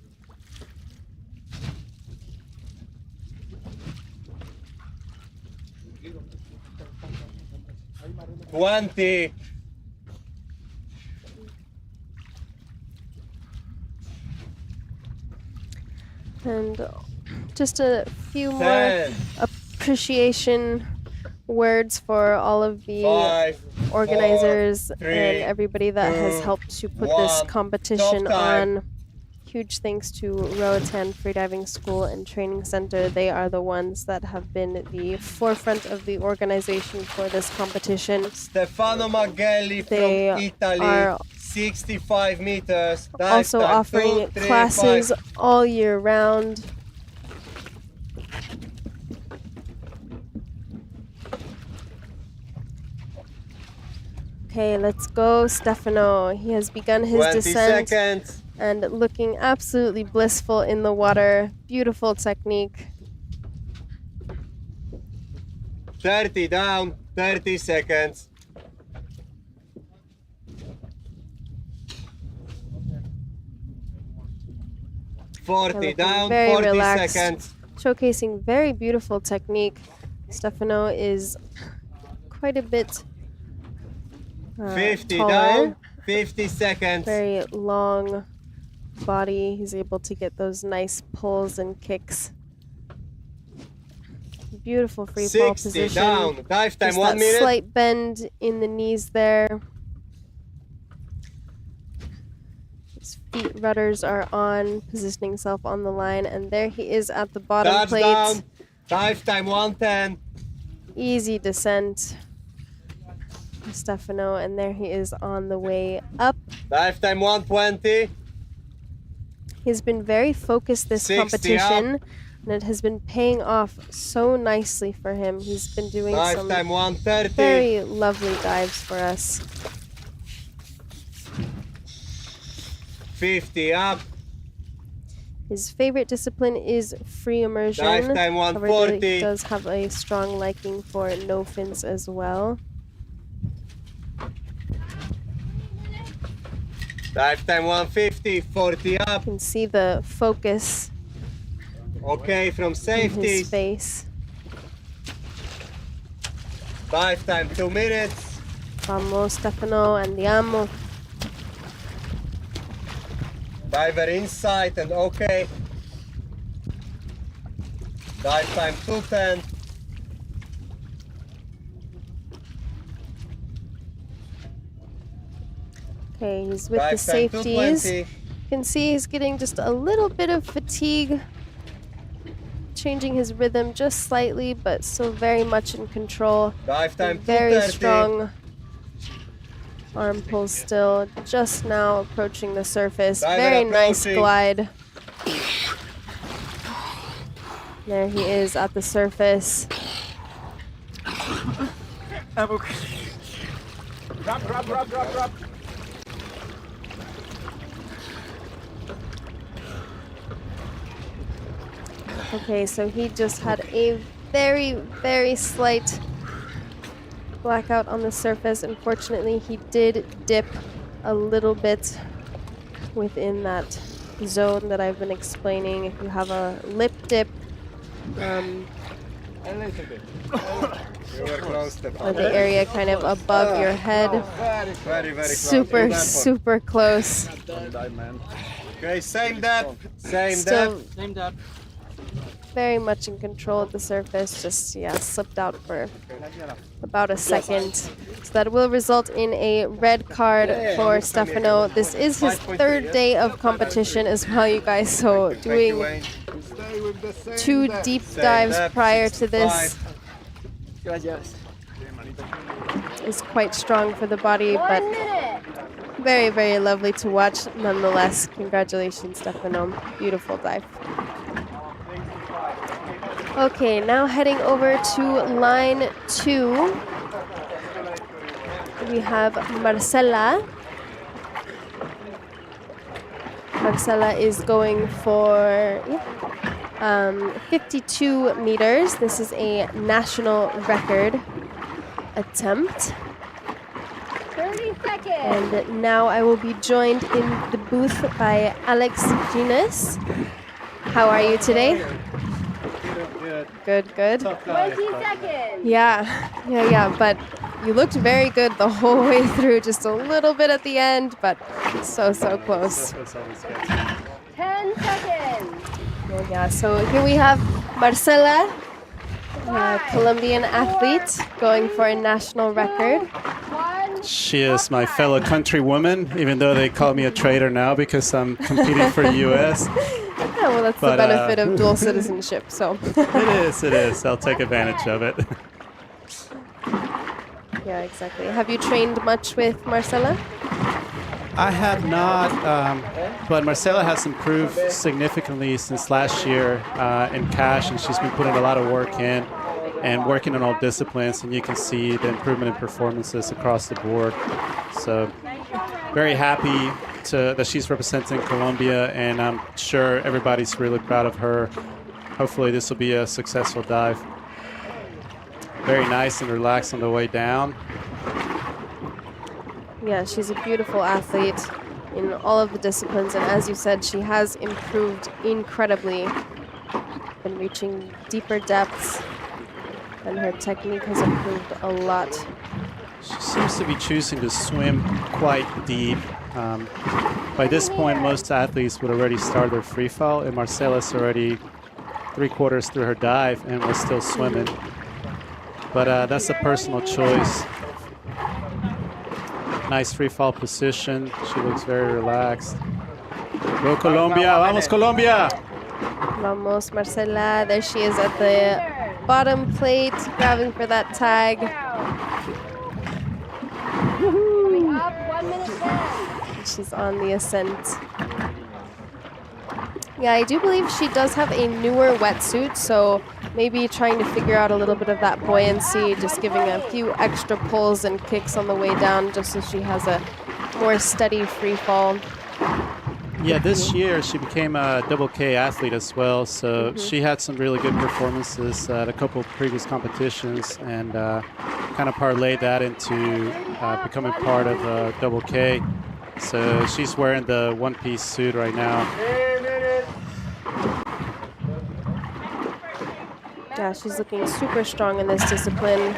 $20. And just a few more 10, appreciation words for all of the 5, organizers 4, 3, and everybody that has 2, helped to put this 1. competition Stop time. on. Huge thanks to Roatan Freediving School and Training Center. They are the ones that have been the forefront of the organization for this competition. Stefano Magelli They from Italy. are 65 meters. Dive Also time, offering 2, 3, classes 5. all year round. Okay, let's go, Stefano. He has begun his 20 descent seconds. and looking absolutely blissful in the water. Beautiful technique. 30 down, 30 seconds. 40 Looking down, very 40 relaxed, seconds. showcasing very beautiful technique. Stefano is quite a bit 50 taller, down, 50 seconds. very long body. He's able to get those nice pulls and kicks. Beautiful free fall 60 position. down, dive time, Just 1 that minute. slight bend in the knees there. His feet rudders are on, positioning himself on the line, and there he is at the bottom plate. Touchdown, dive time 110. Easy descent. Stefano, and there he is on the way up. Dive time 120. He's been very focused this 60 competition, up. and it has been paying off so nicely for him. He's been doing Dive some time 130. very lovely dives for us. 50 up. His favorite discipline is free immersion. Dive time However, 140. he does have a strong liking for no fins as well. Dive time 150, 40 up. You can see the focus Okay, from in safety. his face. Dive time 2 minutes. Vamos, Stefano, andiamo. Diver inside and okay. Dive time 210. Okay, he's with the Dive time safeties. 220. You can see he's getting just a little bit of fatigue. Changing his rhythm just slightly, but still very much in control. Dive time Very 230. strong arm pull still. Just now approaching the surface. Diver Very nice approaching. glide. There he is at the surface. Drop. Okay, so he just had a very, very slight blackout on the surface. Unfortunately, he did dip a little bit within that zone that I've been explaining. If you have a lip dip, A little bit. You were close, Stefano. or the area kind of above your head. Very close. Super, Good effort. super close. Okay, same depth. Same Still depth. Same depth. very much in control of the surface. Just, yeah, slipped out for about a second. So that will result in a red card for Stefano. This is his third day of competition as well, you guys. So doing 2 deep dives prior to this is quite strong for the body, but very, very lovely to watch nonetheless. Congratulations, Stefano. Beautiful dive. Okay, now heading over to line 2. We have Marcella. Marcella is going for 52 meters. This is a national record attempt. 30 seconds. And now I will be joined in the booth by Alex Guinness. How are you today? Good. 20 seconds. Yeah, but you looked very good the whole way through, just a little bit at the end, but so close. 10 seconds. Well, yeah, so here we have Marcella, a Colombian athlete, going for a national record. She is my fellow countrywoman, even though they call me a traitor now because I'm competing for the U.S. Yeah, well, that's the benefit of dual citizenship, so. It is. I'll take advantage of it. Yeah, exactly. Have you trained much with Marcella? I have not, but Marcella has improved significantly since last year in cash, and she's been putting a lot of work in and working on all disciplines, and you can see the improvement in performances across the board. So very happy that she's representing Colombia, and I'm sure everybody's really proud of her. Hopefully this will be a successful dive. Very nice and relaxed on the way down. Yeah, she's a beautiful athlete in all of the disciplines, and as you said, she has improved incredibly, been reaching deeper depths, and her technique has improved a lot. She seems to be choosing to swim quite deep. By this point, most athletes would already start their free fall, and Marcella's already 3/4 through her dive and was still swimming. But that's a personal choice. Nice free fall position. She looks very relaxed. Go Colombia! Vamos Colombia! Vamos Marcella. There she is at the bottom plate, grabbing for that tag. She's on the ascent. Yeah, I do believe she does have a newer wetsuit, so maybe trying to figure out a little bit of that buoyancy, just giving a few extra pulls and kicks on the way down, just so she has a more steady free fall. Yeah, this year she became a double K athlete as well, so she had some really good performances at a couple of previous competitions, and kind of parlayed that into becoming part of double K. So she's wearing the one-piece suit right now. Yeah, she's looking super strong in this discipline.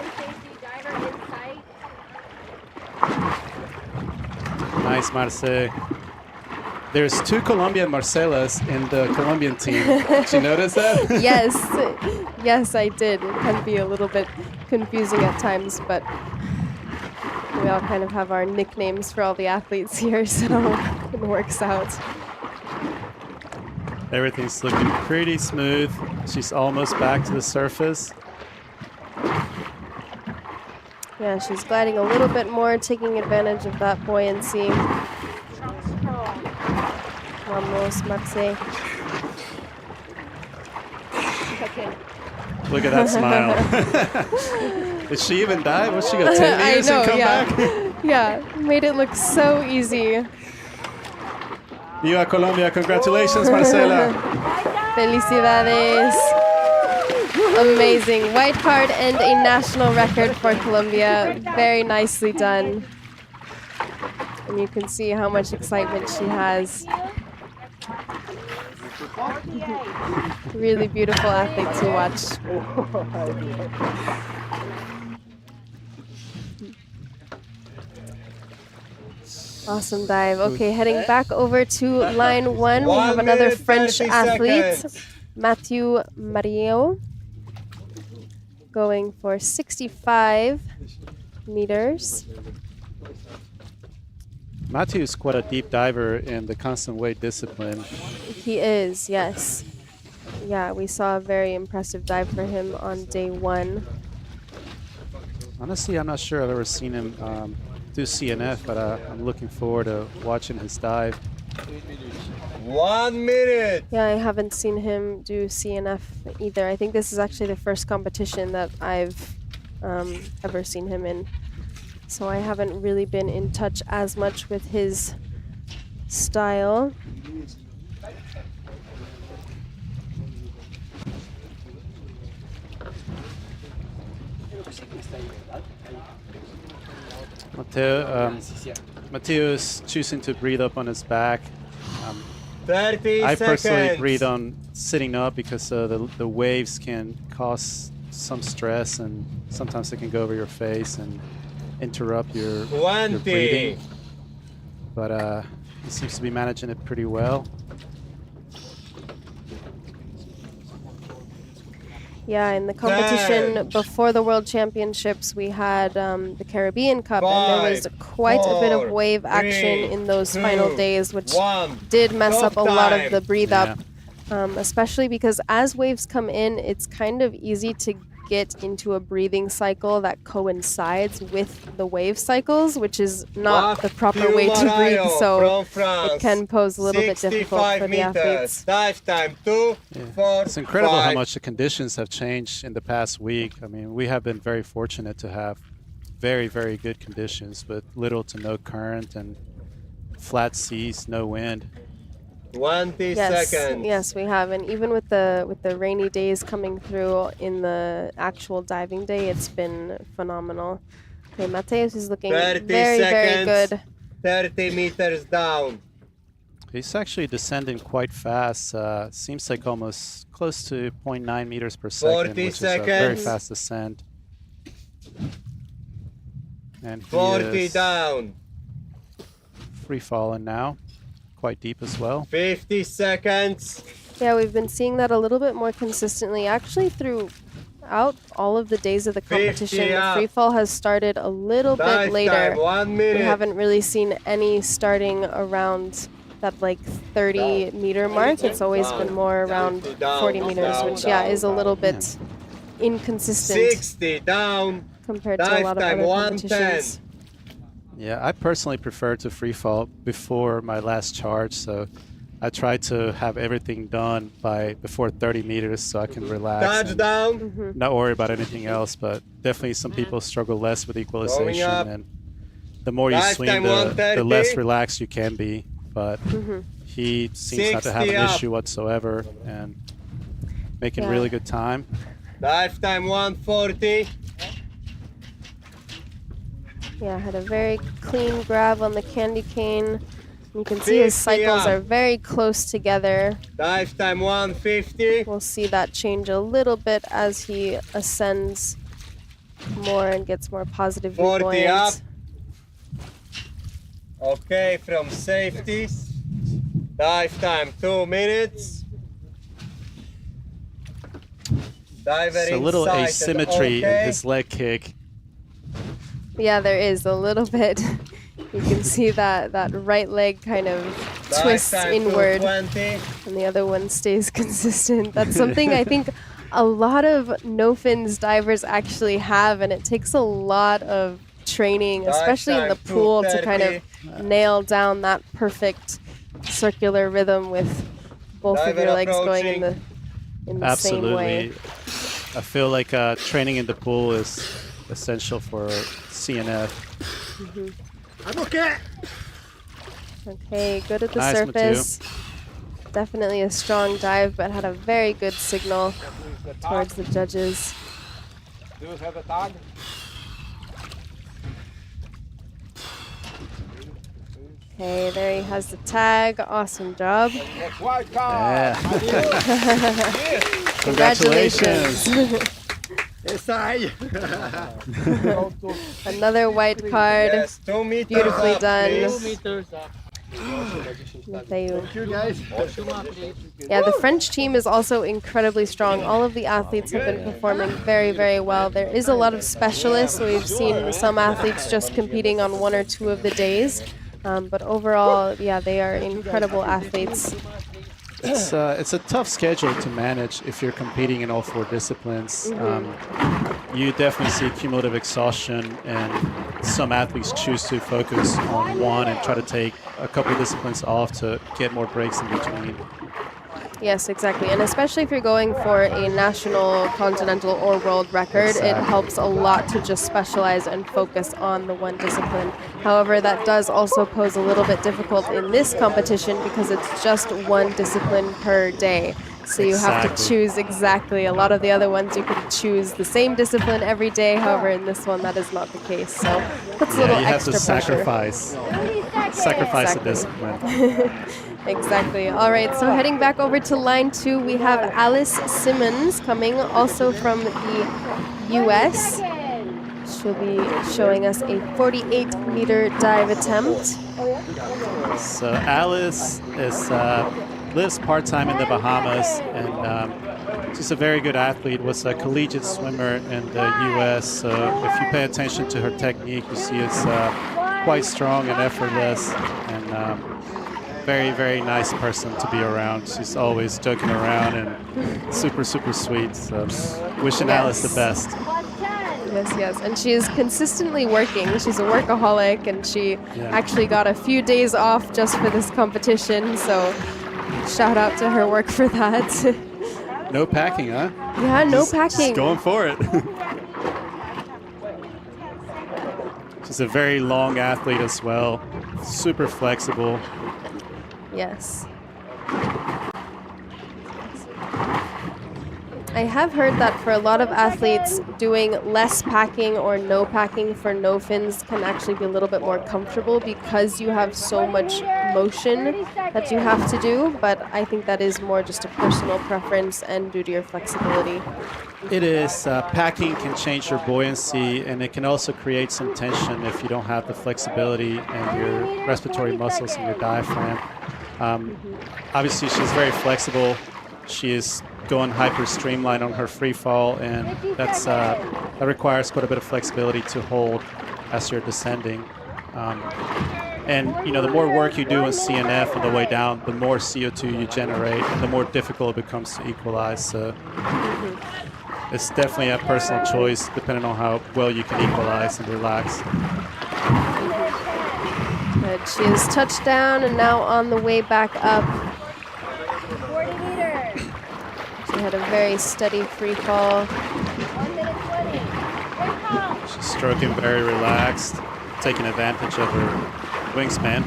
Nice, Marce. There's 2 Colombian Marcellas in the Colombian team. Did you notice that? Yes, yes, I did. It can be a little bit confusing at times, but we all kind of have our nicknames for all the athletes here, so it works out. Everything's looking pretty smooth. She's almost back to the surface. Yeah, she's gliding a little bit more, taking advantage of that buoyancy. Vamos, Marce. Look at that smile. Did she even dive? Would she go 10 meters and come back? Yeah, made it look so easy. Viva Colombia, congratulations, Marcella. Felicidades. Amazing. White card and a national record for Colombia. Very nicely done. And you can see how much excitement she has. Really beautiful athlete to watch. Awesome dive. Okay, heading back over to line 1. We have another French athlete, Matthias Muriau, going for 65 meters. Matthew is quite a deep diver in the constant weight discipline. He is, yes. Yeah, we saw a very impressive dive for him on day 1. Honestly, I'm not sure I've ever seen him do CNF, but I'm looking forward to watching his dive. 1 minute! Yeah, I haven't seen him do CNF either. I think this is actually the first competition that I've ever seen him in. So I haven't really been in touch as much with his style. Matteo is choosing to breathe up on his back. 30 I personally seconds. breathe on sitting up because the waves can cause some stress, and sometimes it can go over your face and interrupt your breathing. But he seems to be managing it pretty well. Yeah, in the competition before the World Championships, we had the Caribbean Cup, and there was quite a bit of wave action in those final days, which did mess up a lot of the breathe up, especially because as waves come in, it's kind of easy to get into a breathing cycle that coincides with the wave cycles, which is not the proper way to breathe, so it can pose a little bit difficult for the athletes. Dive time 2, 4, It's incredible 5. how much the conditions have changed in the past week. I mean, we have been very fortunate to have very, very good conditions with little to no current and flat seas, no wind. 20 Yes, seconds. yes, we have, and even with the rainy days coming through in the actual diving day, it's been phenomenal. Okay, Matthias is looking 30 very, seconds. very good. 30 meters down. He's actually descending quite fast. Seems like almost close to 0.9 meters per second, 40 which is a very seconds. fast descent. And he 40 is down. free falling now, quite deep as well. 50 seconds. Yeah, we've been seeing that a little bit more consistently, actually throughout all of the days of the 50 competition. The up. free fall has started a little Dive bit later. time, 1 minute. We haven't really seen any starting around that like 30-meter mark. It's always been more around 40 meters, which is a little bit inconsistent 60 down. compared to a Dive lot of time, other 110. competitions. Yeah, I personally prefer to free fall before my last charge, so I try to have everything done before 30 meters so I can relax and Touchdown. not worry about anything else. But definitely some people struggle less with equalization, up. and the more you Dive swing, time, the 130. less relaxed you can be. But he seems not to have 60 an up. issue whatsoever and making Yeah. really good time. Dive time 140. Yeah, had a very clean grab on the candy cane. You can see his 50 cycles up. are very close together. Dive time 150. We'll see that change a little bit as he ascends more and gets more positive 40 up. viewpoint. Okay, from safeties. Dive time 2 minutes. Diver It's a little inside and asymmetry okay. in his leg kick. Yeah, there is a little bit. You can see that right leg kind of Dive twists time inward 220. and the other one stays consistent. That's something I think a lot of no fins divers actually have, and it takes a lot of training, Dive especially in the time pool, to kind 230. of nail down that perfect circular rhythm with both of Diver your legs going in approaching. the same way. Absolutely. I feel like training in the pool is essential for CNF. I'm okay. Okay, good at the Nice, surface. Definitely a strong dive, but had a very good signal towards the judges. Do you have a tag? Okay, there he has the tag. Awesome job. White card. Yeah. Congratulations. Yes, I. Another white card. Yes, 2 meters Beautifully up, done. please. 2 meters up. Thank you, guys. Yeah, the French team is also incredibly strong. All of the athletes have been performing very, very well. There is a lot of specialists. We've seen some athletes just competing on 1 or 2 of the days. But overall, yeah, they are incredible athletes. It's a tough schedule to manage if you're competing in all 4 disciplines. You definitely see cumulative exhaustion, and some athletes choose to focus on one and try to take a couple of disciplines off to get more breaks in between. Yes, exactly. And especially if you're going for a national, continental, or world record, it Exactly. helps a lot to just specialize and focus on the one discipline. However, that does also pose a little bit difficult in this competition because it's just one discipline per day. So you have to Exactly. choose exactly. A lot of the other ones, you could choose the same discipline every day. However, in this one, that is not the case. So puts a little you have extra to pressure. sacrifice the Exactly. discipline. Exactly. All right, so heading back over to line 2, we have Alice Simmons coming also from the U.S. She'll be showing us a 48-meter dive attempt. So Alice lives part-time in the Bahamas, and she's a very good athlete, was a collegiate swimmer in the U.S. So if you pay attention to her technique, you see it's quite strong and effortless. And very, very nice person to be around. She's always joking around and super, super sweet. So wishing Alice the best. Yes, and she is consistently working. She's a workaholic, and she actually got a few days off just for this competition. So shout out to her work for that. No packing, huh? Yeah, no packing. Just going for it. She's a very long athlete as well. Super flexible. Yes. I have heard that for a lot of athletes, doing less packing or no packing for no fins can actually be a little bit more comfortable because you have so much motion that you have to do, but I think that is more just a personal preference and due to your flexibility. It is. Packing can change your buoyancy, and it can also create some tension if you don't have the flexibility and your respiratory muscles and your diaphragm. Obviously, she's very flexible. She is going hyper streamlined on her free fall, and that requires quite a bit of flexibility to hold as you're descending. And the more work you do in CNF on the way down, the more CO2 you generate, and the more difficult it becomes to equalize. So it's definitely a personal choice, depending on how well you can equalize and relax. Good. She is touched down and now on the way back up. 40 meters. She had a very steady free fall. 1 minute 20. She's stroking very relaxed, taking advantage of her wingspan.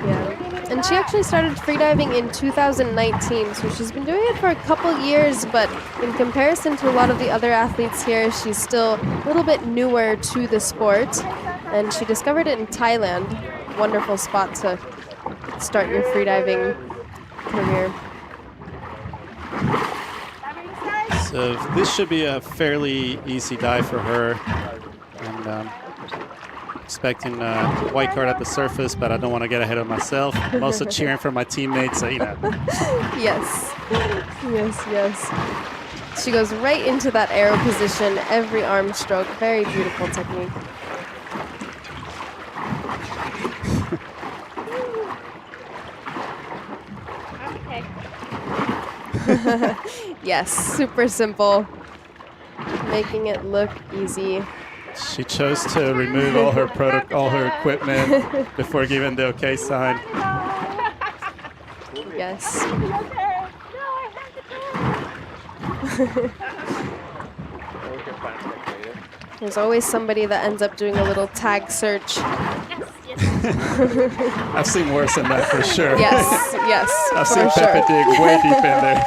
Yeah. And she actually started freediving in 2019, so she's been doing it for a couple years, but in comparison to a lot of the other athletes here, she's still a little bit newer to the sport. And she discovered it in Thailand. Wonderful spot to start your freediving career. So this should be a fairly easy dive for her. And expecting a white card at the surface, but I don't want to get ahead of myself. I'm also cheering for my teammates, so Yes. Yes. She goes right into that arrow position, every arm stroke. Very beautiful technique. Yes, super simple. Making it look easy. She chose to remove all her equipment before giving the okay sign. Yes. There's always somebody that ends up doing a little tag search. I've seen worse than that for sure. Yes, yes. I've seen Pepe dig way deep in there.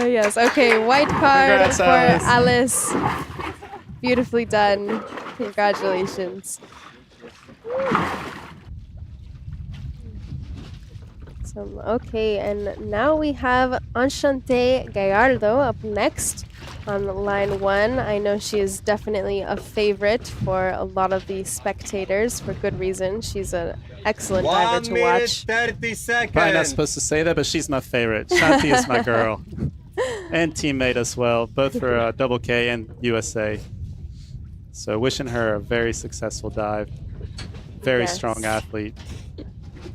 Yes, okay, white card Congrats, for Alice. Beautifully done. Congratulations. Okay, and now we have Enchante Gallardo up next on line 1. I know she is definitely a favorite for a lot of the spectators for good reason. She's an excellent diver to watch. 30 seconds. Probably not supposed to say that, but she's my favorite. Shanti is my girl. And teammate as well, both for Double K and USA. So wishing her a very successful dive. Very strong athlete.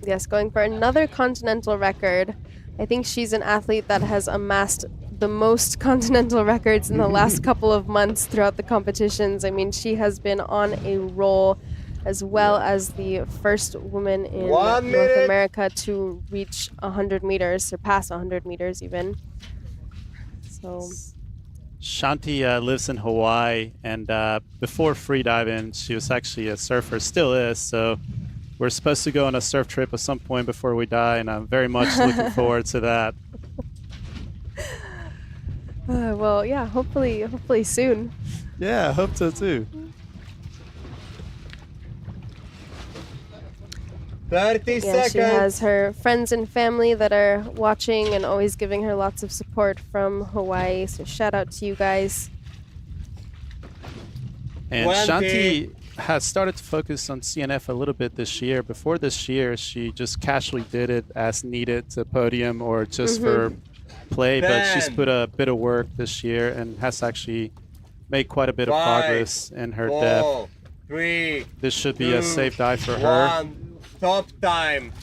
Yes, going for another continental record. I think she's an athlete that has amassed the most continental records in the last couple of months throughout the competitions. I mean, she has been on a roll, as well as the first woman in North America to reach 100 meters, surpass 100 meters even. So Shanti lives in Hawaii, and before freediving, she was actually a surfer, still is. So we're supposed to go on a surf trip at some point before we die, and I'm very much looking forward to that. Well, yeah, hopefully soon. Yeah, I hope so too. 30 seconds. She has her friends and family that are watching and always giving her lots of support from Hawaii. So shout out to you guys. And Shanti has started to focus on CNF a little bit this year. Before this year, she just casually did it as needed to podium or just for play. But she's put a bit of work this year and has actually made quite a bit of progress in her depth. 3. This should be a 2, safe dive for her. 1. Top time.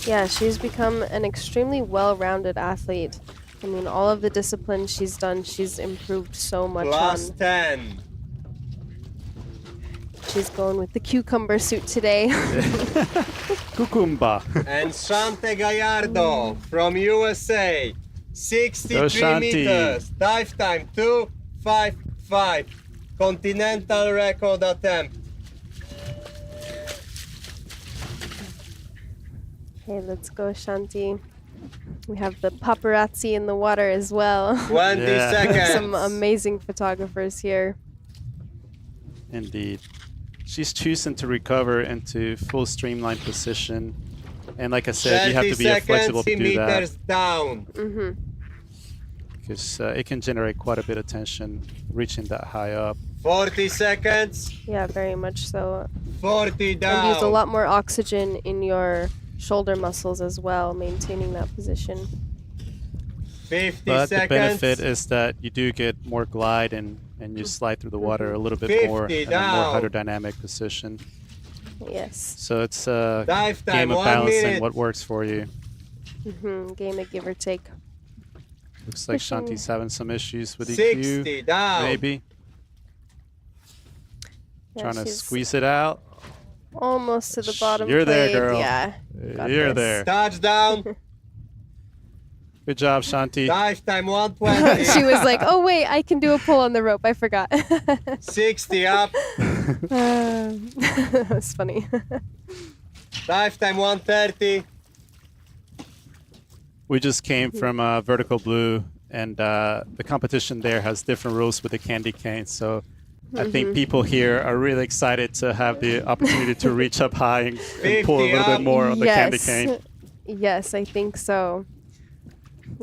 Yeah, she's become an extremely well-rounded athlete. I mean, all of the disciplines she's done, she's improved so much Plus on. 10. She's going with the cucumber suit today. Cucumba. And Shanti Gallardo from USA. 63 Go, Shanti. meters. Dive time 2:55. Continental record attempt. Okay, let's go, Shanti. We have the paparazzi in the water as well. 20 seconds. Some amazing photographers here. Indeed. She's choosing to recover into full streamline position. And like I said, you have to be flexible to do that. meters down. Because it can generate quite a bit of tension reaching that high up. 40 seconds. Yeah, very much so. 40 down. And use a lot more oxygen in your shoulder muscles as well, maintaining that position. 50 But seconds. the benefit is that you do get more glide and you slide through the water a little bit more in a more hydrodynamic position. Yes. So it's a Dive time, game of 1 balancing minute. what works for you. Game of give or take. Looks like Pushing. Shanti's having some issues with 60 EQ. down. Maybe. Yeah, Trying to she's squeeze it out. almost to the bottom. You're there, plate. girl. Yeah. got You're this. there. Touchdown. Good job, Shanti. Dive time 120. She was like, "Oh wait, I can do a pull on the rope. I forgot." 60 up. That was funny. Dive time 130. We just came from Vertical Blue, and the competition there has different rules with the candy cane. So I think people here are really excited to have the opportunity to reach up high and pull a little bit more on the candy cane. Yes, I think so.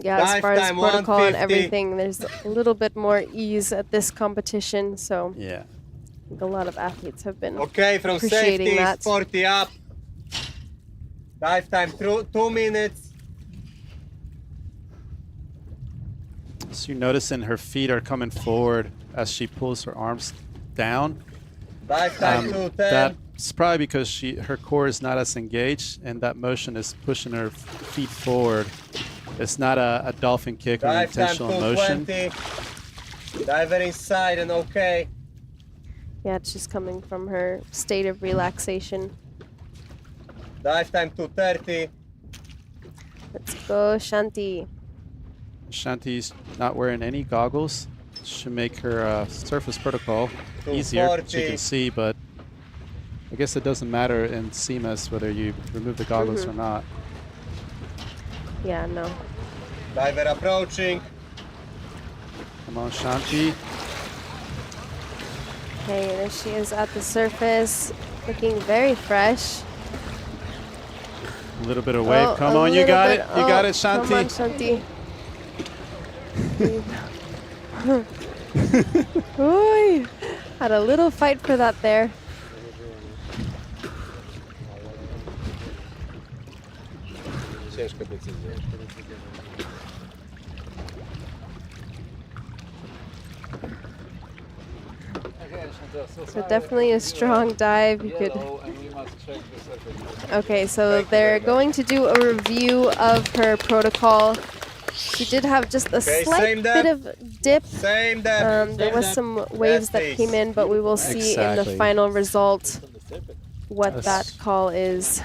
Yeah, as Dive far as time protocol and 150. everything, there's a little bit more ease at this competition. So Yeah. I think a lot of athletes have been Okay, from appreciating safety, that. 40 up. Dive time 2 minutes. So you're noticing her feet are coming forward as she pulls her arms down. Dive time 210. That's probably because her core is not as engaged, and that motion is pushing her feet forward. It's not a dolphin kick or an Dive time intentional motion. 220. Diver inside and okay. Yeah, it's just coming from her state of relaxation. Dive time 230. Let's go, Shanti. Shanti's not wearing any goggles. Should make her surface protocol easier, as you 240. can see, but I guess it doesn't matter in CMAS whether you remove the goggles or not. Yeah, no. Diver approaching. Come on, Shanti. Okay, there she is at the surface, looking very fresh. A little bit of wave. Oh, Come a on, you little got bit. it. You got it, Come on, Shanti. Shanti. Oy. Had a little fight for that there. Ciężka decyzja. So definitely a strong dive. You could. Okay, so they're going to do a review of her protocol. She did have just a Okay, slight same bit depth. of dip. Same depth. There Same was depth. some waves that Yes, came in, but we will see in the Exactly. final result what that That's- call is.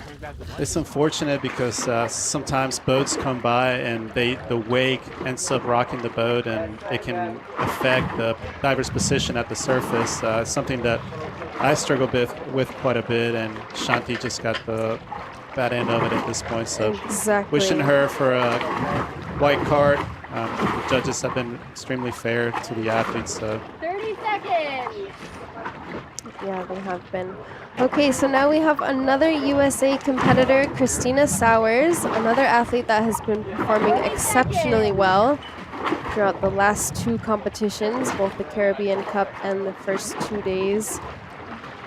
It's unfortunate because sometimes boats come by and the wake ends up rocking the boat, and it can affect the diver's position at the surface. Something that I struggle with quite a bit, and Shanti just got the bad end of it at this point. So Exactly. wishing her for a white card. The judges have been extremely fair to the athletes. So 30 seconds. Yeah, they have been. Okay, so now we have another USA competitor, Christina Sowers, another athlete that has been performing exceptionally well throughout the last two competitions, both the Caribbean Cup and the first 2 days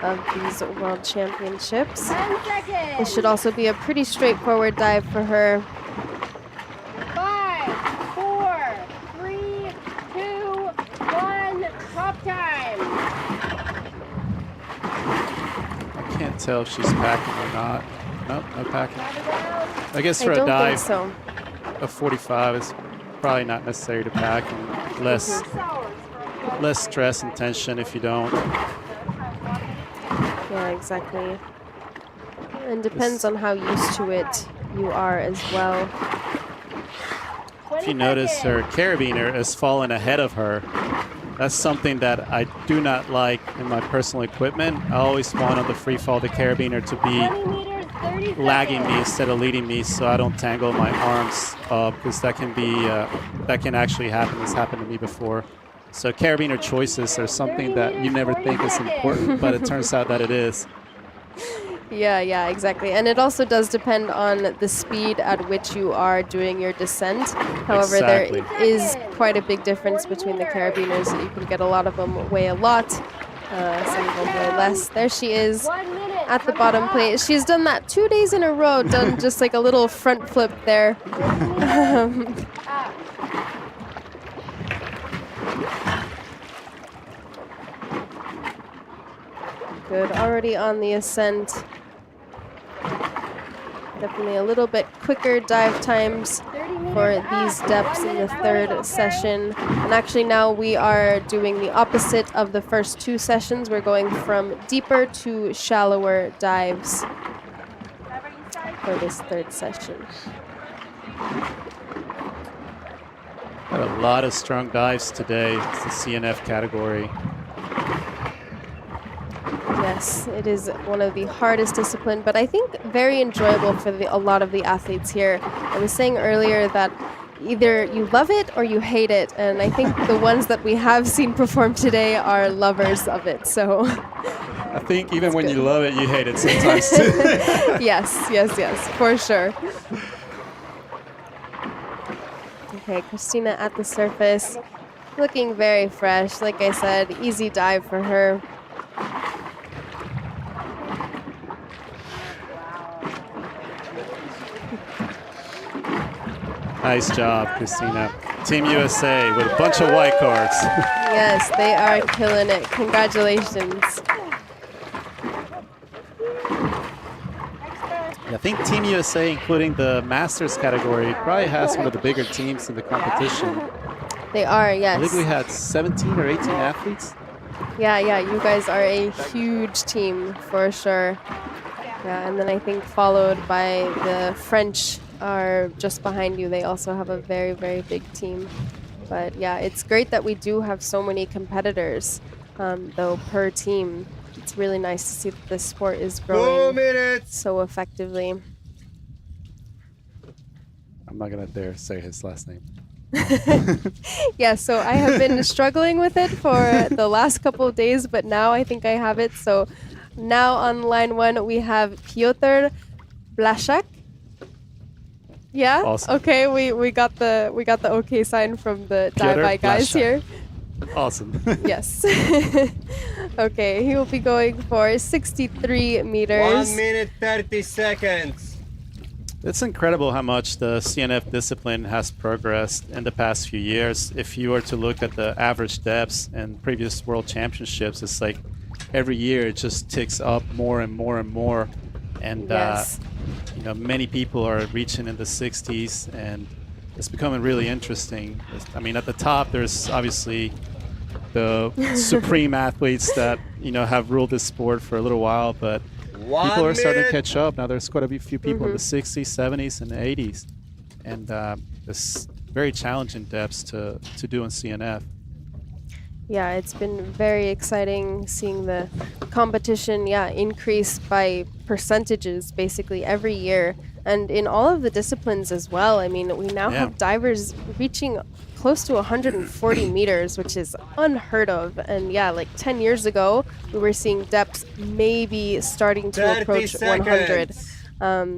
of these World Championships. 10 seconds. This should also be a pretty straightforward dive for her. 5, 4, 3, 2, 1. Top time. can't tell if she's packing or not. Nope, no packing. I guess for I a don't dive, think so. a 45 is probably not necessary to pack, and less stress and tension if you don't. Yeah, exactly. And depends on how used to it you are as well. If you notice, her carabiner has fallen ahead of her. That's something that I do not like in my personal equipment. I always want on the free fall the carabiner to be lagging me instead of leading me, so I don't tangle my arms up, because that can actually happen. It's happened to me before. So carabiner choices are something that you never think is important, but it turns out that it is. Yeah, exactly. And it also does depend on the speed at which you are doing your descent. However, Exactly. there is quite a big difference between the carabiners. You can get a lot of them weigh a lot, some of them weigh less. There she is at the bottom plate. She's done that 2 days in a row, done just like a little front flip there. Good, already on the ascent. Definitely a little bit quicker dive times for these depths in the third session. And actually now we are doing the opposite of the first two sessions. We're going from deeper to shallower dives for this third session. Had a lot of strong dives today. It's the CNF category. Yes, it is one of the hardest disciplines, but I think very enjoyable for a lot of the athletes here. I was saying earlier that either you love it or you hate it, and I think the ones that we have seen perform today are lovers of it. So I think even when you love it, you hate it sometimes too. yes, for sure. Okay, Christina at the surface, looking very fresh. Like I said, easy dive for her. Nice job, Christina. Team USA with a bunch of white cards. Yes, they are killing it. Congratulations. I think Team USA, including the Masters category, probably has one of the bigger teams in the competition. They are, yes. I think we had 17 or 18 athletes. Yeah, you guys are a huge team for sure. Yeah, and then I think followed by the French are just behind you. They also have a very, very big team. But yeah, it's great that we do have so many competitors, though, per team. It's really nice to see that this sport is growing so effectively. I'm not going to dare say his last name. Yeah, so I have been struggling with it for the last couple of days, but now I think I have it. So now on line one, we have Piotr Błaszczak. Yeah. Awesome. Okay, we got the okay sign from the dive by guys Błaszczak. here. Awesome. Yes. Okay, he will be going for 63 meters. 1 minute 30 seconds. It's incredible how much the CNF discipline has progressed in the past few years. If you were to look at the average depths and previous world championships, it's like every year it just ticks up more and more and more. And Yes. Many people are reaching in the 60s, and it's becoming really interesting. I mean, at the top, there's obviously the supreme athletes that have ruled this sport for a little while, but people are starting to catch up. Now there's quite a few people in the 60s, 70s, and the 80s, and it's very challenging depths to do in CNF. Yeah, it's been very exciting seeing the competition, increase by percentages basically every year. And in all of the disciplines as well. I mean, we now have divers reaching close to 140 meters, which is unheard of. And like 10 years ago, we were seeing depths maybe starting to approach 100.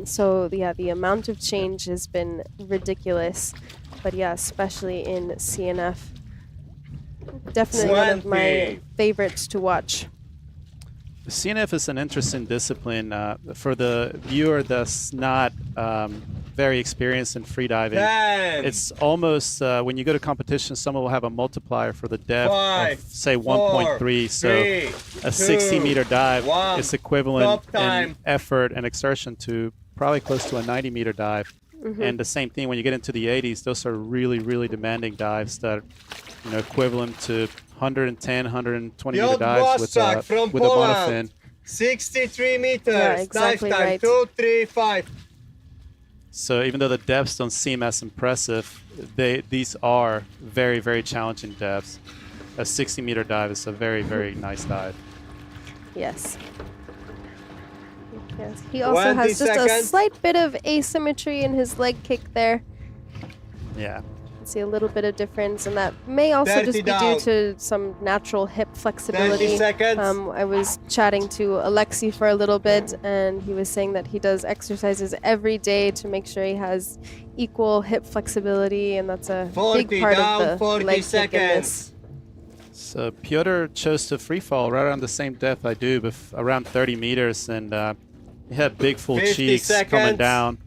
So the amount of change has been ridiculous. But especially in CNF. Definitely one of my favorites to watch. CNF is an interesting discipline. For the viewer that's not very experienced in freediving. It's almost, when you go to competition, someone will have a multiplier for the depth of, say, 1.3. So a 60-meter dive is equivalent in effort and exertion to probably close to a 90-meter dive. And the same thing when you get into the 80s, those are really, really demanding dives that are equivalent to 110, 120 meter dives with a monofin. 63 meters, Yeah, exactly dive time, right. 235. So even though the depths don't seem as impressive, these are very, very challenging depths. A 60-meter dive is a very, very nice dive. Yes. Yes. He also 20 has just a seconds. slight bit of asymmetry in his leg kick there. Yeah. See a little bit of difference, and that may also 30 just be down. due to some natural hip flexibility. 30 seconds. I was chatting to Alexey for a little bit, and he was saying that he does exercises every day to make sure he has equal hip flexibility, and that's a 40 big part down, of the 40 leg kick in this. seconds. So Piotr chose to free fall right around the same depth I do, but around 30 meters, and he had big full 50 cheeks coming seconds. down.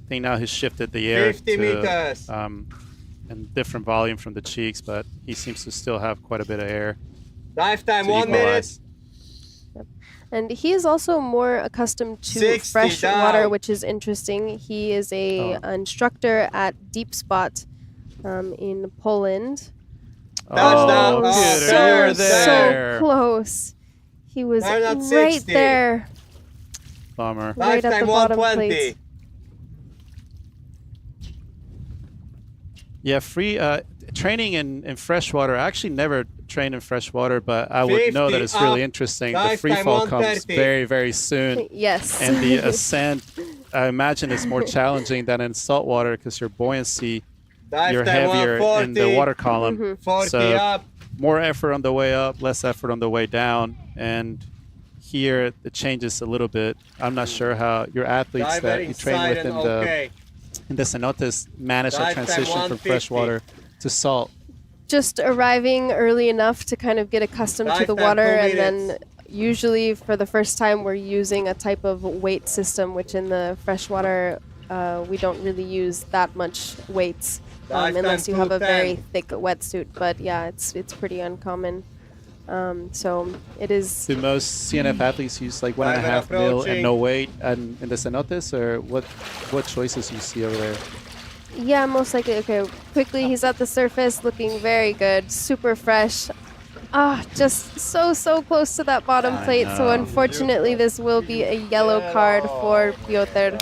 I think now he's shifted the air 50 meters. and different volume from the cheeks, but he seems to still have quite a bit of air. Dive time, to 1 minute. equalize. And he is also more accustomed to 60 fresh down. water, which is interesting. He is an instructor at Deep Spot in Poland. Touchdown. Oh, Oh, Peter, so, you're there. so close. He was They're not right 60. there. Bummer. Right Dive at time, the bottom 120. plate. Yeah, free training in freshwater. I actually never trained in freshwater, but I would know that 50 it's really up. interesting. The Dive free time, fall comes 130. very, very soon. Yes. And the ascent, I imagine, is more challenging than in saltwater because your buoyancy, Dive you're time, heavier in the 140. water column. 40 So up. more effort on the way up, less effort on the way down. And here it changes a little bit. I'm not sure how your athletes Dive that you train inside with and okay. in the cenotes manage Dive that time, transition from 150. freshwater to salt. Just arriving early enough to kind of get accustomed to Dive the time, water, 2 and then minutes. usually for the first time we're using a type of weight system, which in the freshwater we don't really use that much weights Dive time, unless you have a 210. very thick wetsuit. But yeah, it's pretty uncommon. So it is. Do most CNF athletes use like 1.5 mil and no weight and in the cenotes, or what choices you see over there? Yeah, most likely. Okay, quickly, he's at the surface, looking very good, super fresh. Just so close to that bottom I plate. So know. unfortunately, this will be a yellow card for Piotr.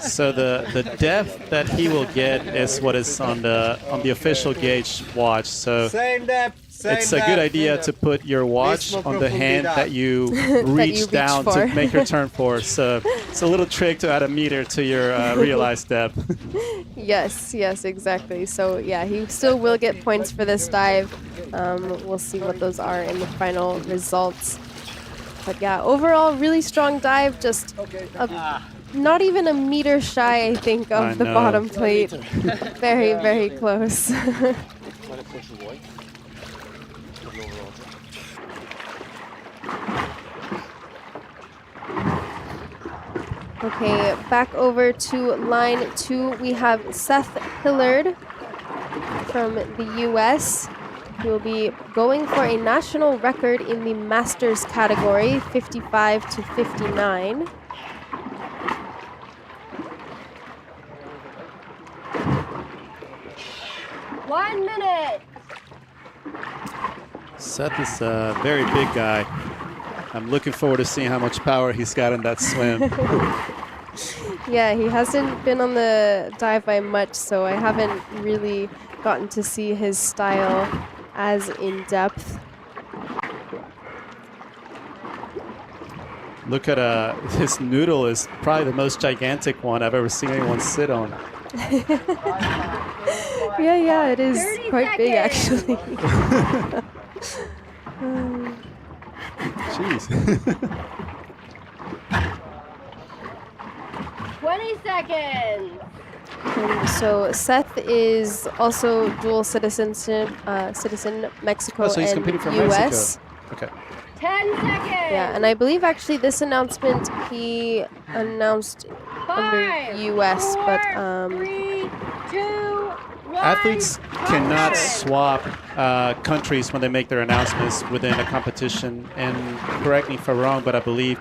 So the depth that he will get is what is on the official gauge watch. So Same depth. Same it's a depth. good idea to put your watch Mismo on the hand profundidad. that you That reach you reach down for. to make your turn for. So it's a little trick to add a meter to your realized depth. Yes, exactly. So yeah, he still will get points for this dive. We'll see what those are in the final results. But yeah, overall, really strong dive. Just not even a meter shy, I think, of I the know. bottom plate. Very close. Okay, back over to line 2. We have Seth Hillard from the US. He will be going for a national record in the Masters category, 55 to 59. One minute. Seth is a very big guy. I'm looking forward to seeing how much power he's got in that swim. Yeah, he hasn't been on the dive by much, so I haven't really gotten to see his style as in depth. Look at his noodle is probably the most gigantic one I've ever seen anyone sit on. Yeah, it is quite big actually. Jeez. 20 seconds. And so Seth is also dual citizen Mexico Oh, so he's and competing for US. Mexico. Okay. 10 seconds. Yeah, and I believe actually this announcement he announced under US, but 3, 2, 1. Athletes cannot swap countries when they make their announcements within a competition. And correct me if I'm wrong, but I believe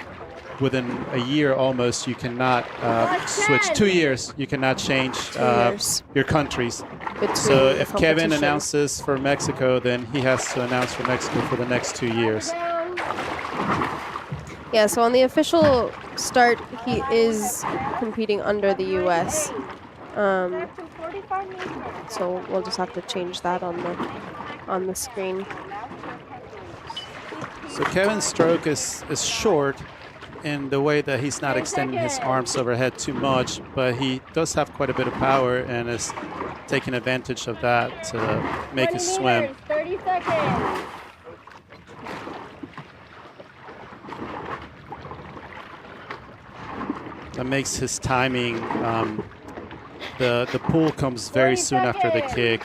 within a year almost you cannot switch. 2 years you cannot change your countries. So if Kevin announces for Mexico, then he has to announce for Mexico for the next 2 years. Yeah, so on the official start, he is competing under the US. So we'll just have to change that on the screen. So Kevin's stroke is short in the way that he's not extending his arms overhead too much, but he does have quite a bit of power and is taking advantage of that to make his swim. 30 seconds. That makes his timing, the pull comes very soon after the kick.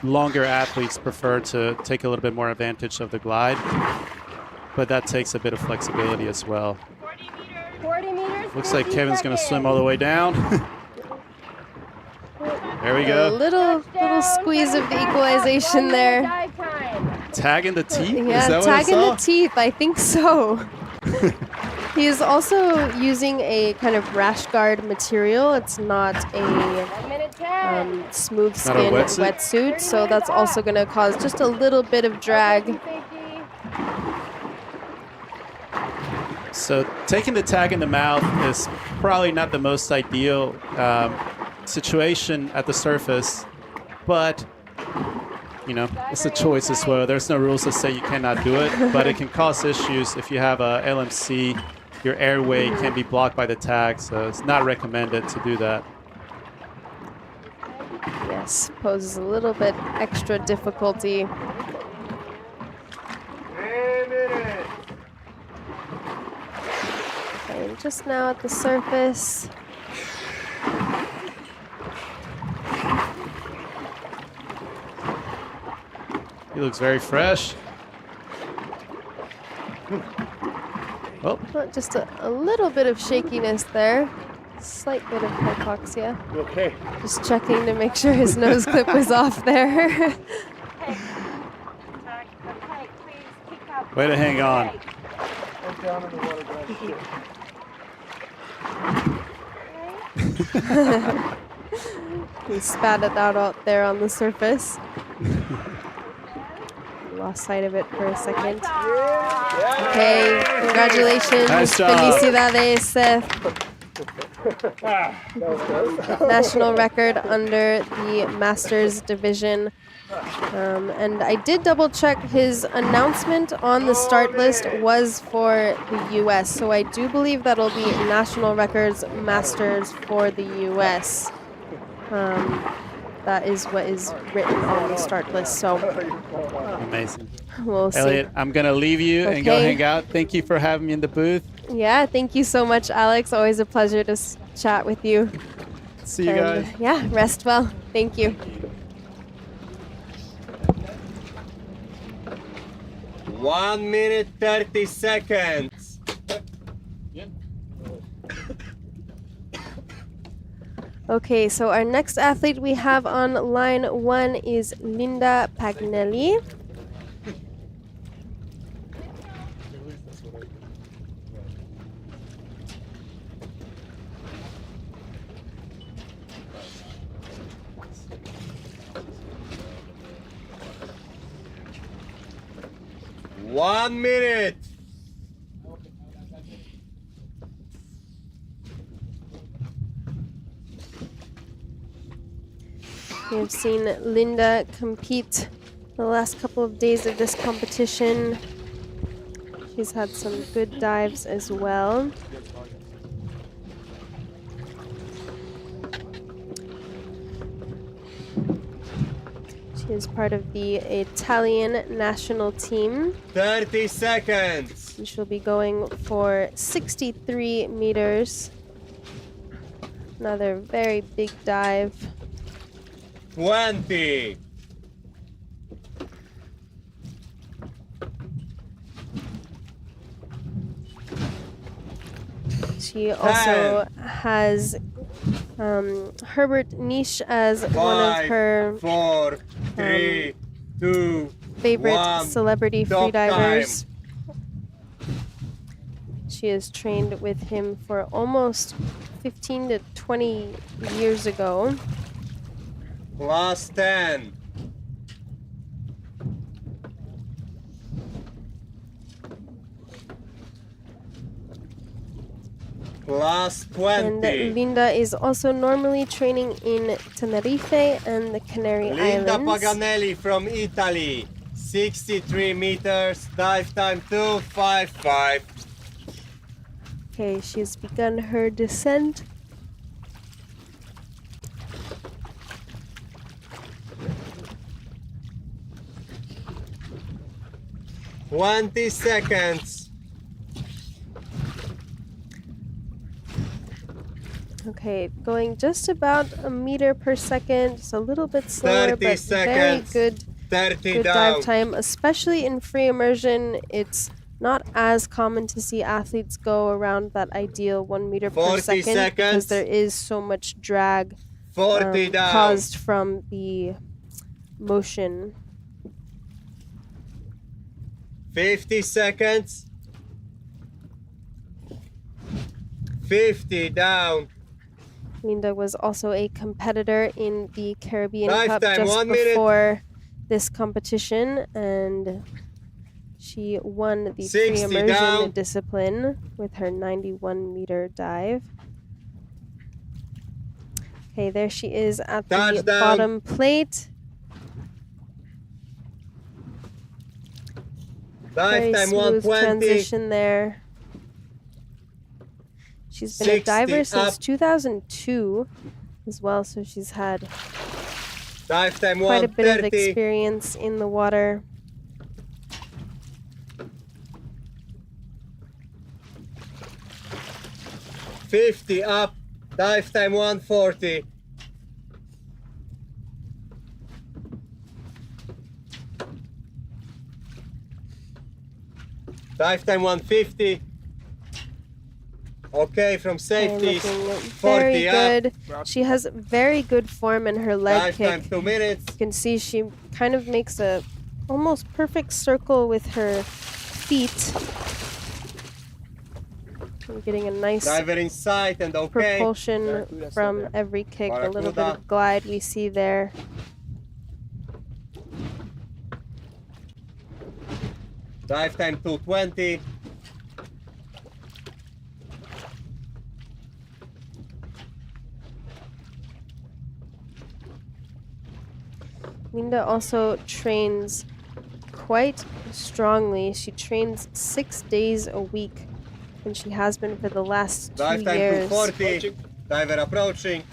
Longer athletes prefer to take a little bit more advantage of the glide, but that takes a bit of flexibility as well. 40 meters. Looks like Kevin's going to swim all the way down. There we A go. little squeeze of the equalization there. Tag in the teeth? Yeah, Is that tag what I in saw? the teeth. I think so. He is also using a kind of rash guard material. It's not a smooth skin wetsuit, so that's also going to cause just a little bit of drag. So taking the tag in the mouth is probably not the most ideal situation at the surface, but you know, it's a choice as well. There's no rules that say you cannot do it, but it can cause issues if you have a LMC. Your airway can be blocked by the tag, so it's not recommended to do that. Yes, poses a little bit extra difficulty. Okay, and just now at the surface. He looks very fresh. Oh, Just a little bit of shakiness there. Slight bit of hypoxia. Okay. Just checking to make sure his nose clip was off there. way to hang on. He spat it out there on the surface. Lost sight of it for a second. Okay, congratulations. Nice job. Felicidades. National record under the Masters division. And I did double check his announcement on the start list was for the US. So I do believe that'll be national records Masters for the US. That is what is written on the start list. So amazing. We'll see. Elliot, I'm going to leave you and go hang out. Thank you for having me in the booth. Yeah, thank you so much, Alex. Always a pleasure to chat with you. See you guys. Yeah, rest well. Thank you. One minute, 30 seconds. Okay, so our next athlete we have on line 1 is Linda Pagnelli. One minute. We've seen Linda compete the last couple of days of this competition. She's had some good dives as well. She is part of the Italian national team. 30 seconds. And she'll be going for 63 meters. Another very big dive. 20. She also has Herbert Nisch as one of her 4, 3, 2, favorite 1. celebrity Stop freedivers. She has trained with him for almost 15 to 20 years ago. Last 10. Last 20. And Linda is also normally training in Tenerife and the Canary Linda Islands. Paganelli from Italy. 63 meters, dive time 2:55. Okay, she's begun her descent. Twenty seconds. Okay, going just about a meter per second, just a little bit slower, 30 but seconds. very good, 30 good down. dive time, especially in free immersion. It's not as common to see athletes go around that ideal 1 meter per 40 second seconds. because there is so much drag 40 down. caused from the motion. 50 seconds. 50 down. Linda was also a competitor in the Caribbean Dive Cup time, just 1 minute. before this competition, and she won the free 60 immersion down. discipline with her 91-meter dive. Okay, there she is at the Touchdown. bottom plate. Dive Very time smooth 120. transition there. She's been a 60 diver since up. 2002 as well, so she's had Dive time quite a bit of 130. experience in the water. $50 up. Dive time 140. Dive time 150. Okay, from Okay, safety. looking 40 very up. good. She has very good form in her leg Dive time kick. 2 minutes. You can see she kind of makes a almost perfect circle with her feet. And getting a nice Diver in sight and okay. propulsion from every kick. A little bit Barracuda. of glide we see there. Dive time 220. Linda also trains quite strongly. She trains 6 days a week, and she has been for the last 2 Dive time years. 240. Diver approaching.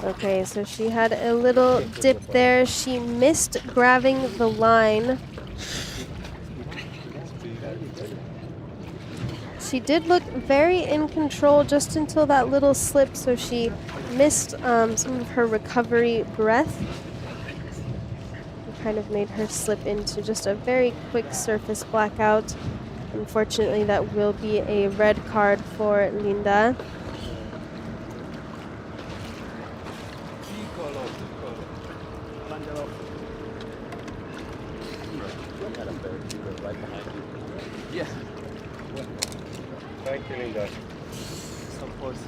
Okay, so she had a little dip there. She missed grabbing the line. She did look very in control just until that little slip, so she missed some of her recovery breath. It kind of made her slip into just a very quick surface blackout. Unfortunately, that will be a red card for Linda. Yeah. Thank you, Linda. Of course.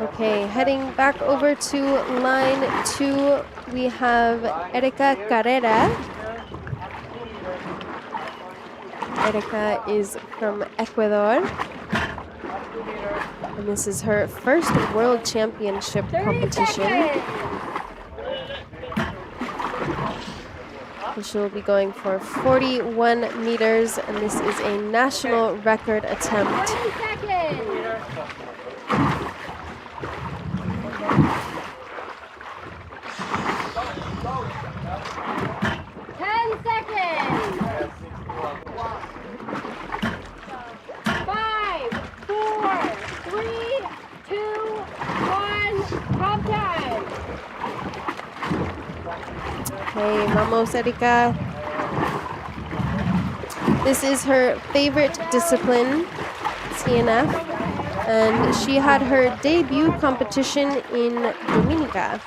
Okay, heading back over to line 2, we have Erika Carrera. Erika is from Ecuador. And this is her first World Championship competition. And she'll be going for 41 meters, and this is a national record attempt. 10 seconds. Okay, vamos, Erika. This is her favorite discipline, CNF, and she had her debut competition in Dominica.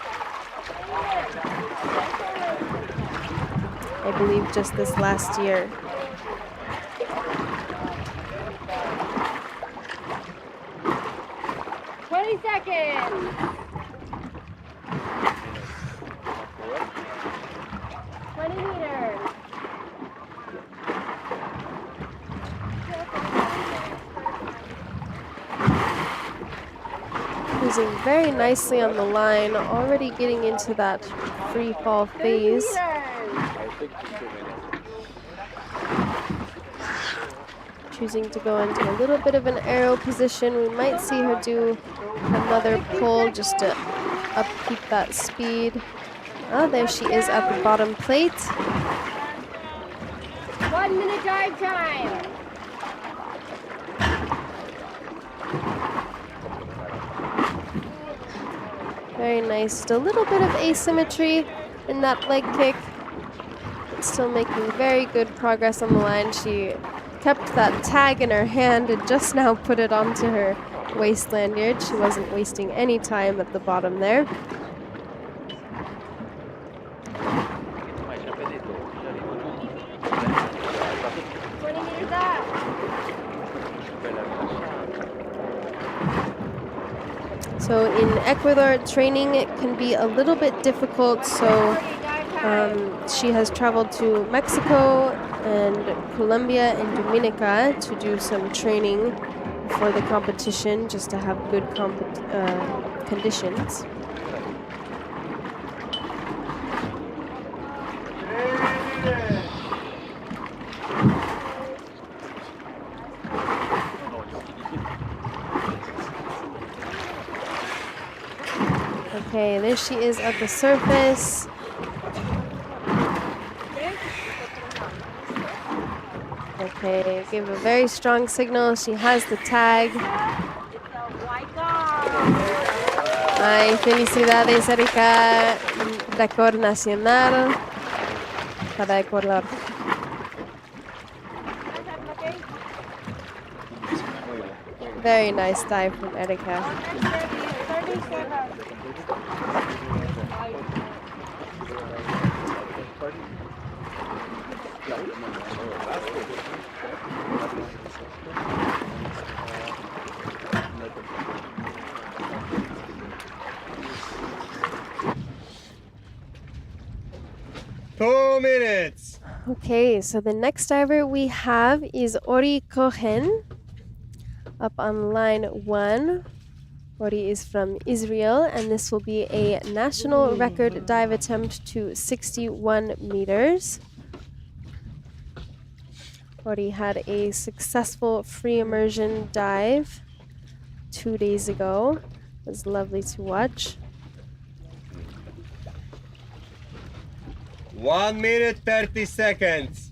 I believe just this last year. Seconds. 20 meters. Cruising very nicely on the line, already getting into that free fall phase. Choosing to go into a little bit of an aero position. We might see her do another pull just to upkeep that speed. Oh, there she is at the bottom plate. 1 minute dive time. Very nice. Just a little bit of asymmetry in that leg kick. Still making very good progress on the line. She kept that tag in her hand and just now put it onto her waist lanyard. She wasn't wasting any time at the bottom there. So in Ecuador, training can be a little bit difficult. So she has traveled to Mexico and Colombia and Dominica to do some training for the competition, just to have good conditions. Okay, there she is at the surface. Okay, give a very strong signal. She has the tag. Ay, felicidades, Erika. Record nacional para Ecuador. Very nice dive from Erika. Two minutes. Okay, so the next diver we have is Ori Kohen up on line 1. Ori is from Israel, and this will be a national record dive attempt to 61 meters. Ori had a successful free immersion dive 2 days ago. It was lovely to watch. 1 minute 30 seconds.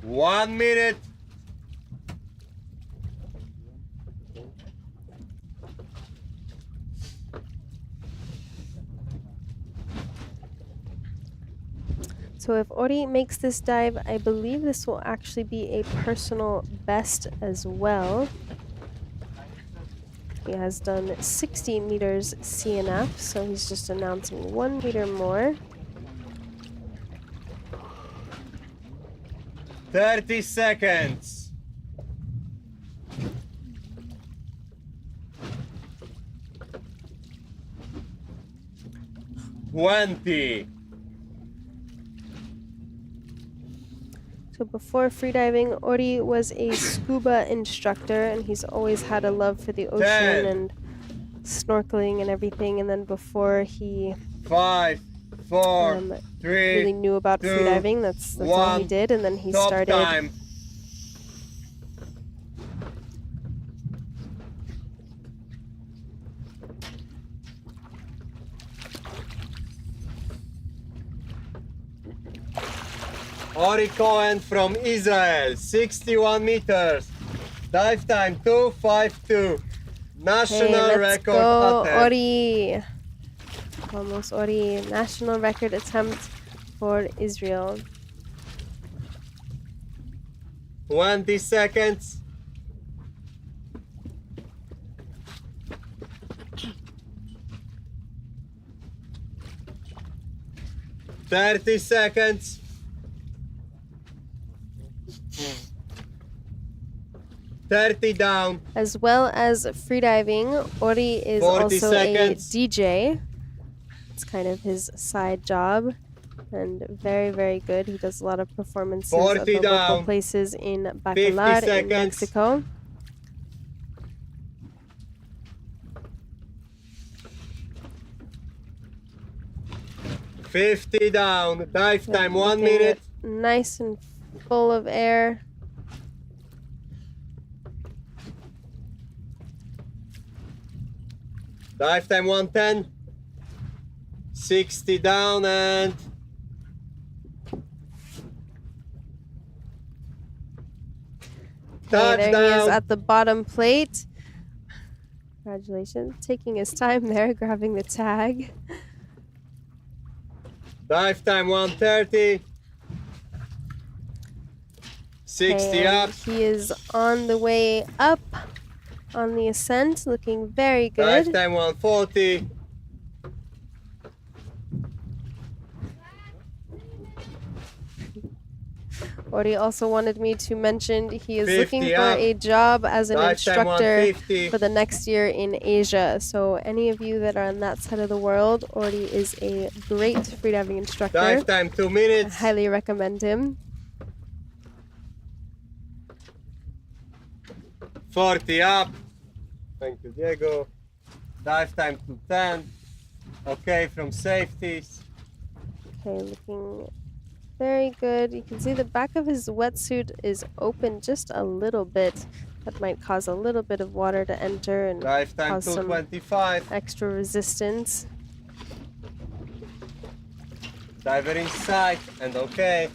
One minute. So if Ori makes this dive, I believe this will actually be a personal best as well. He has done 60 meters CNF, so he's just announcing 1 meter more. 30 seconds. So before freediving, Ori was a scuba instructor, and he's always had a love for the ocean and snorkeling and everything. And then before he 5, 4, 3, really knew about 2, freediving. That's all he 1. did, and then he Stop started. time. Ori Kohen from Israel, 61 meters. Dive time 2:52. National Okay, let's record go, attempt. Ori. Almost Ori. National record attempt for Israel. 20 seconds. Thirty seconds. Down. As well as freediving, Ori is 40 also seconds. a DJ. It's kind of his side job, and very, very good. He does a lot of performances at 40 the local down. places in 50 Bacalar in seconds. Mexico. $50 down. Dive time 1 Looking minute. Nice and full of air. Dive time 110. 60 down and Okay, there he is touchdown. at the bottom plate. Congratulations. Taking his time there, grabbing the tag. Dive time 130. 60 Okay, up. and he is on the way up on the ascent, looking very Dive good. time 140. Ori also wanted me to mention he is 50 looking for up. a job as an Dive time instructor 150. for the next year in Asia. So any of you that are on that side of the world, Ori is a great freediving instructor. Dive time 2 I minutes. highly recommend him. 40 up. Thank you, Diego. Dive time 210. Okay, from safeties. Okay, looking very good. You can see the back of his wetsuit is open just a little bit. That might cause a little bit of water to enter and Dive time cause some 225. extra resistance. Diver in sight and okay.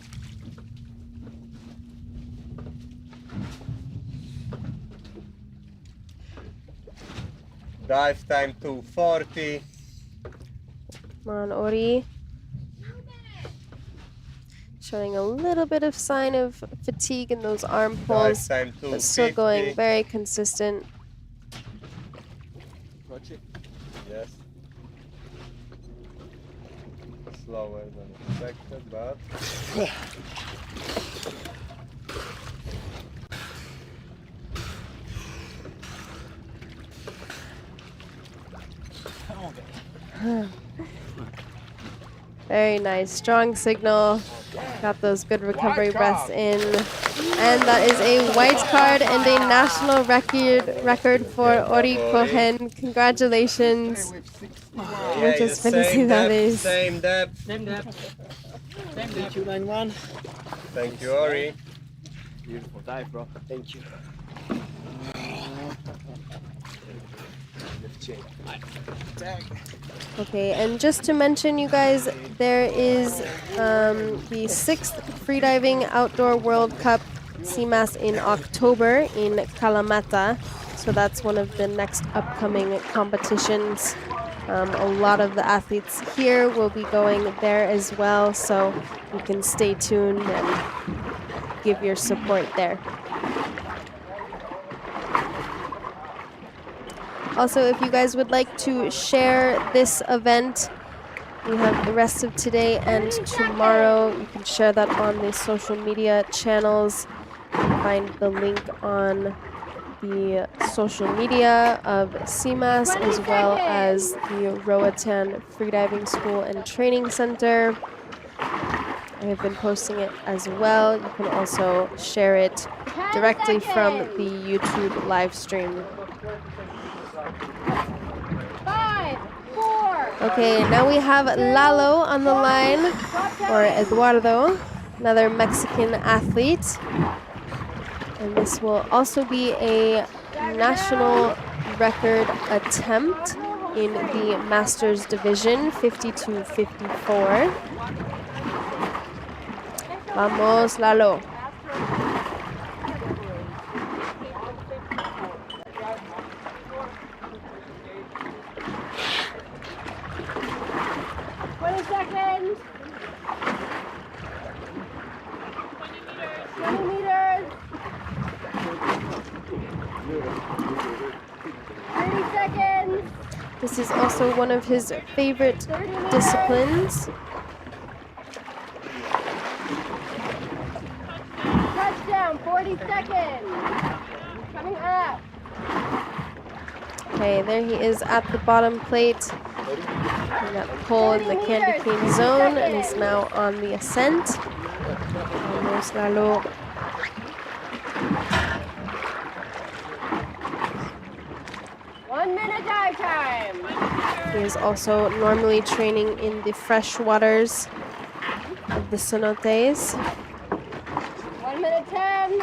Dive time 240. Come on, Ori. Showing a little bit of sign of fatigue in those arm pulls, Dive time but still going 250. very consistent. Yes. Slower than expected, but Very nice, strong signal. Got those good recovery breaths in. And that is a white card and a national record for Ori Kohen. Congratulations. We're just finishing that is. Same depth. Same depth. Same depth. 291. Thank you, Ori. Beautiful dive, bro. Thank you. Okay, and just to mention, you guys, there is the 6th Freediving Outdoor World Cup CMAS in October in Kalamata. So that's one of the next upcoming competitions. A lot of the athletes here will be going there as well, so you can stay tuned and give your support there. Also, if you guys would like to share this event, we have the rest of today and tomorrow. You can share that on the social media channels. You can find the link on the social media of CMAS as well as the Roatan Freediving School and Training Center. I have been posting it as well. You can also share it directly from the YouTube live stream. 5, 4, Okay, now we have Lalo on the line, or Eduardo, another Mexican athlete. And this will also be a national record attempt in the Masters division, 52-54. Vamos, Lalo. Seconds. 20 meters. 30 seconds. This is also one of his favorite disciplines. Touchdown, 40 seconds. Coming up. Okay, there he is at the bottom plate. He got pole in the candy cane zone and is now on the ascent. Vamos, Lalo. One minute dive time. He is also normally training in the fresh waters of the cenotes. 1 minute 10.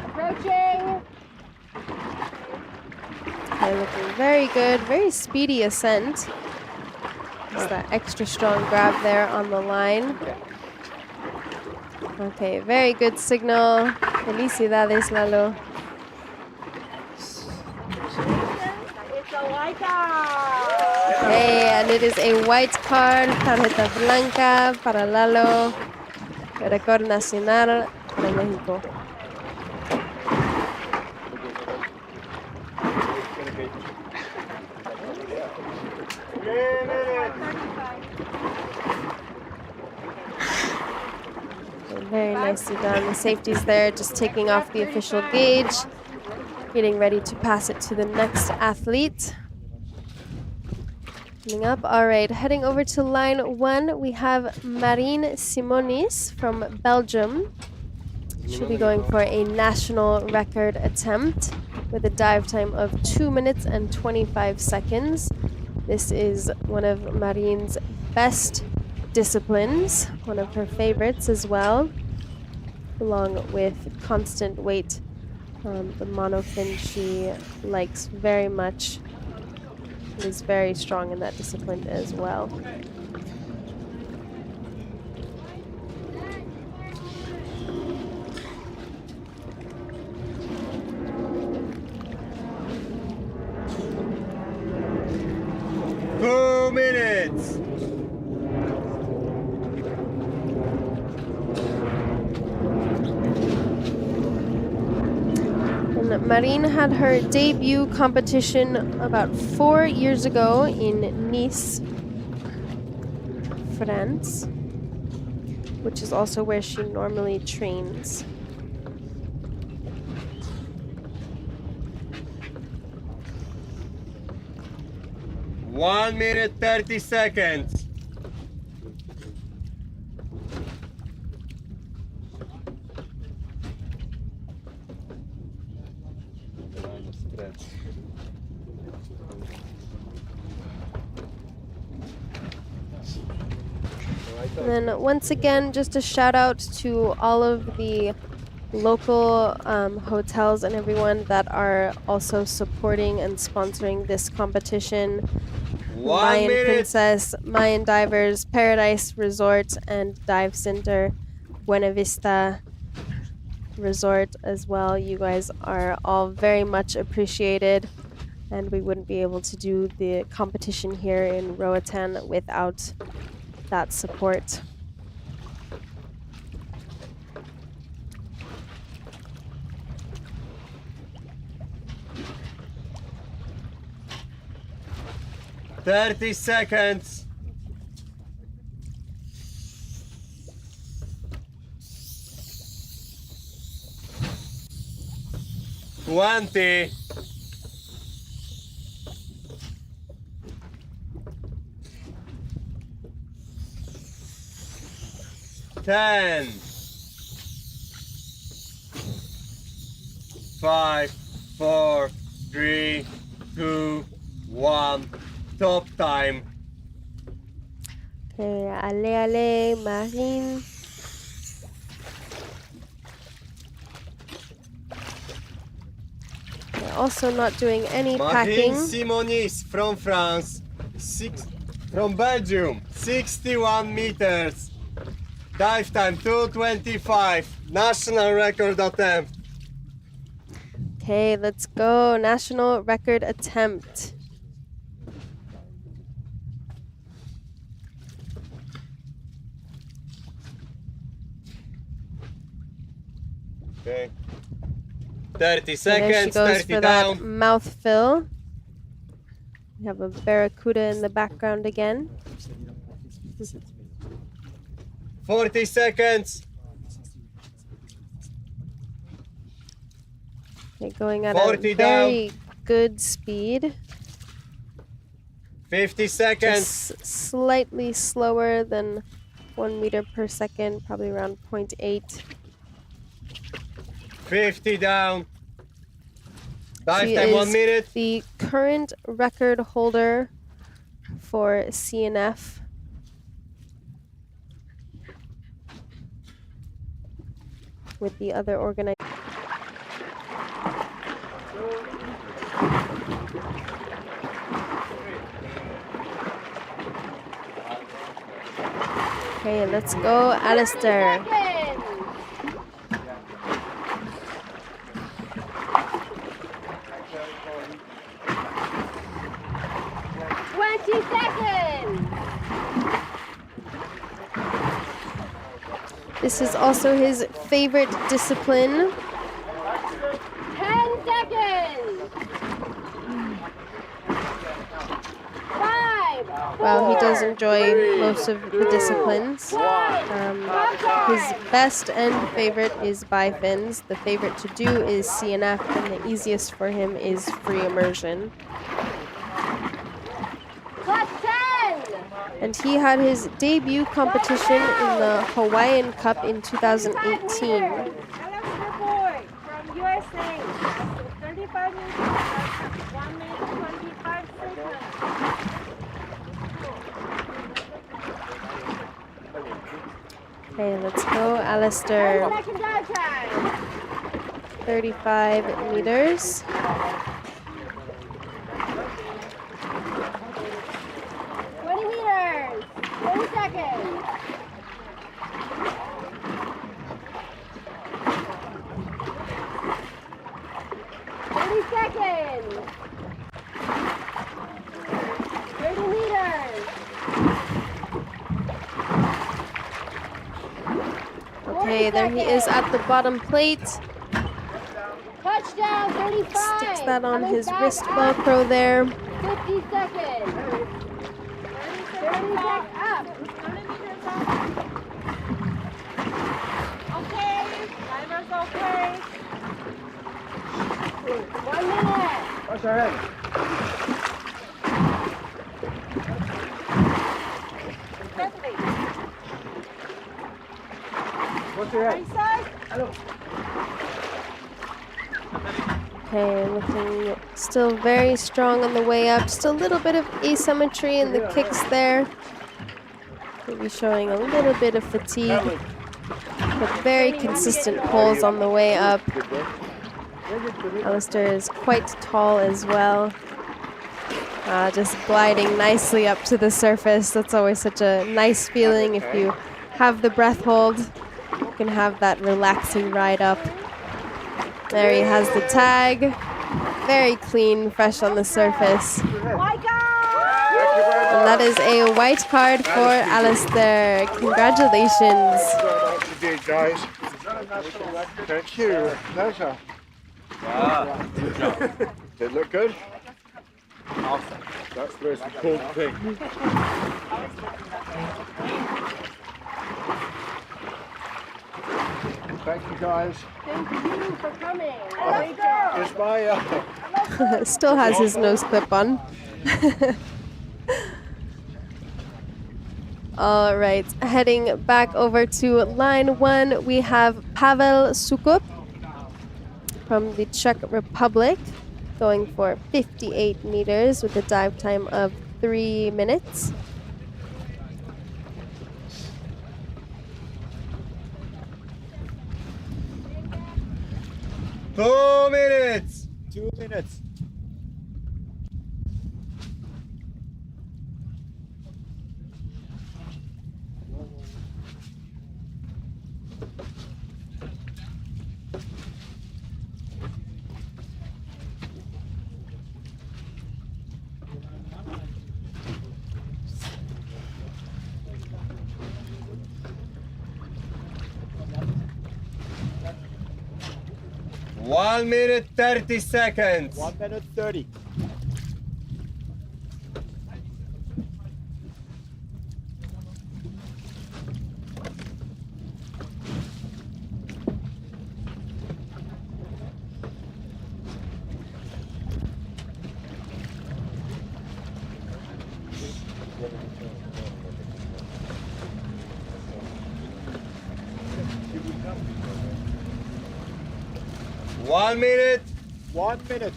Approaching. Okay, looking very good, very speedy ascent. Just that extra strong grab there on the line. Okay, very good signal. Felicidades, Lalo. It's a white card. Okay, and it is a white card, tarjeta blanca para Lalo. Récord nacional para México. Very nicely done. The safety's there, just taking off the official gauge, getting ready to pass it to the next athlete. Coming up, all right, heading over to line 1, we have Marine Simonis from Belgium. She'll be going for a national record attempt with a dive time of 2 minutes and 25 seconds. This is one of Marine's best disciplines, one of her favorites as well, along with constant weight. The monofin she likes very much. Is very strong in that discipline as well. Minutes. And Marine had her debut competition about 4 years ago in Nice, France, which is also where she normally trains. One minute 30 seconds. And then once again, just a shout out to all of the local hotels and everyone that are also supporting and sponsoring this competition. Mayan Princess, Mayan Divers, Paradise Resort and Dive Center, Buena Vista Resort as well. You guys are all very much appreciated, and we wouldn't be able to do the competition here in Roatan without that support. Thirty seconds. 20. 10. 5, 4, 3, 2, 1. Top time. Okay, ale, Marine. They're also not doing any packing. Marine Simonis from France, from Belgium, 61 meters. Dive time 2:25. National record attempt. Okay, let's go. National record attempt. Okay. 30 There she seconds, goes 30 for down. that mouth fill. We have a barracuda in the background again. 40 seconds. Okay, going at 40 a very good speed. 50 seconds. Just slightly slower than 1 meter per second, probably around 0.8. 50 down. Dive She time is 1 minute. the current record holder for CNF. With the other organizers. Okay, let's go, Alistair. 20 seconds. This is also his favorite discipline. 10 seconds. 5. Well, he does enjoy most of the disciplines. His best and favorite is bifins. The favorite to do is CNF, and the easiest for him is free immersion. Plus 10. And he had his debut competition in the Hawaiian Cup in 2018. Alex Report from USA. 35 minutes. 1 minute 25 seconds. Okay, let's go, Alistair. 10-second dive time. 35 meters. 20 meters. 20 seconds. 30 seconds. 30 meters. Okay, there he is at the bottom plate. Touchdown, 35. Sticks that on Coming his back wrist up. Velcro there. 50 seconds. 30 seconds up. Okay. Timer's okay. 1 minute. Watch your head. What's your head? Hello. Okay, looking still very strong on the way up. Just a little bit of asymmetry in the kicks there. Maybe showing a little bit of fatigue, but very consistent pulls on the way up. Alistair is quite tall as well. Just gliding nicely up to the surface. That's always such a nice feeling if you have the breath hold. You can have that relaxing ride up. There he has the tag. Very clean, fresh on the surface. And that is a white card for Alistair. Congratulations. You did, guys. Thank you. Pleasure. Good job. Did it look good? Awesome. That's the most important thing. Thank you, guys. Thank you for coming. It's my Still has his nose clip on. All right, heading back over to line 1, we have Pavel Sukup from the Czech Republic, going for 58 meters with a dive time of 3 minutes. Two minutes. 2 minutes. One minute 30 seconds. 1 minute 30. One minute. 1 minute.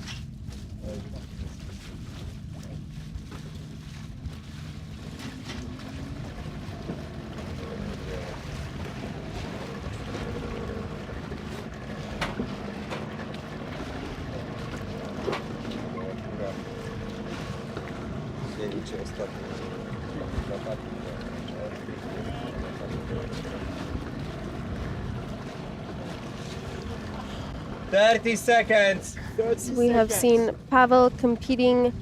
Thirty seconds. We have seen Pavel competing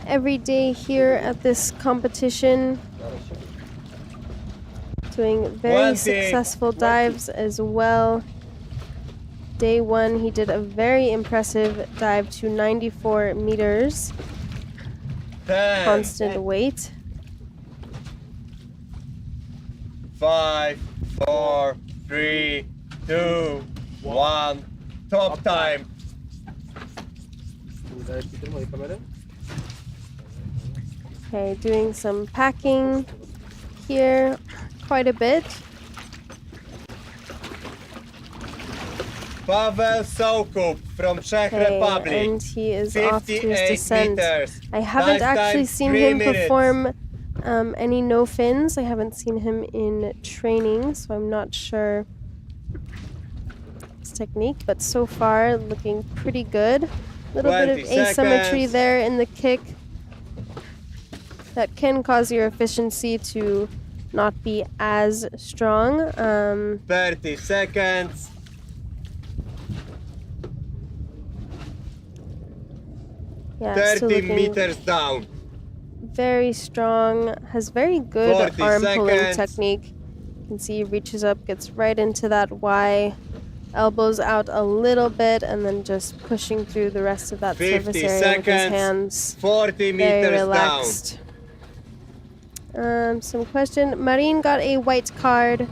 every day here at this competition, doing very 20. successful dives as well. Day one, he did a very impressive dive to 94 meters, 10. constant weight. 5, 4, 3, 2, 1. Top time. Okay, doing some packing here, quite a bit. Pavel Sukup from Czech Okay, Republic. and he is off to his 58 descent. meters. I haven't Dive time, actually seen 3 him minutes. perform any no fins. I haven't seen him in training, so I'm not sure his technique, but so far looking pretty good. A little bit of 20 asymmetry seconds. there in the kick. That can cause your efficiency to not be as strong. 30 seconds. Yeah, still 30 looking meters down. very strong, has very good 40 arm pulling seconds. technique. You can see he reaches up, gets right into that Y, elbows out a little bit, and then just pushing through the rest of that 50 surface area with his seconds. hands. 40 Very meters relaxed. Some question. Marin got a white card,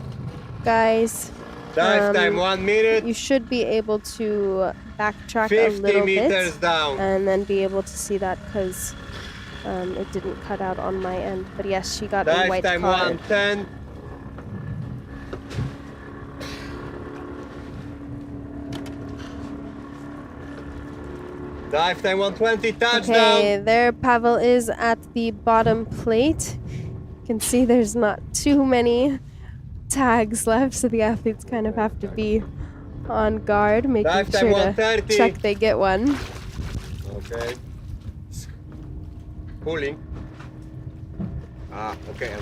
guys. Dive time 1 minute. You should be able to backtrack a 50 little meters bit down. and then be able to see that because it didn't cut out on my end. But yes, she got a Dive white time card. 1:10. Dive time 1:20. Touchdown. Okay, there Pavel is at the bottom plate. You can see there's not too many tags left, so the athletes kind of have to be on guard, making Dive time sure to 1:30. check they get one. Okay. Pulling. Okay.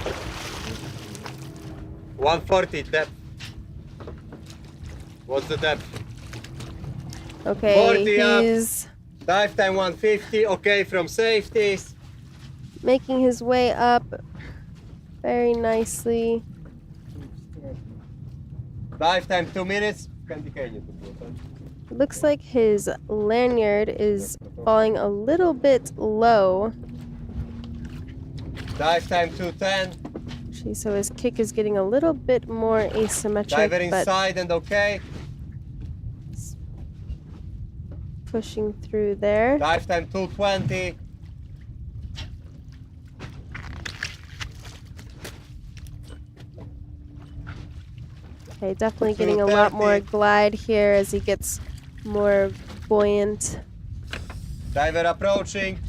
140 depth. What's the depth? Okay, 40 up. he's Dive time 150. Okay, from safeties. making his way up very nicely. Dive time 2 minutes. It looks like his lanyard is falling a little bit low. Dive time 2:10. Actually, so his kick is getting a little bit more asymmetric, Diver but inside and okay. pushing through there. Dive time 2:20. Okay, definitely getting a lot more glide here as he gets more buoyant. Diver approaching.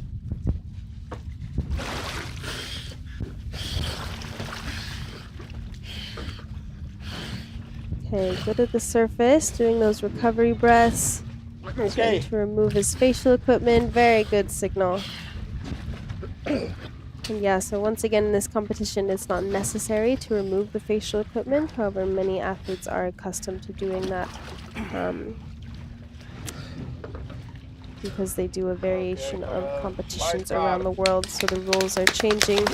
Okay, good at the surface, doing those recovery breaths. Trying to remove his facial equipment. Very good signal. And yeah, so once again in this competition, it's not necessary to remove the facial equipment. However, many athletes are accustomed to doing that because they do a variation of competitions around the world, so the rules are changing.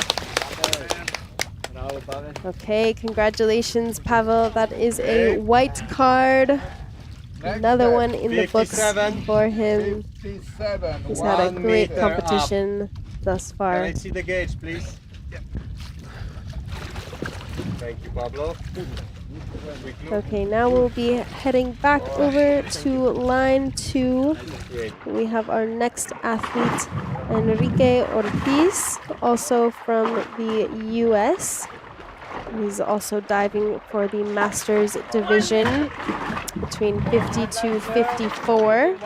Okay, congratulations, Pavel. That is a white card. Another one in the books for him. He's had a great competition thus far. Can I see the gauge, please? Thank you, Pablo. Okay, now we'll be heading back over to line 2. We have our next athlete, Enrique Ortiz, also from the US. He's also diving for the Masters division between 50 to 54.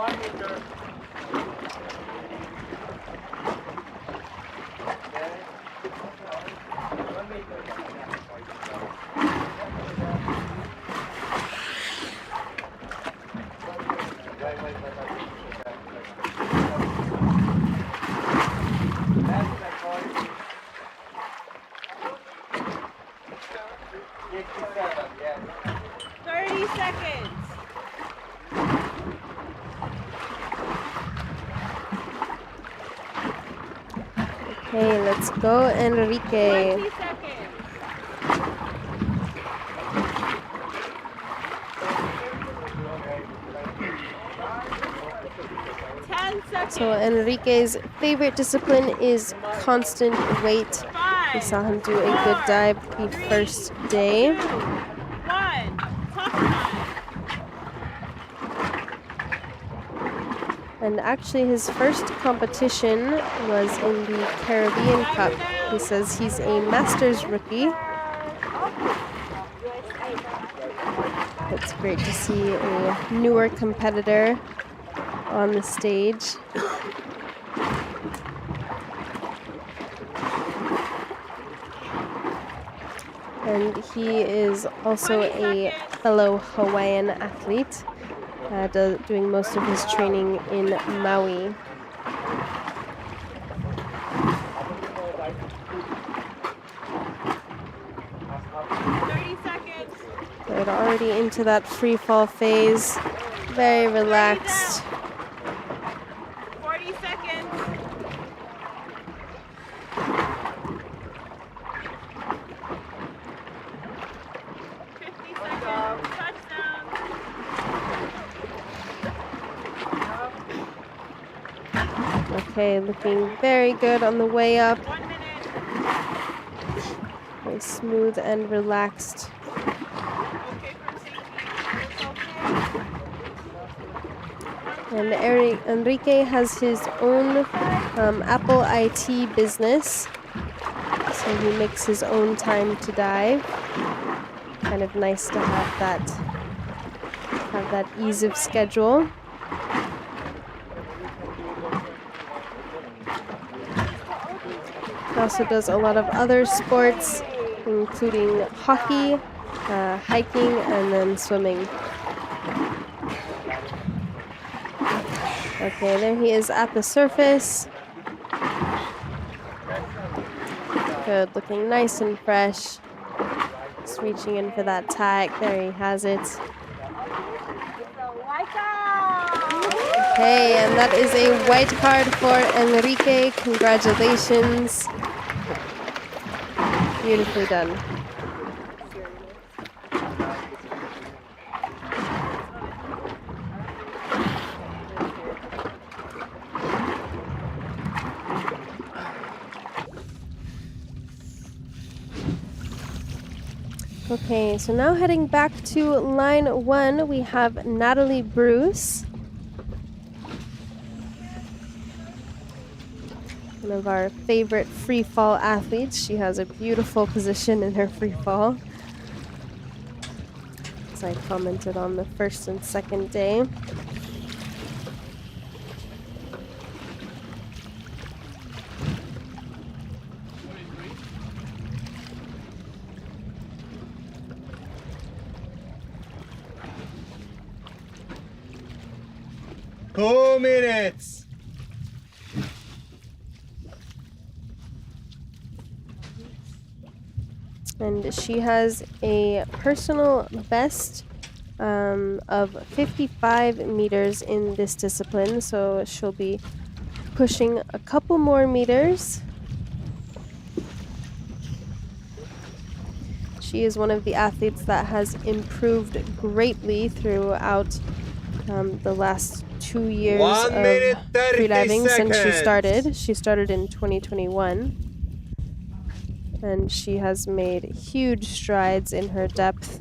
Okay, let's go, Enrique. 20 seconds. So Enrique's favorite discipline is constant weight. We saw him do a good dive the first day. And actually his first competition was in the Caribbean Cup. He says he's a Masters rookie. It's great to see a newer competitor on the stage. And he is also a fellow Hawaiian athlete, doing most of his training in Maui. Good, already into that free fall phase. Very relaxed. 40 seconds. Okay, looking very good on the way up. Very smooth and relaxed. And Enrique has his own Apple IT business, so he makes his own time to dive. Kind of nice to have that ease of schedule. He also does a lot of other sports, including hockey, hiking, and then swimming. Okay, there he is at the surface. Good, looking nice and fresh. Just reaching in for that tag. There he has it. Okay, and that is a white card for Enrique. Congratulations. Beautifully done. Okay, so now heading back to line 1, we have Natalie Bruce. One of our favorite free fall athletes. She has a beautiful position in her free fall, as I commented on the first and second day. 2 minutes. And she has a personal best of 55 meters in this discipline, so she'll be pushing a couple more meters. She is one of the athletes that has improved greatly throughout the last 2 years of freediving since she started. She started in 2021. And she has made huge strides in her depth.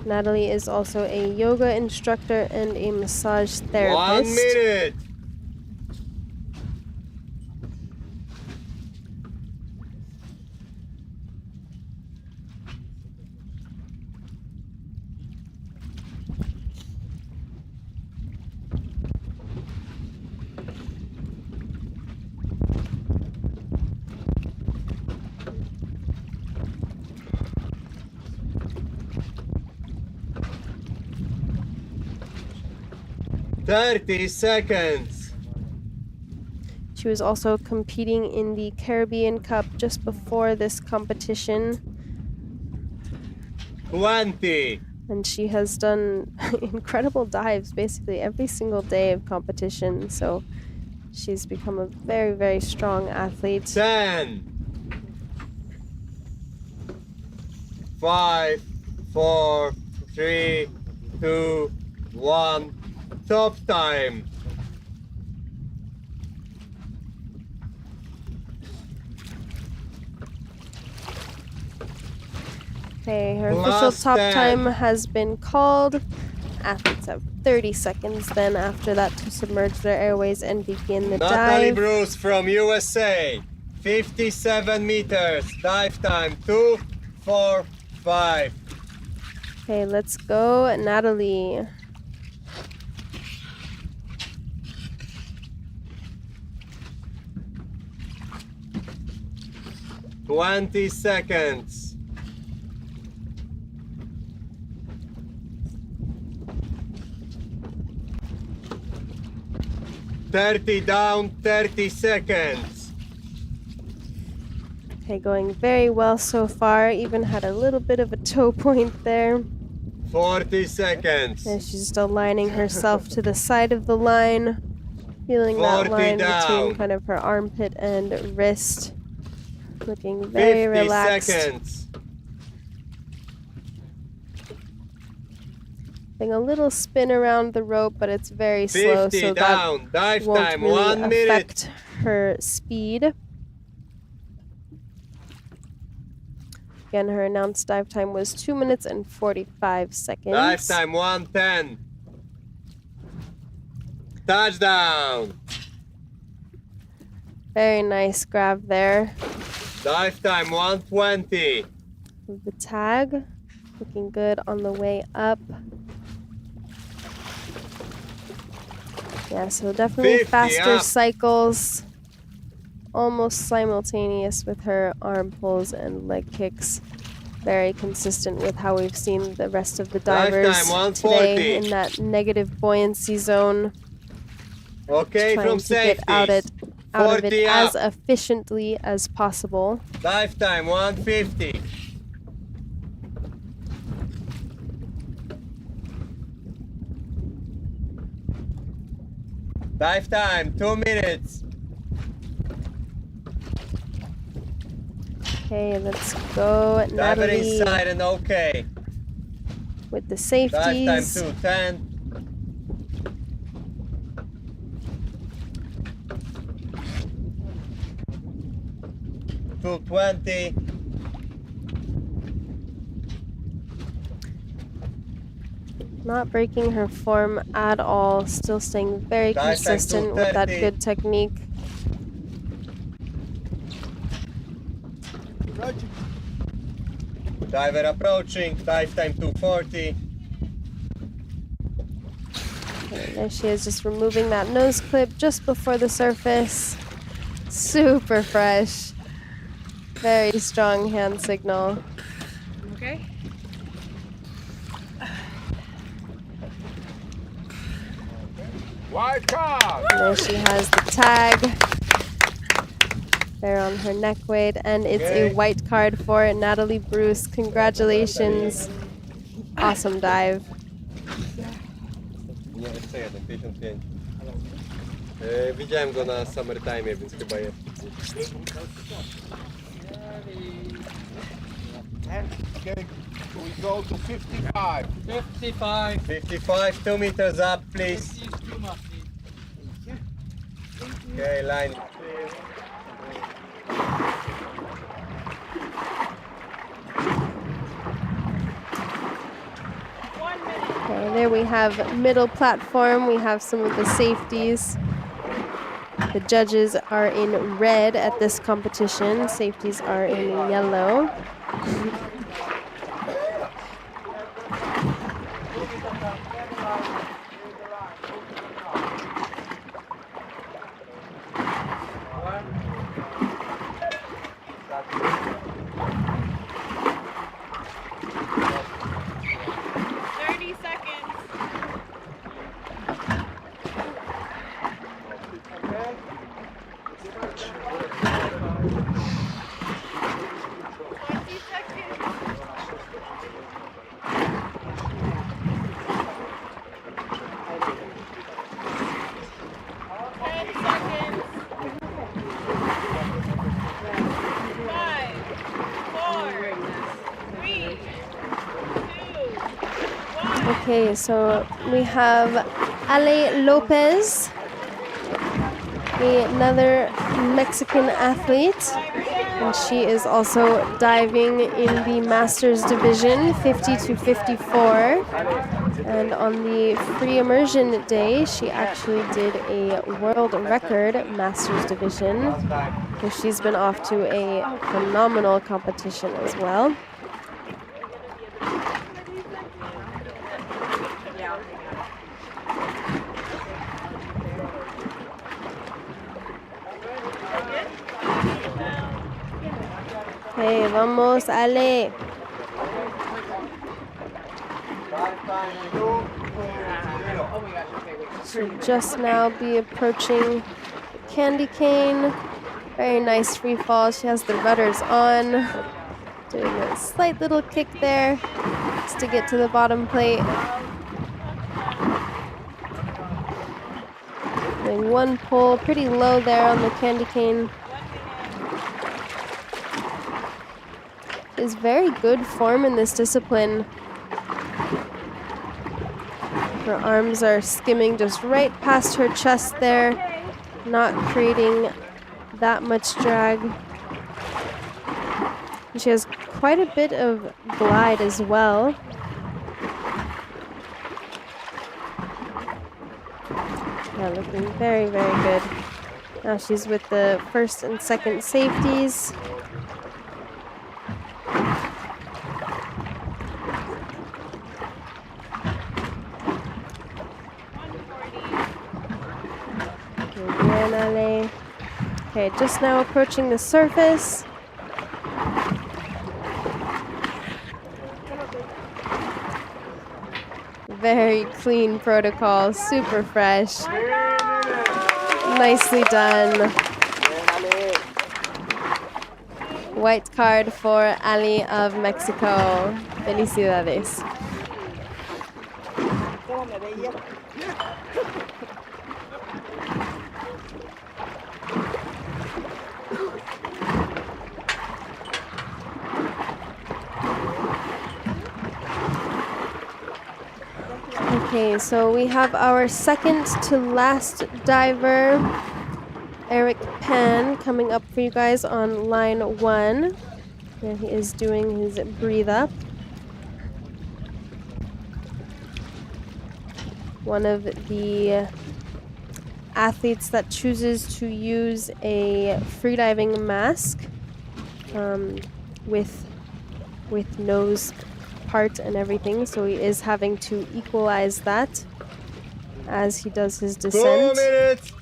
Natalie is also a yoga instructor and a massage therapist. 1 minute. Thirty seconds. She was also competing in the Caribbean Cup just before this competition. 20. And she has done incredible dives basically every single day of competition. So she's become a very, very strong athlete. 10. 5, 4, 3, 2, 1. Stop time. Okay, her official top time has been called. Athletes have 30 seconds then after that to submerge their airways and begin the Natalie dive. Bruce from USA. 57 meters. Dive time 2, 4, 5. Okay, let's go, Natalie. $20 seconds. $30 down, 30 seconds. Okay, going very well so far. Even had a little bit of a toe point there. 40 seconds. And she's just aligning herself to the side of the line. Feeling that line between kind of her armpit and wrist. Looking very relaxed. 50 seconds. Doing a little spin around the rope, but it's very slow, so down. that Dive won't time, really 1 minute. affect her speed. Again, her announced dive time was 2 minutes and 45 seconds. Dive time 1:10. Touchdown. Very nice grab there. Dive time 1:20. The tag looking good on the way up. Yeah, so definitely 50 faster up. cycles. Almost simultaneous with her arm pulls and leg kicks. Very consistent with how we've seen the rest of the divers Lifetime, today 140. in that negative buoyancy zone. Okay, Trying from to get safety. out of it 40 as up. efficiently as possible. Dive time 150. Dive time 2 minutes. Okay, let's go, Diver Natalie, inside and okay. with the Dive time safeties. 2:10. $220. Not breaking her form at all. Still staying very Dive time consistent with that 230. good technique. Diver approaching. Dive time 240. And there she is, just removing that nose clip just before the surface. Super fresh. Very strong hand signal. Okay. White card! And there she has the tag there on her neck weight, and it's a white card for Natalie Bruce. Congratulations. Awesome dive. Nie, jeszcze jeden, 55. Widziałem go na Summertime, więc chyba jest. Okay, we go to 55. 55. 55, 2 meters up, please. Okay, line. Okay, there we have middle platform. We have some of the safeties. The judges are in red at this competition. Safeties are in yellow. Okay, so we have Ale Lopez, another Mexican athlete, and she is also diving in the Masters division, 50 to 54. And on the free immersion day, she actually did a world record Masters division. So she's been off to a phenomenal competition as well. Hey, vamos, Ale. Should just now be approaching candy cane. Very nice free fall. She has the rudders on. Doing a slight little kick there just to get to the bottom plate. Doing one pull, pretty low there on the candy cane. Is very good form in this discipline. Her arms are skimming just right past her chest there, not creating that much drag. And she has quite a bit of glide as well. Yeah, looking very, very good. Now she's with the first and second safeties. Okay, just now approaching the surface. Very clean protocol, super fresh. Nicely done. White card for Ali of Mexico. Felicidades. Okay, so we have our second to last diver, Eric Pan, coming up for you guys on line 1. There he is doing his breathe up. One of the athletes that chooses to use a freediving mask with nose part and everything, so he is having to equalize that. as he does his 2 descent. minutes.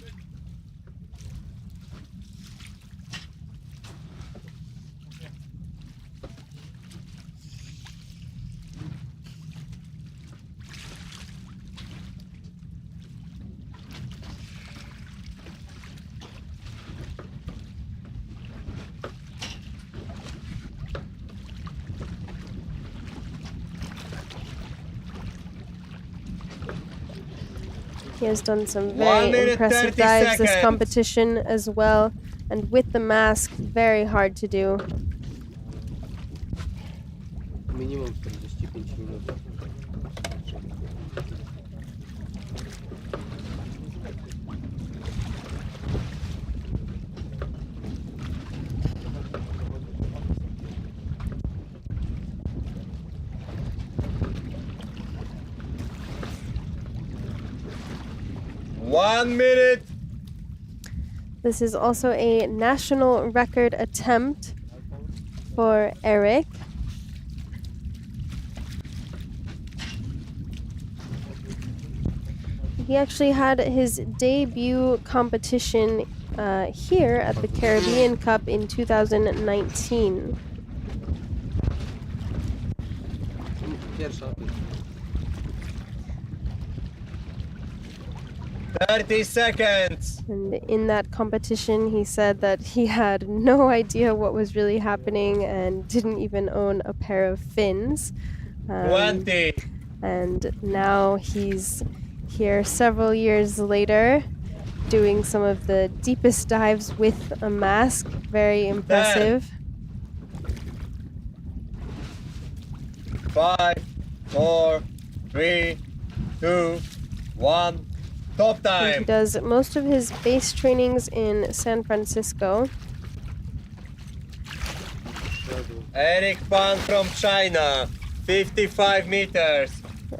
He has done some 1 very minute, impressive 30 dives this seconds. competition as well. And with the mask, very hard to do. Minimum 45 minut. One minute. This is also a national record attempt for Eric. He actually had his debut competition here at the Caribbean Cup in 2019. Pierwsza. 30 seconds. And in that competition, he said that he had no idea what was really happening and didn't even own a pair of fins. 20. And now he's here several years later doing some of the deepest dives with a mask. Very impressive. 5, 4, 3, 2, 1. Top And time. he does most of his base trainings in San Francisco. Eric Pan from China, 55 meters.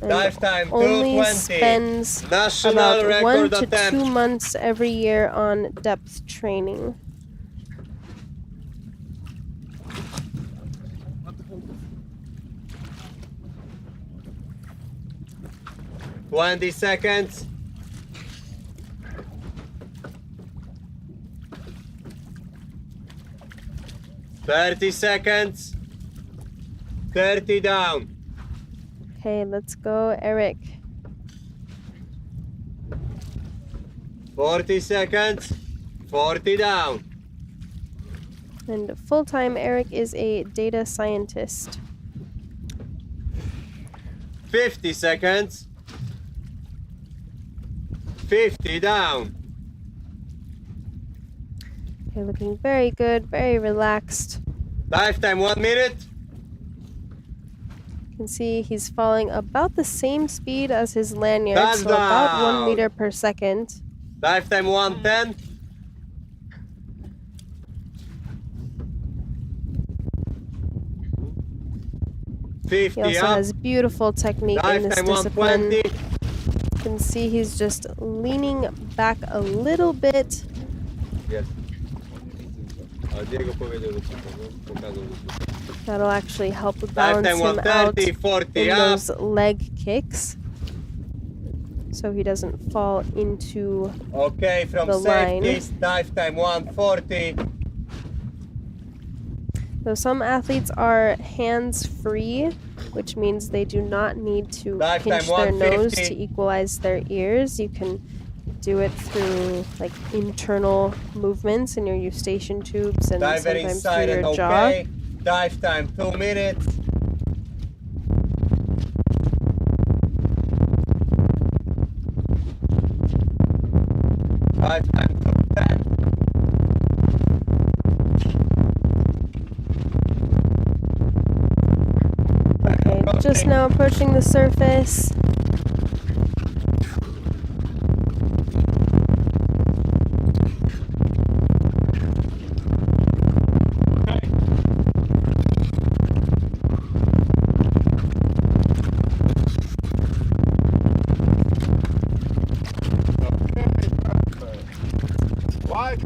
And Dive time only 2:20. spends National about record 1 to attempt. 2 months every year on depth training. $20 seconds. $30 seconds. 30 down. Okay, let's go, Eric. 40 seconds. 40 down. And full-time Eric is a data scientist. 50 seconds. 50 down. Okay, looking very good, very relaxed. Dive time 1 minute. You can see he's falling about the same speed as his lanyard, Hands so about 1 down. meter per second. Dive time 1:10. He 50 also up. has beautiful technique in Dive this time discipline. 120. You can see he's just leaning back a little bit. Yes. Diego powiedział, że pokazał. That'll actually help Dive balance time him out 130, 40 in up. those leg kicks, so he doesn't fall into Okay, from the line. safety, dive time 140. So some athletes are hands-free, which means they do not need to Dive pinch time their nose 150. to equalize their ears. You can do it through like internal movements in your eustachian tubes and Diver sometimes inside through and your jaw. okay. Dive time 2 minutes. Dive time 2:10. Okay, just now approaching the surface.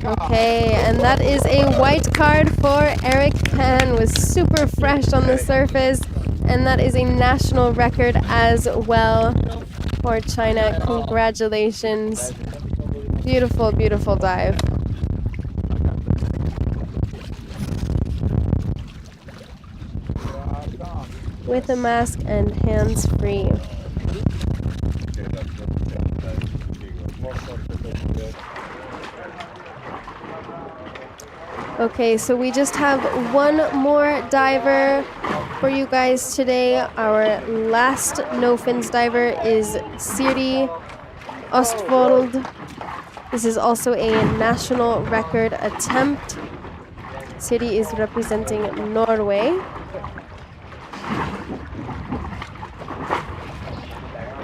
Okay, and that is a white card for Eric Pan, was super fresh on the surface, and that is a national record as well. For China, congratulations. Beautiful, beautiful dive. With a mask and hands free. Okay, so we just have one more diver for you guys today. Our last no fins diver is Siri Ostvold. This is also a national record attempt. Siri is representing Norway.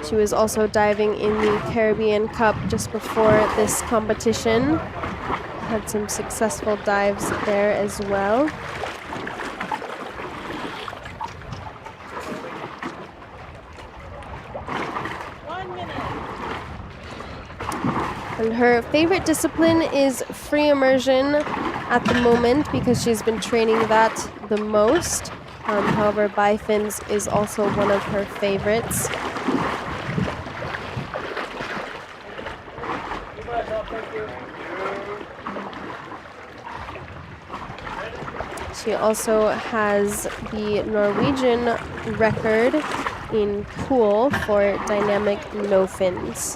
She was also diving in the Caribbean Cup just before this competition. Had some successful dives there as well. And her favorite discipline is free immersion at the moment because she's been training that the most. However, bifins is also one of her favorites. She also has the Norwegian record in pool for dynamic no fins.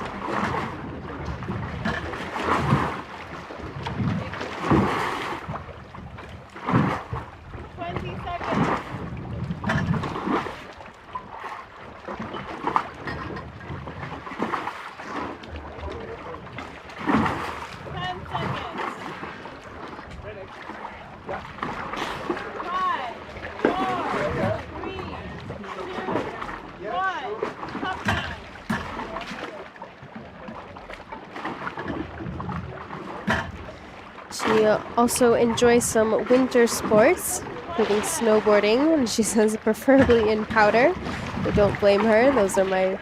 She also enjoys some winter sports, including snowboarding, and she says preferably in powder. I don't blame her, those are my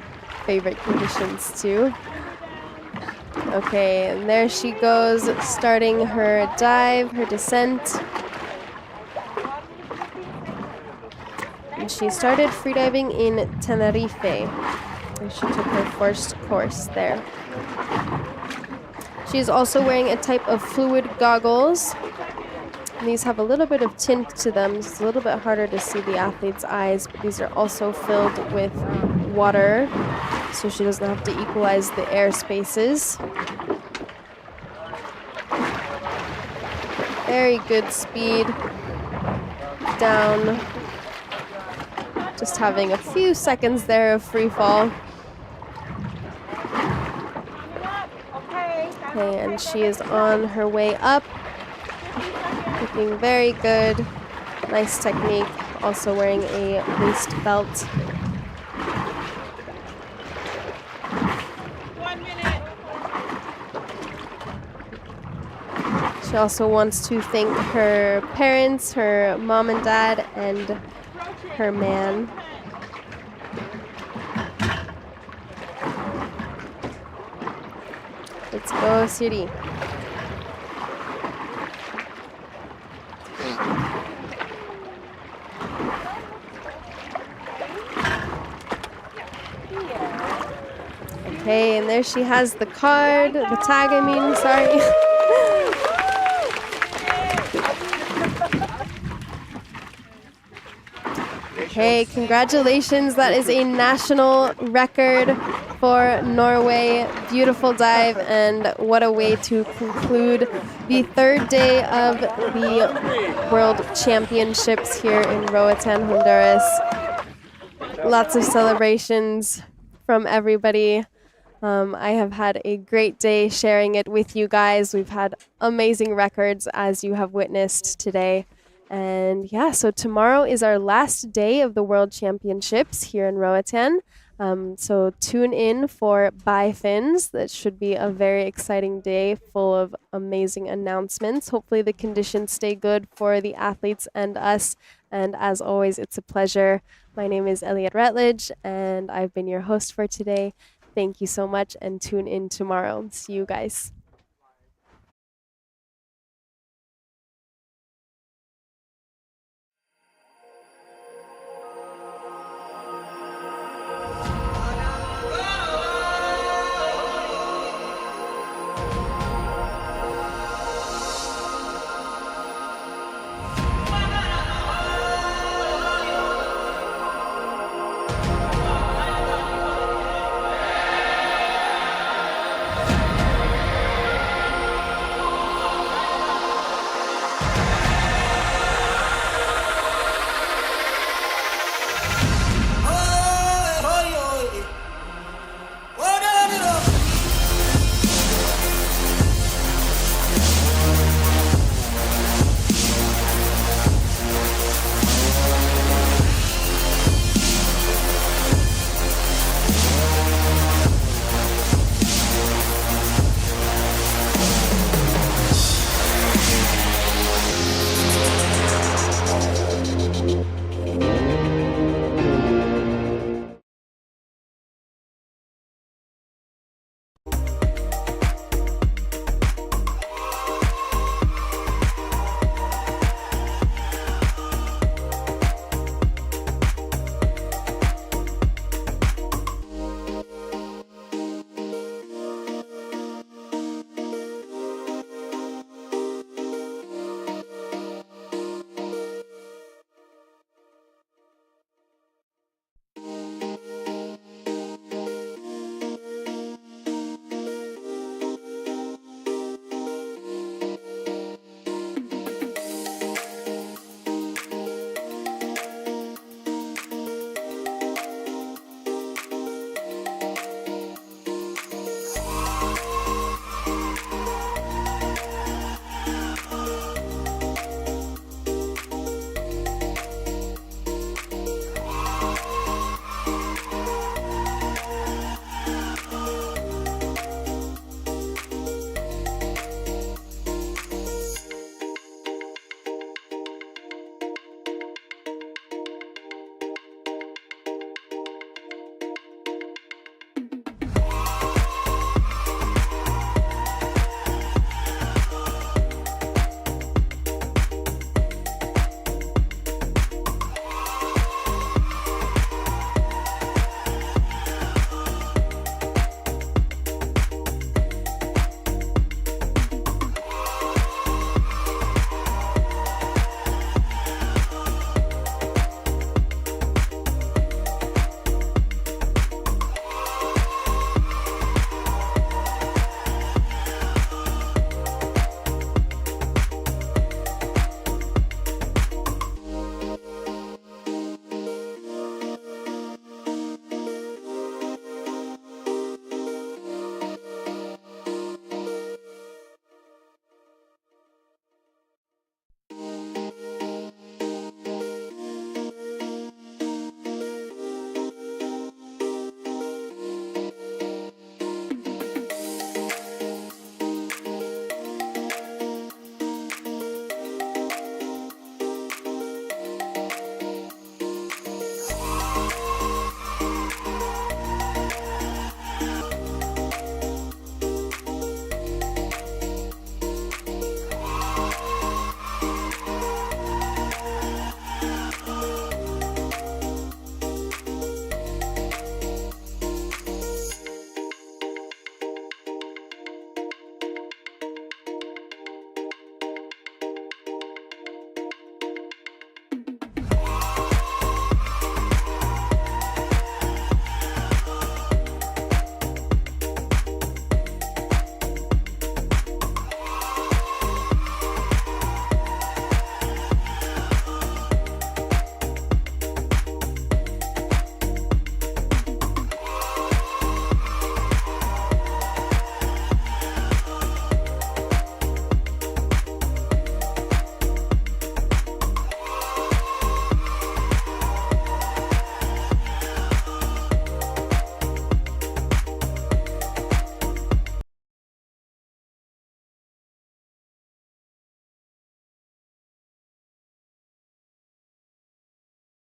favorite conditions too. Okay, and there she goes, starting her dive, her descent. And she started freediving in Tenerife, where she took her first course there. She's also wearing a type of fluid goggles. And these have a little bit of tint to them, so it's a little bit harder to see the athlete's eyes, but these are also filled with water, so she doesn't have to equalize the air spaces. Very good speed. Down. Just having a few seconds there of free fall. Okay, and she is on her way up. Looking very good. Nice technique. Also wearing a waist belt. 1 minute. She also wants to thank her parents, her mom and dad, and her man. Let's go, Siri. Okay, and there she has the card, the tag, I mean, sorry. Okay, congratulations. That is a national record for Norway. Beautiful dive, and what a way to conclude the third day of the World Championships here in Roatan, Honduras. Lots of celebrations from everybody. I have had a great day sharing it with you guys. We've had amazing records, as you have witnessed today. And yeah, so tomorrow is our last day of the World Championships here in Roatan. So tune in for bifins. That should be a very exciting day full of amazing announcements. Hopefully the conditions stay good for the athletes and us. And as always, it's a pleasure. My name is Elliot Rutledge, and I've been your host for today. Thank you so much, and tune in tomorrow. See you guys.